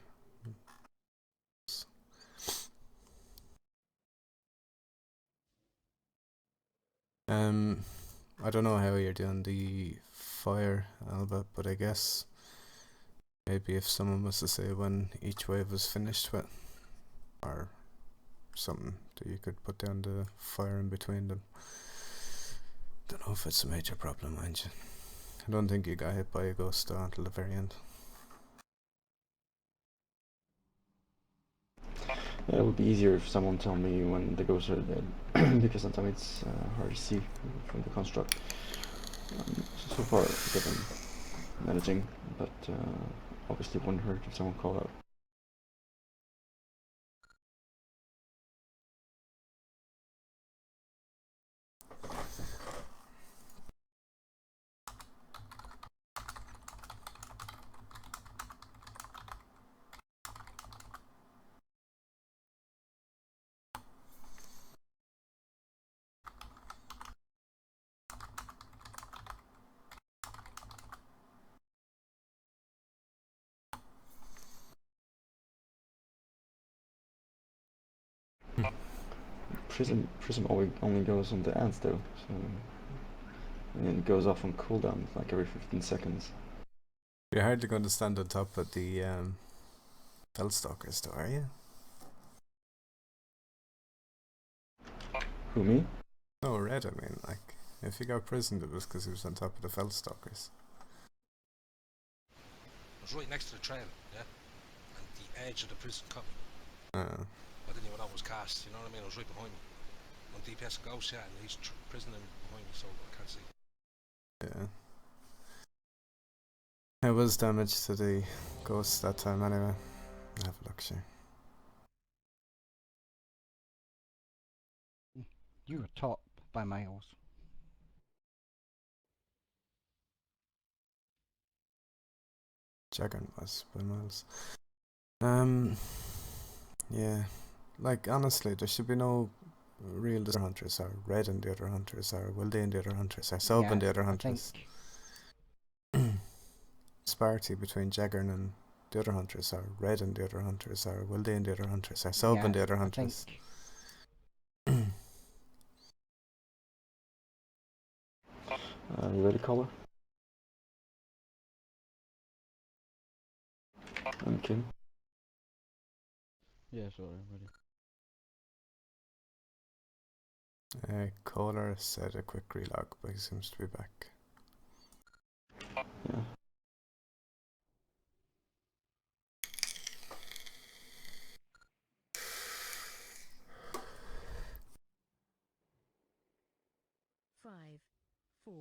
I don't know how you're doing the fire, Alba, but I guess maybe if someone was to say when each wave was finished with, or something that you could put down the fire in between them. Don't know if it's a major problem, mind you. I don't think you got hit by a ghost though until the very end. Yeah, it would be easier if someone told me when the ghosts are dead, because sometimes it's hard to see from the construct. So far, I've been managing, but obviously it wouldn't hurt if someone called out. Prism only goes on the ants though, so and it goes off on cooldown like every 15 seconds. You're hardly going to stand on top of the Fellstalkers though, are you? Who, me? No, Red, I mean, like, if he got prisoned it was because he was on top of the Fellstalkers. I was right next to the trail, yeah? And the edge of the prison cut me. I didn't even know it was cast, you know what I mean? I was right behind me. On DPS goes, yeah, and he's prisoning behind me, so I can't see. Yeah. It was damage to the ghost that time anyway. Have a look, sure. You were top by miles. Jagger was by miles. Yeah. Like, honestly, there should be no real other hunters are Red and the other hunters are Wilde and the other hunters are Sub and the other hunters. Disparity between Jagger and the other hunters are Red and the other hunters are Wilde and the other hunters are Sub and the other hunters. You ready, caller? I'm Kim. Yeah, sorry, I'm ready. Caller said a quick relog, but he seems to be back. Yeah. Five, 4,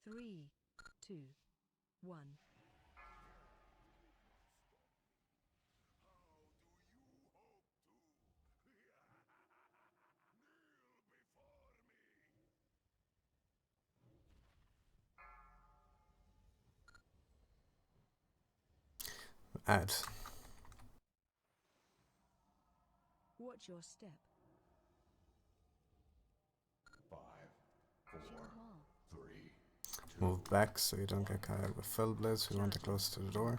3, 2, 1. Add. Watch your step. 5, 4, 3, 2. Move back so you don't get caught out with Fell Blaze. We want it close to the door.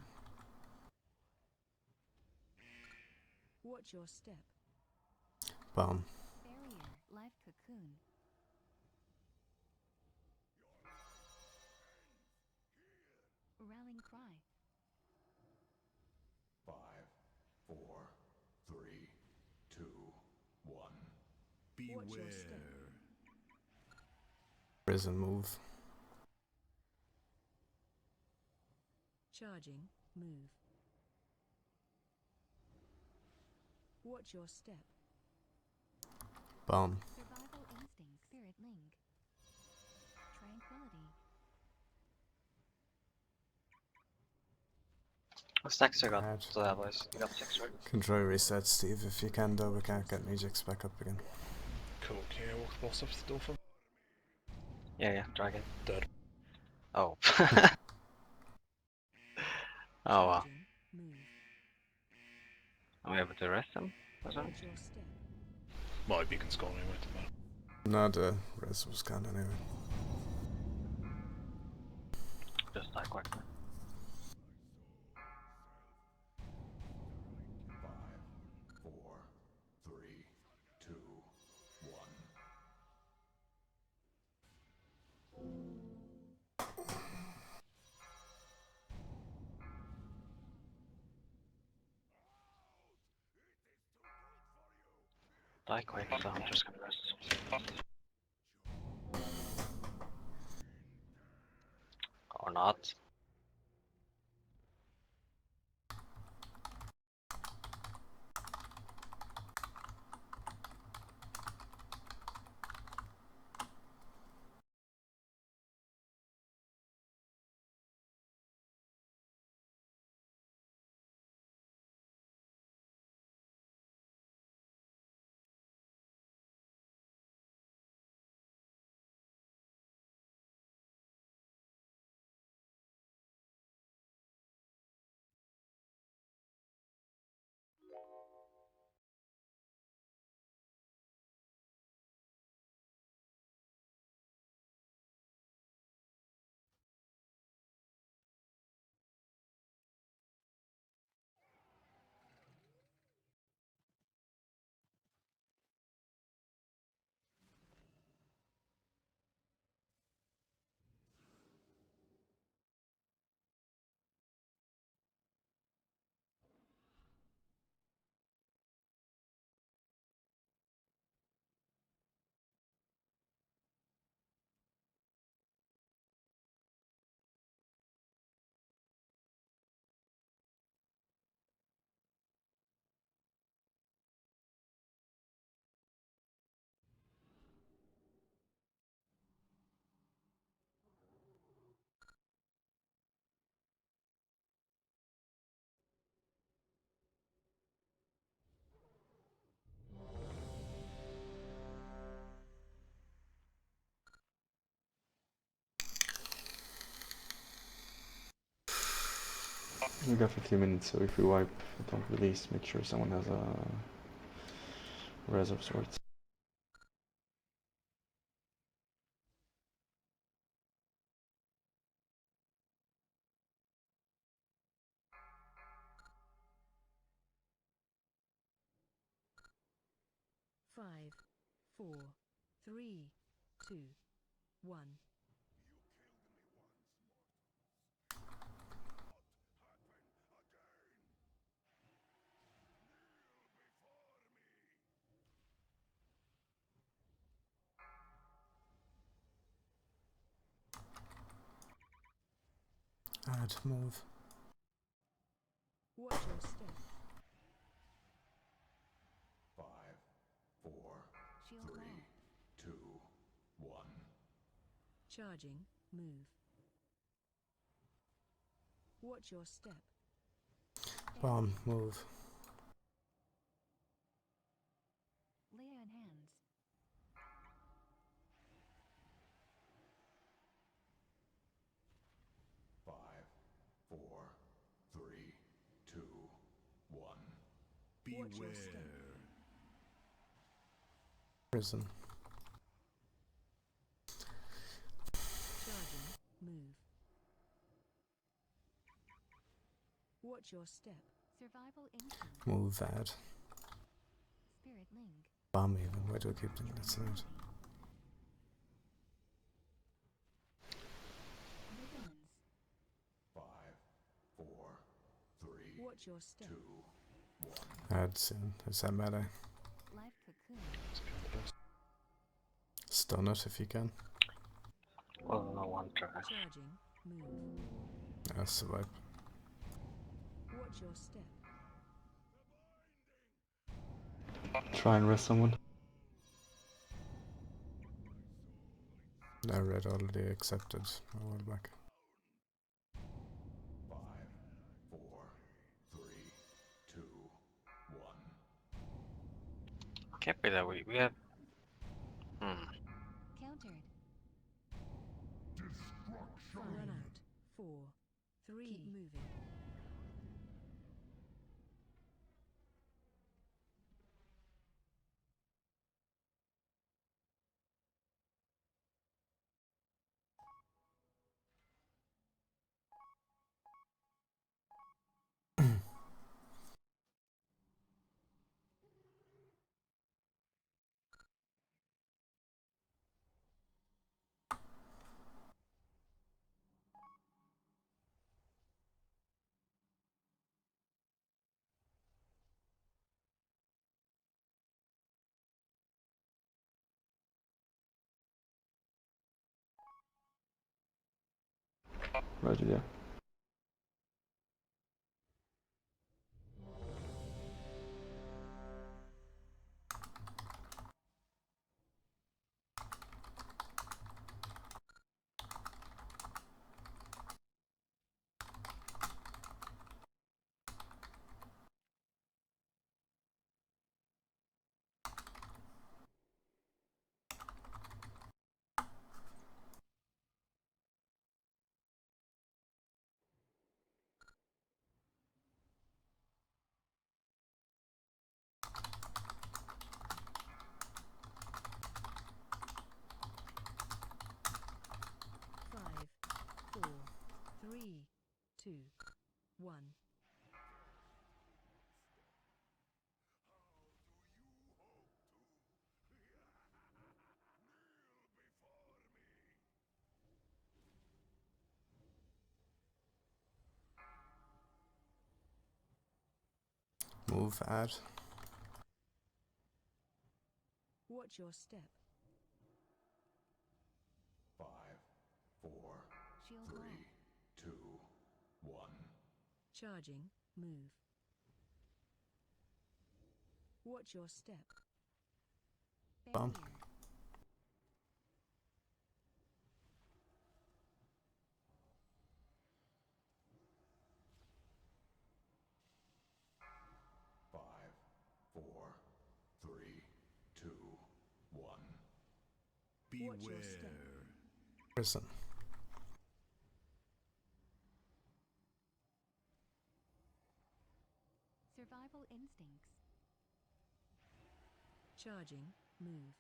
Watch your step. Bomb. Barrier, live cocoon. cry. 5, 4, 3, 2, 1. Watch your step. Beware. Prison move. Charging, move. Watch your step. Bomb. Survival instinct. Spirit link. Tranquility. What stacks you got? Bad. So that was you got 6, right? Can try reset, Steve, if you can, though. We can't get Magix back up again. Cool, can you walk off the door for me? Yeah, dragon. Dead. Oh. Oh wow. Charging, move. Am I able to arrest him? Was that? Watch your step. My beacon's gone anyway, doesn't matter. No, the res was gone anyway. Just die quickly. 5, 4, 3, 2, 1. Die quick, so I'm just gonna rest. Or not. We got 15 minutes, so if we wipe, don't release, make sure someone has a res of sorts. 5, 4, 3, 2, 1. Add move. Watch your step. 5, 4, Shield 3, wall. 2, 1. Charging, move. Watch your step. Bomb move. Lay on hands. 5, 4, 3, 2, 1. Watch your step. Beware. Prison. Charging, move. Watch your step. Survival instinct. Move add. Spirit link. Bomb even. Why do I keep doing that side? Vigilance. 5, Watch your step. Add soon. Is that melee? Life cocoon. Stun it if you can. Well, no one try. Charging. Move. That's the vibe. Watch your step. Try and rest someone. I read already accepted a while back. 5, 4, 3, 2, 1. Can't be that we have. Countered. Run out. 4, 3. Keep moving. Roger there. Five, 4, 3, 2, 1. Move, add. Watch your step. 5, 4, Shield 3, wall. 2, 1. Charging. Move. Watch your step. Bomb. Barrier. 5, 4, 3, 2, 1. Watch your step. Prison. Survival instincts. Charging. Move.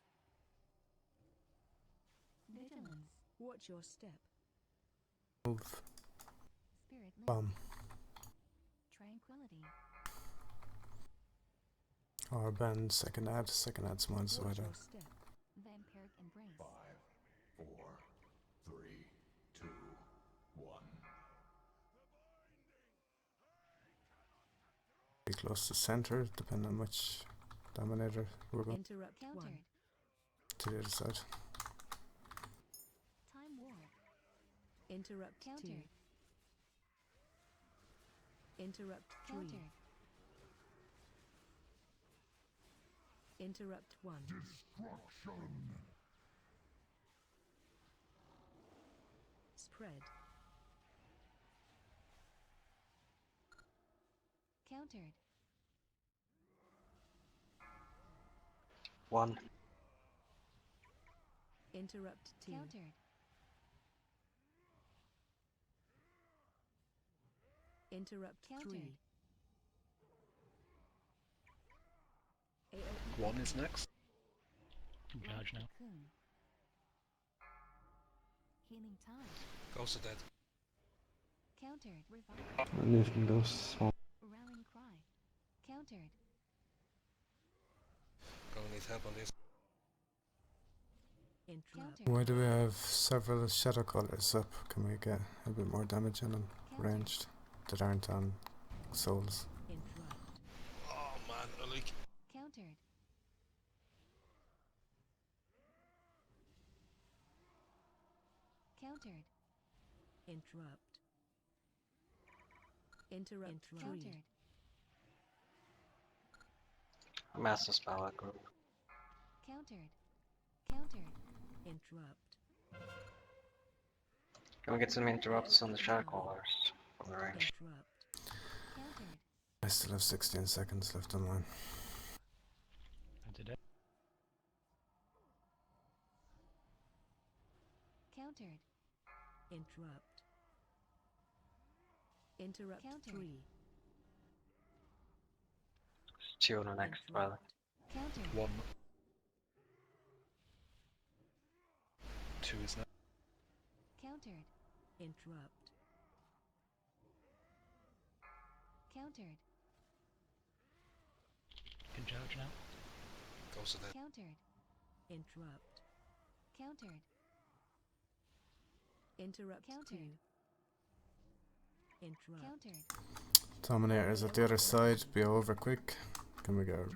Vigilance. Watch your step. Move. Spirit link. Bomb. Tranquility. Or bend, second add smiles Watch wider. your step. Vampiric embrace. 5, 4, 3, 2, 1. Be close to center, depending on which dominator we're going Interrupt 1. Countered. to the other side. Time warp. Interrupt 2. Countered. Interrupt 3. Countered. Interrupt 1. Destruction! Spread. Countered. 1. Interrupt 2. Countered. Interrupt Countered. 3. One is next. Can charge now. Cocoon. Healing time. Ghost of Dead. Countered. Revival. And if you can go small. Rallying cry. Countered. Gonna need help on this. Interrupt. Countered. Why do we have several shadow colors up? Can we get a bit more damage in them? Countered. Ranged that aren't on souls. Interrupt. Oh man, I like. Countered. Countered. Interrupt. Interrupt. Countered. Master spell that group. Countered. Countered. Interrupt. Can we get some interrupts on the Shadowcallers from the range? Interrupt. Countered. I still have 16 seconds left on mine. And today. Countered. Interrupt. Interrupt. Counter. 3. Two on the next, brother. Countered. 1. 2 is now. Countered. Interrupt. Countered. Can charge now. Goes to dead. Countered. Interrupt. Countered. Interrupt. Countered. 2. Interrupt. Countered. Dominators at the other side, be over quick. Can we go? We're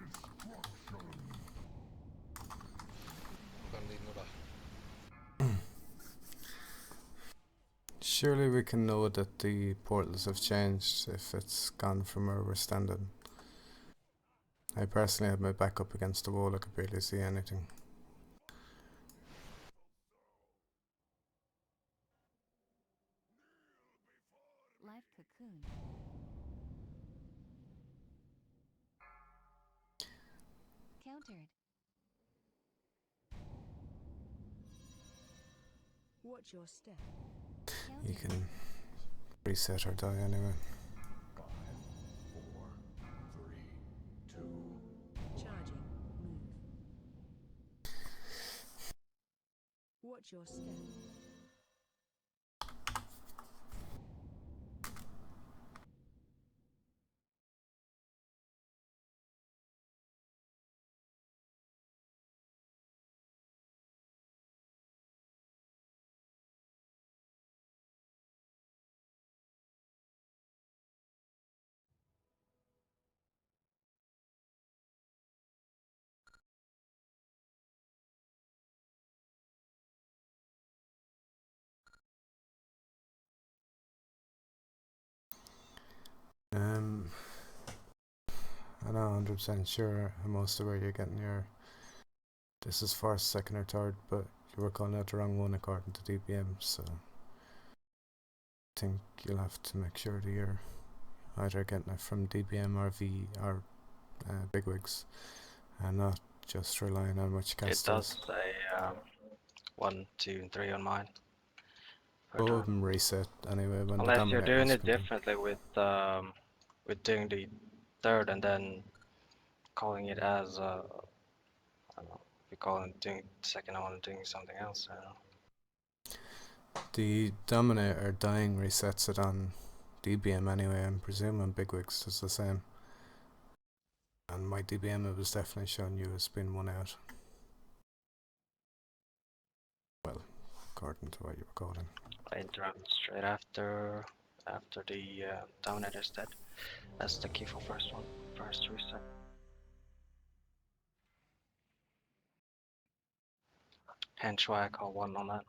gonna need another. Surely we can know that the portals have changed if it's gone from where we're standing. I personally have my back up against the wall, I could barely see anything. Life cocoon. Countered. Watch your step. You Countered. can reset or die anyway. 5, 4, 3, 2. Charging. Move. Watch your step. I'm not 100% sure most of where you're getting your. This is first, second, or third, but you were calling out the wrong one according to DPM, so I think you'll have to make sure that you're either getting it from DPM or V or bigwigs, and not just relying on which It casters. does say 1, 2, and 3 on mine. Per Both of turn. them reset anyway when the Unless you're doing dominators it come in. differently with doing the third and then calling it as I don't know, if you call it doing the second one and doing something else. I don't know. The dominator dying resets it on DBM anyway. I'm presuming bigwigs does the same. And my DBM, it was definitely showing you as being one out. Well, according to what you were calling. I interrupt straight after the dominator's dead. That's the key for first one. First reset. Hence why I call 1 on that.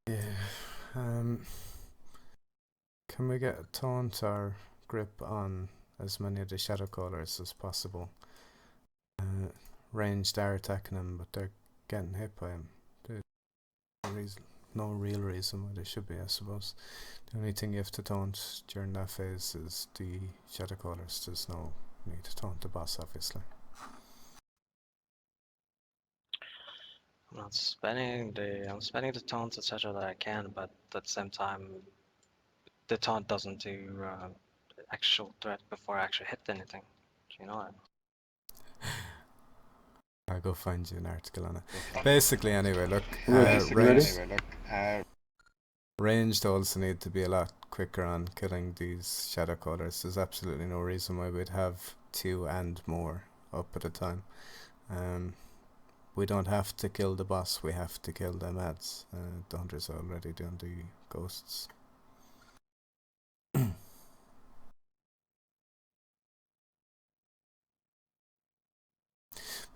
Yeah. Can we get a taunt or grip on as many of the shadow callers as possible? Ranged are attacking them, but they're getting hit by him. There's no real reason why they should be, I suppose. The only thing you have to taunt during that phase is the shadow callers. There's no need to taunt the boss, obviously. I'm spending the taunts etc. that I can, but at the same time, the taunt doesn't do actual threat before I actually hit anything. You know. I'll go find you an article on it. Basically, anyway, look, ranged also need to be a lot quicker on killing these shadow callers. There's absolutely no reason why we'd have 2 and more up at a time. We don't have to kill the boss, we have to kill them ads. The hunters are already doing the ghosts.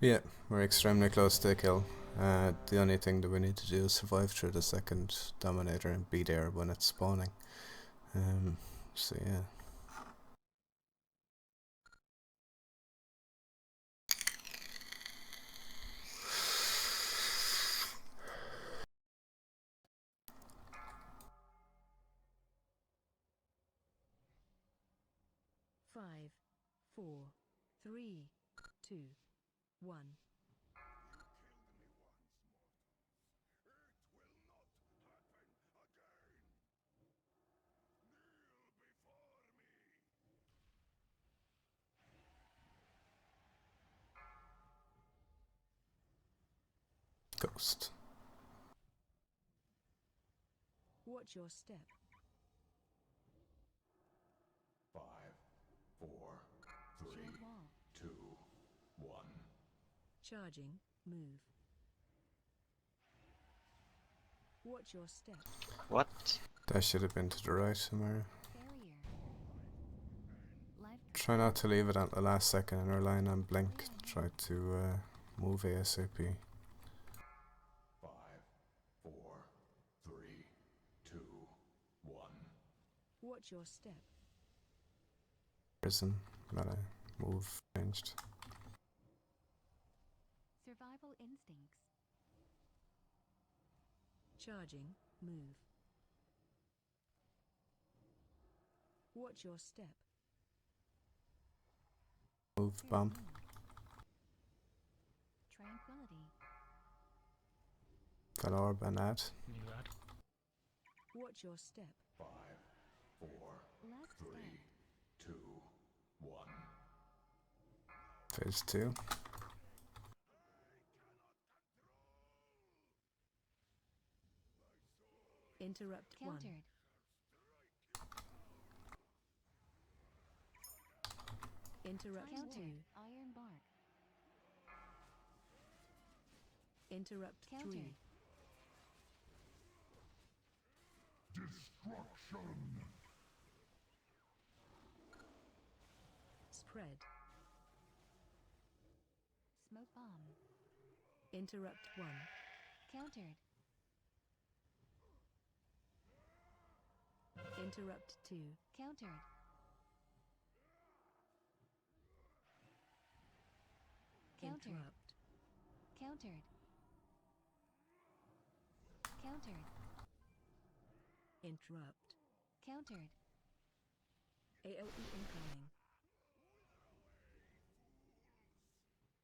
Yeah, we're extremely close to a kill. The only thing that we need to do is survive through the second Dominator and be there when it's spawning. So yeah. Five, 4, 3, 2, 1. Ghost. Watch your step. 5, 4, 3, Shield wall. 2, 1. Charging, move. Watch your step. What? That should have been to the right somewhere. Barrier. Life. Try not to leave it at the last second and relying on blink. Try to move ASAP. 5, 4, 3, 2, 1. Watch your step. Prison. Gotta move ranged. Survival instincts. Charging, move. Watch your step. Move bomb. Tranquility. Got orb and add. New ad. Watch your step. 5, 4, Left 3, step. 2, 1. Phase 2. Interrupt Countered. 1. Interrupt Countered. 2. Iron bark. Interrupt Countered. 3. Destruction! Spread. Smoke bomb. Interrupt 1. Countered. Interrupt 2. Countered. Countered. Interrupt. Countered. Countered. Interrupt. Countered. AOE incoming.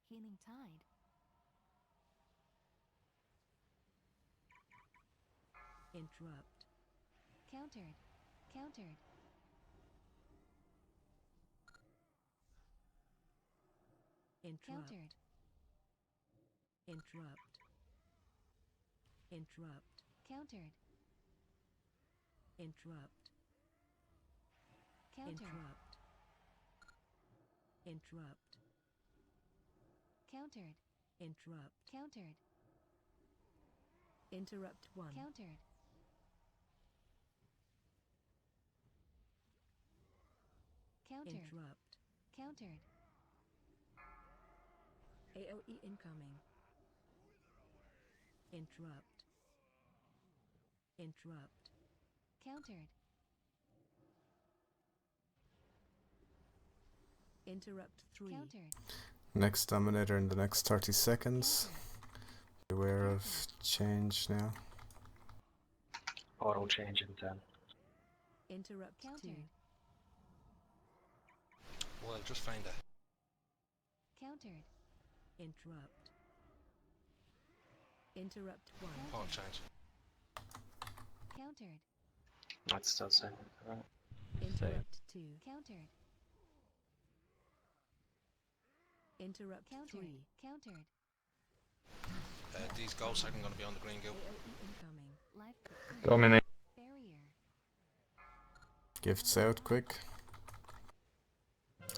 Healing tide. Interrupt. Countered. Countered. Interrupt. Countered. Interrupt. Interrupt. Countered. Interrupt. Countered. Interrupt. Interrupt. Countered. Interrupt. Countered. Interrupt 1. Countered. Countered. Interrupt. Countered. AOE incoming. Interrupt. Interrupt. Countered. Interrupt 3. Countered. Next Dominator in the next 30 seconds. Beware of change now. Auto change in 10. Interrupt 2. Countered. Well, just find that. Countered. Interrupt. Interrupt 1. Auto change. Countered. That's still same. Right. Interrupt 2. Countered. Interrupt Countered. 3. Countered. These ghosts aren't going to be on the green goo. Incoming. Life. Dominate. Barrier. Gifts out quick.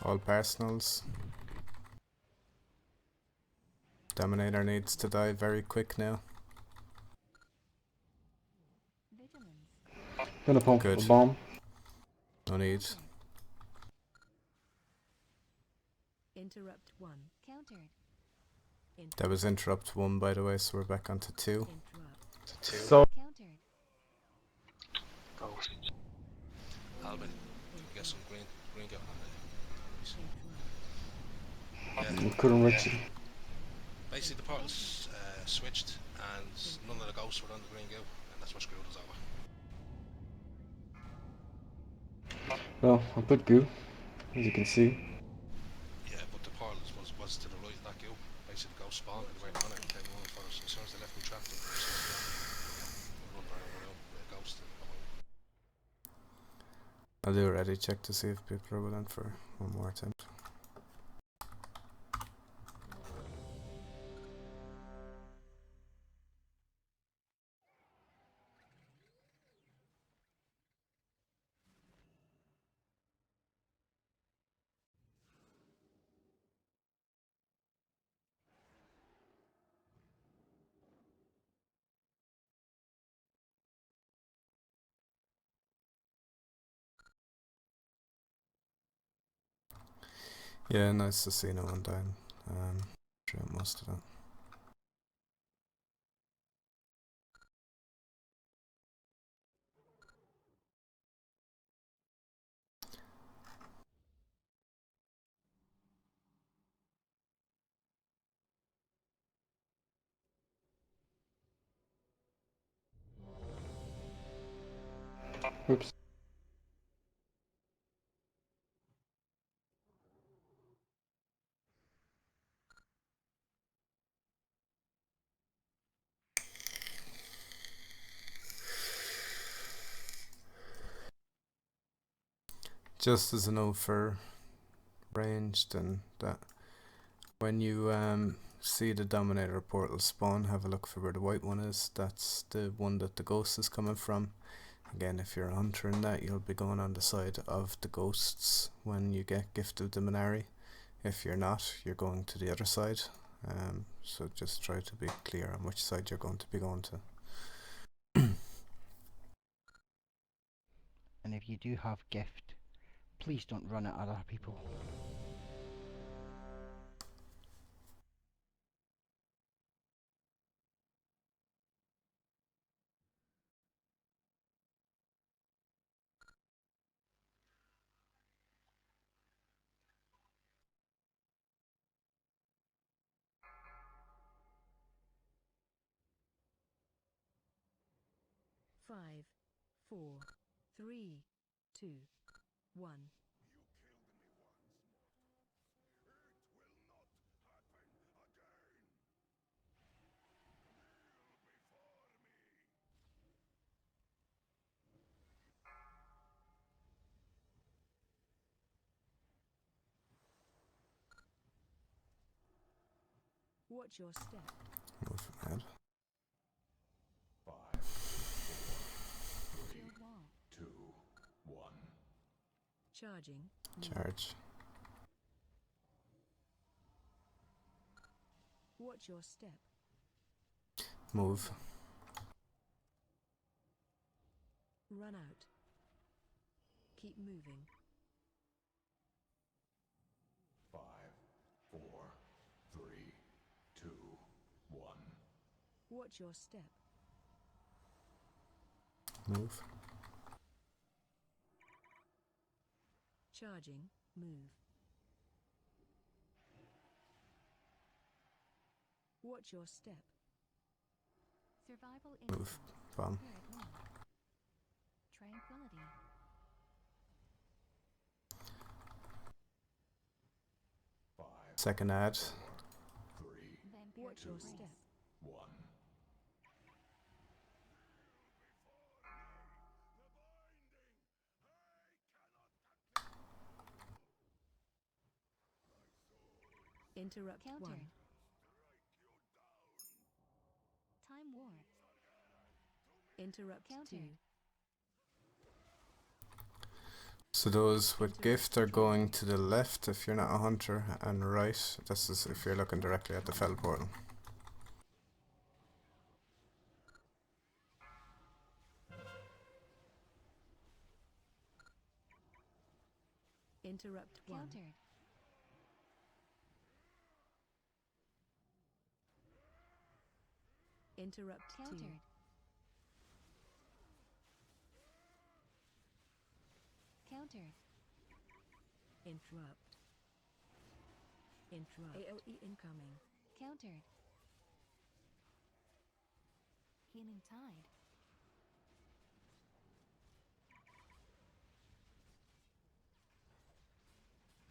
All personals. Dominator needs to die very quick now. Vigilance. Gonna pump Good. a bomb. No need. Interrupt 1. Countered. That was interrupt 1 by the way, so we're back onto 2. Interrupt. So Countered. Ghost. Alvin, you get some green goo on Interrupt. there. Couldn't reach it. Basically, the portals switched, and none of the ghosts were on the green goo, and that's what screwed us over. Well, I put goo, as you can see. Yeah, but the portal was to the right of that goo. Basically, the ghost spawned right on it and came running for us. As soon as they left me trapped, they run around with a ghost. I'll do a ready check to see if people are willing for one more attempt. Yeah, nice to see no one dying. Throughout most of that. Oops. Just as a note for ranged and that, when you see the Dominator portal spawn, have a look for where the white one is. That's the one that the ghost is coming from. Again, if you're a hunter in that, you'll be going on the side of the ghosts when you get Gift of the Minari. If you're not, you're going to the other side. So just try to be clear on which side you're going to be going to. And if you do have gift, please don't run at other people. Five, 4, 3, 2, 1. Watch your step. Move ahead. 5, 4, 3, 2, 1. Charging. Charge. Watch your step. Move. Run out. Keep moving. 5, 4, 3, 2, 1. Watch your step. Move. Charging. Move. Watch your step. Survival Move. instinct. Bomb. Spirit one. Tranquility. 5, Second ad. 3, Vampiric Watch your embrace. step. 1. Interrupt Countered. 1. Time war. Interrupt 2. Countered. So those with gift are going to the left if you're not a hunter, and right, this is if you're looking directly at the fell portal. Interrupt 1. Countered. Interrupt 2. Countered. Countered. Interrupt. Interrupt. AOE incoming. Countered. Healing tide.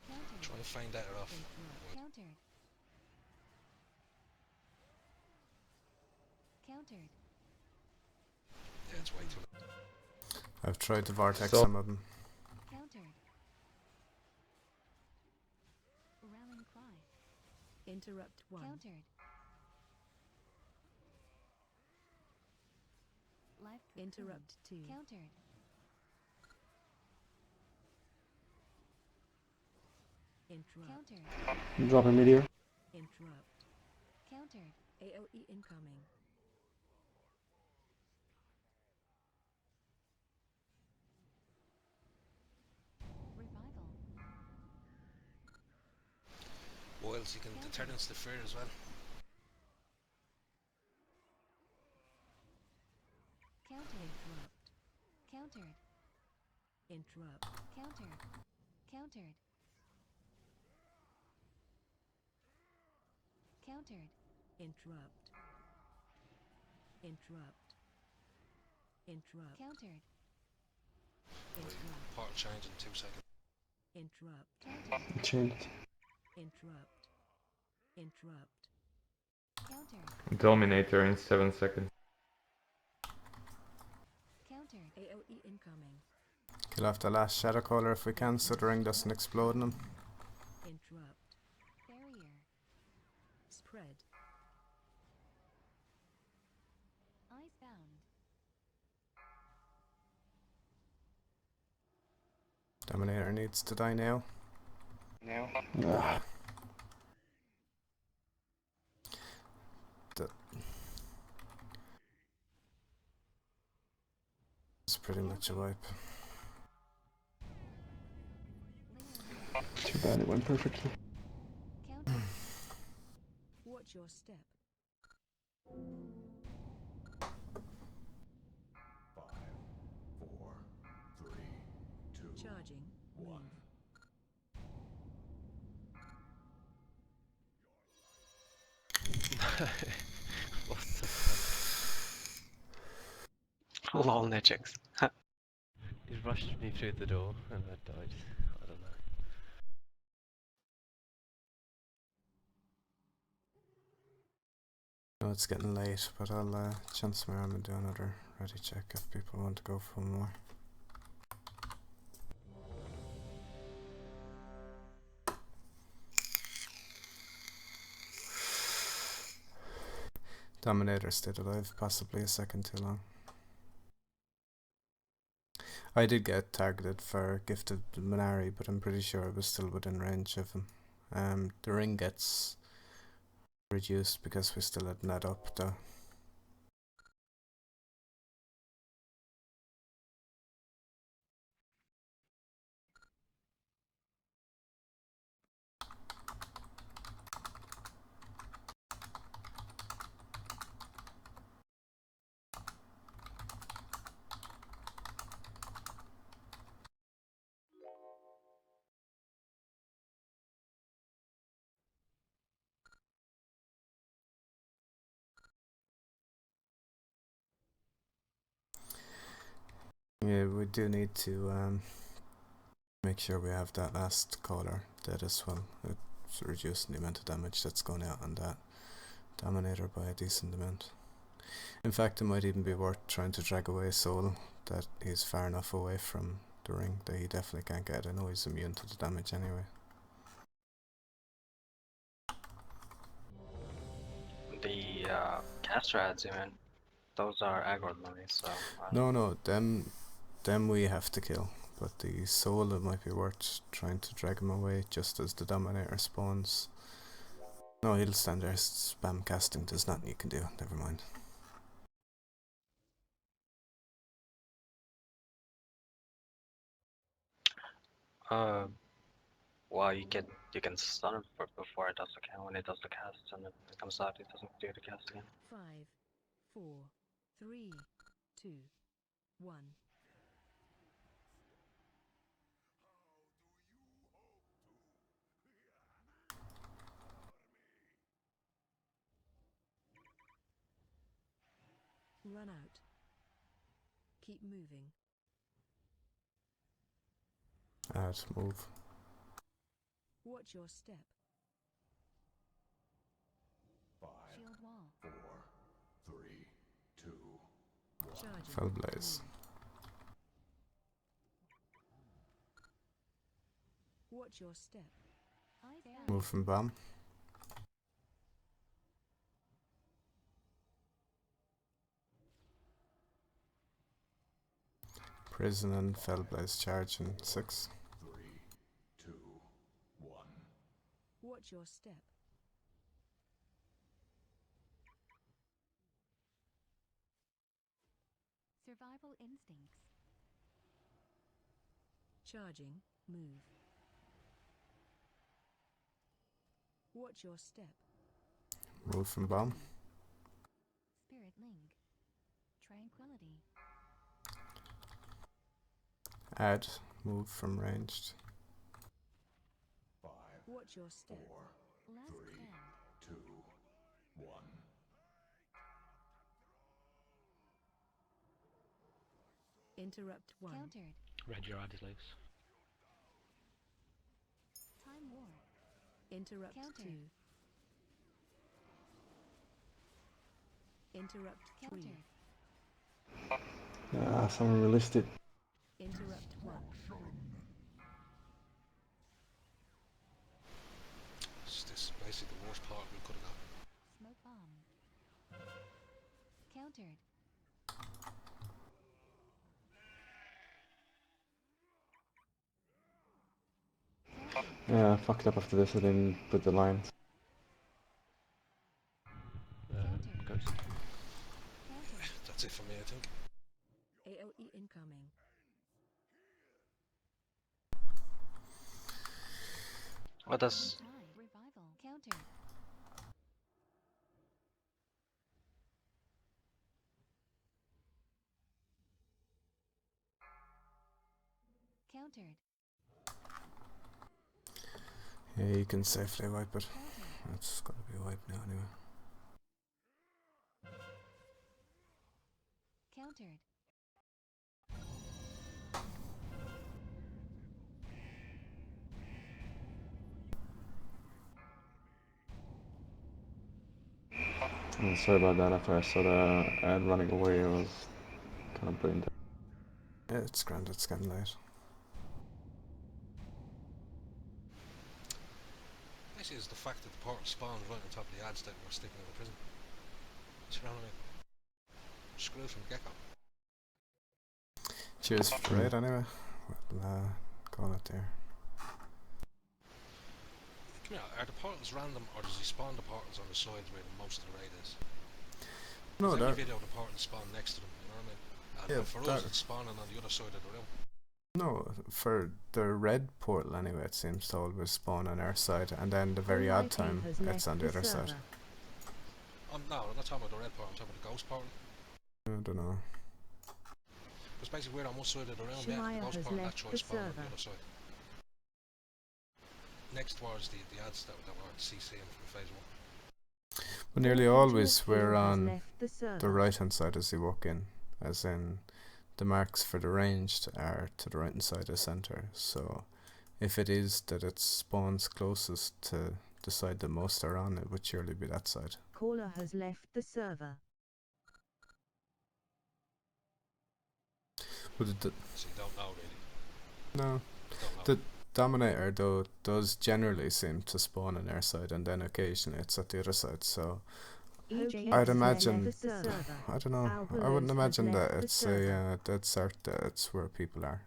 Countered. Try and find that off. Countered. Countered. Yeah, it's way too late. I've tried to vortex So- some of them. Countered. Rallying cry. Interrupt 1. Countered. Life cocoon. Interrupt 2. Countered. Interrupt. Countered. Drop a meteor. Interrupt. Countered. AOE incoming. Revival. Boils, you can deterrence the fear as well. Countered. Interrupt. Countered. Interrupt. Countered. Countered. Countered. Interrupt. Interrupt. Interrupt. Countered. Interrupt. Part change in 2 seconds. Interrupt. Countered. Changed. Interrupt. Interrupt. Countered. Dominator in 7 seconds. Countered. AOE incoming. Kill off the last shadow caller if we can so the ring doesn't explode in them. Interrupt. Barrier. Spread. Icebound. Dominator needs to die now. Ah, It's pretty much a wipe. too bad it went perfectly. Countered. Watch your step. 5, 4, 3, 2, Charging. 1. What the fuck? Lol, Nechix. He rushed me through the door and I died. I don't know. No, it's getting late, but I'll chance my arm and do another ready check if people want to go for more. Dominator stayed alive, possibly a second too long. I did get targeted for Gifted Minari, but I'm pretty sure I was still within range of him. The ring gets reduced because we still had net up though. Yeah, we do need to make sure we have that last caller dead as well. It's reducing the amount of damage that's going out on that Dominator by a decent amount. In fact, it might even be worth trying to drag away Soul, that he's far enough away from the ring that he definitely can't get. I know he's immune to the damage anyway. caster ads, you mean? Those are aggro mummies, so... No, them we have to kill. But the soul, it might be worth trying to drag him away just as the Dominator spawns. No, he'll stand there, spam casting, there's nothing you can do, never mind. Well, you can stun him before it does the cast. When it does the cast, and then it comes out, it doesn't do the cast again. 5, 4, 3, 2, 1. Run out. Keep moving. Add, move. Watch your step. Shield wall. 4, 3, 2, 1. Charging. Fellblaze. Watch your step. Move from bomb. Prison and Fellblaze charge in 6. 3, 2, 1. Watch your step. Survival instincts. Charging. Move. Watch your step. Move from bomb. Spirit link. Tranquility. Add, move from ranged. 5, Watch your step. 4, Last 3, stand. 2, 1. Interrupt 1. Countered. Red, your ad is loose. Time warp. Interrupt Counter. 2. Interrupt 3. Countered. Someone released it. Interrupt 1. This is basically the worst part we could have got. Smoke bomb. Countered. Yeah, I fucked up after this, I didn't put the lines. Ghost. Countered. That's it for me, I think. AOE incoming. What does... Time. Revival. Countered. Countered. Yeah, you can safely wipe it. Countered. It's gotta be wiped now anyway. Countered. I'm sorry about that, after I saw the ad running away, I was kind of brain dead. Yeah, it's grand, it's getting late. Basically, it's the fact that the portal spawns right on top of the ads that we're sticking in the prison. You know what I mean? Screwed from the get-go. Cheers for raid anyway. We'll call it there. Come here, are the portals random, or does he spawn the portals on the side where most of the raid is? No, Every they're... video the portals spawn next to them, you know what I mean? And Yeah, for us, it's spawning on the other side of the room. No, for the red portal anyway, it seems to always spawn on our side, and then the very odd time, it's on the other side. No, I'm not talking about the red portal, I'm talking about the ghost portal. I don't know. Because basically we're on one side of the room, yeah, Shemaiah the ghost has portal, that left choice the spawn on the server. other side. Next was the ads that were CCing from phase 1. But nearly always we're on left the server. the right hand side as you walk in, as in the marks for the ranged are to the right hand side of the center. So if it is that it spawns closest to the side that most are on, it would surely be that side. Caller has left the server. But So you don't know really. no, You don't know. the Dominator though does generally seem to spawn on our side, and then occasionally it's at the other side. So I'd imagine, I don't know, I wouldn't imagine that it's a dead cert that it's where people are.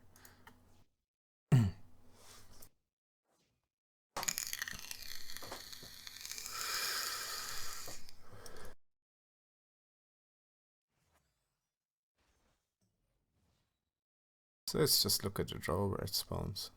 So let's just look at the draw where it spawns.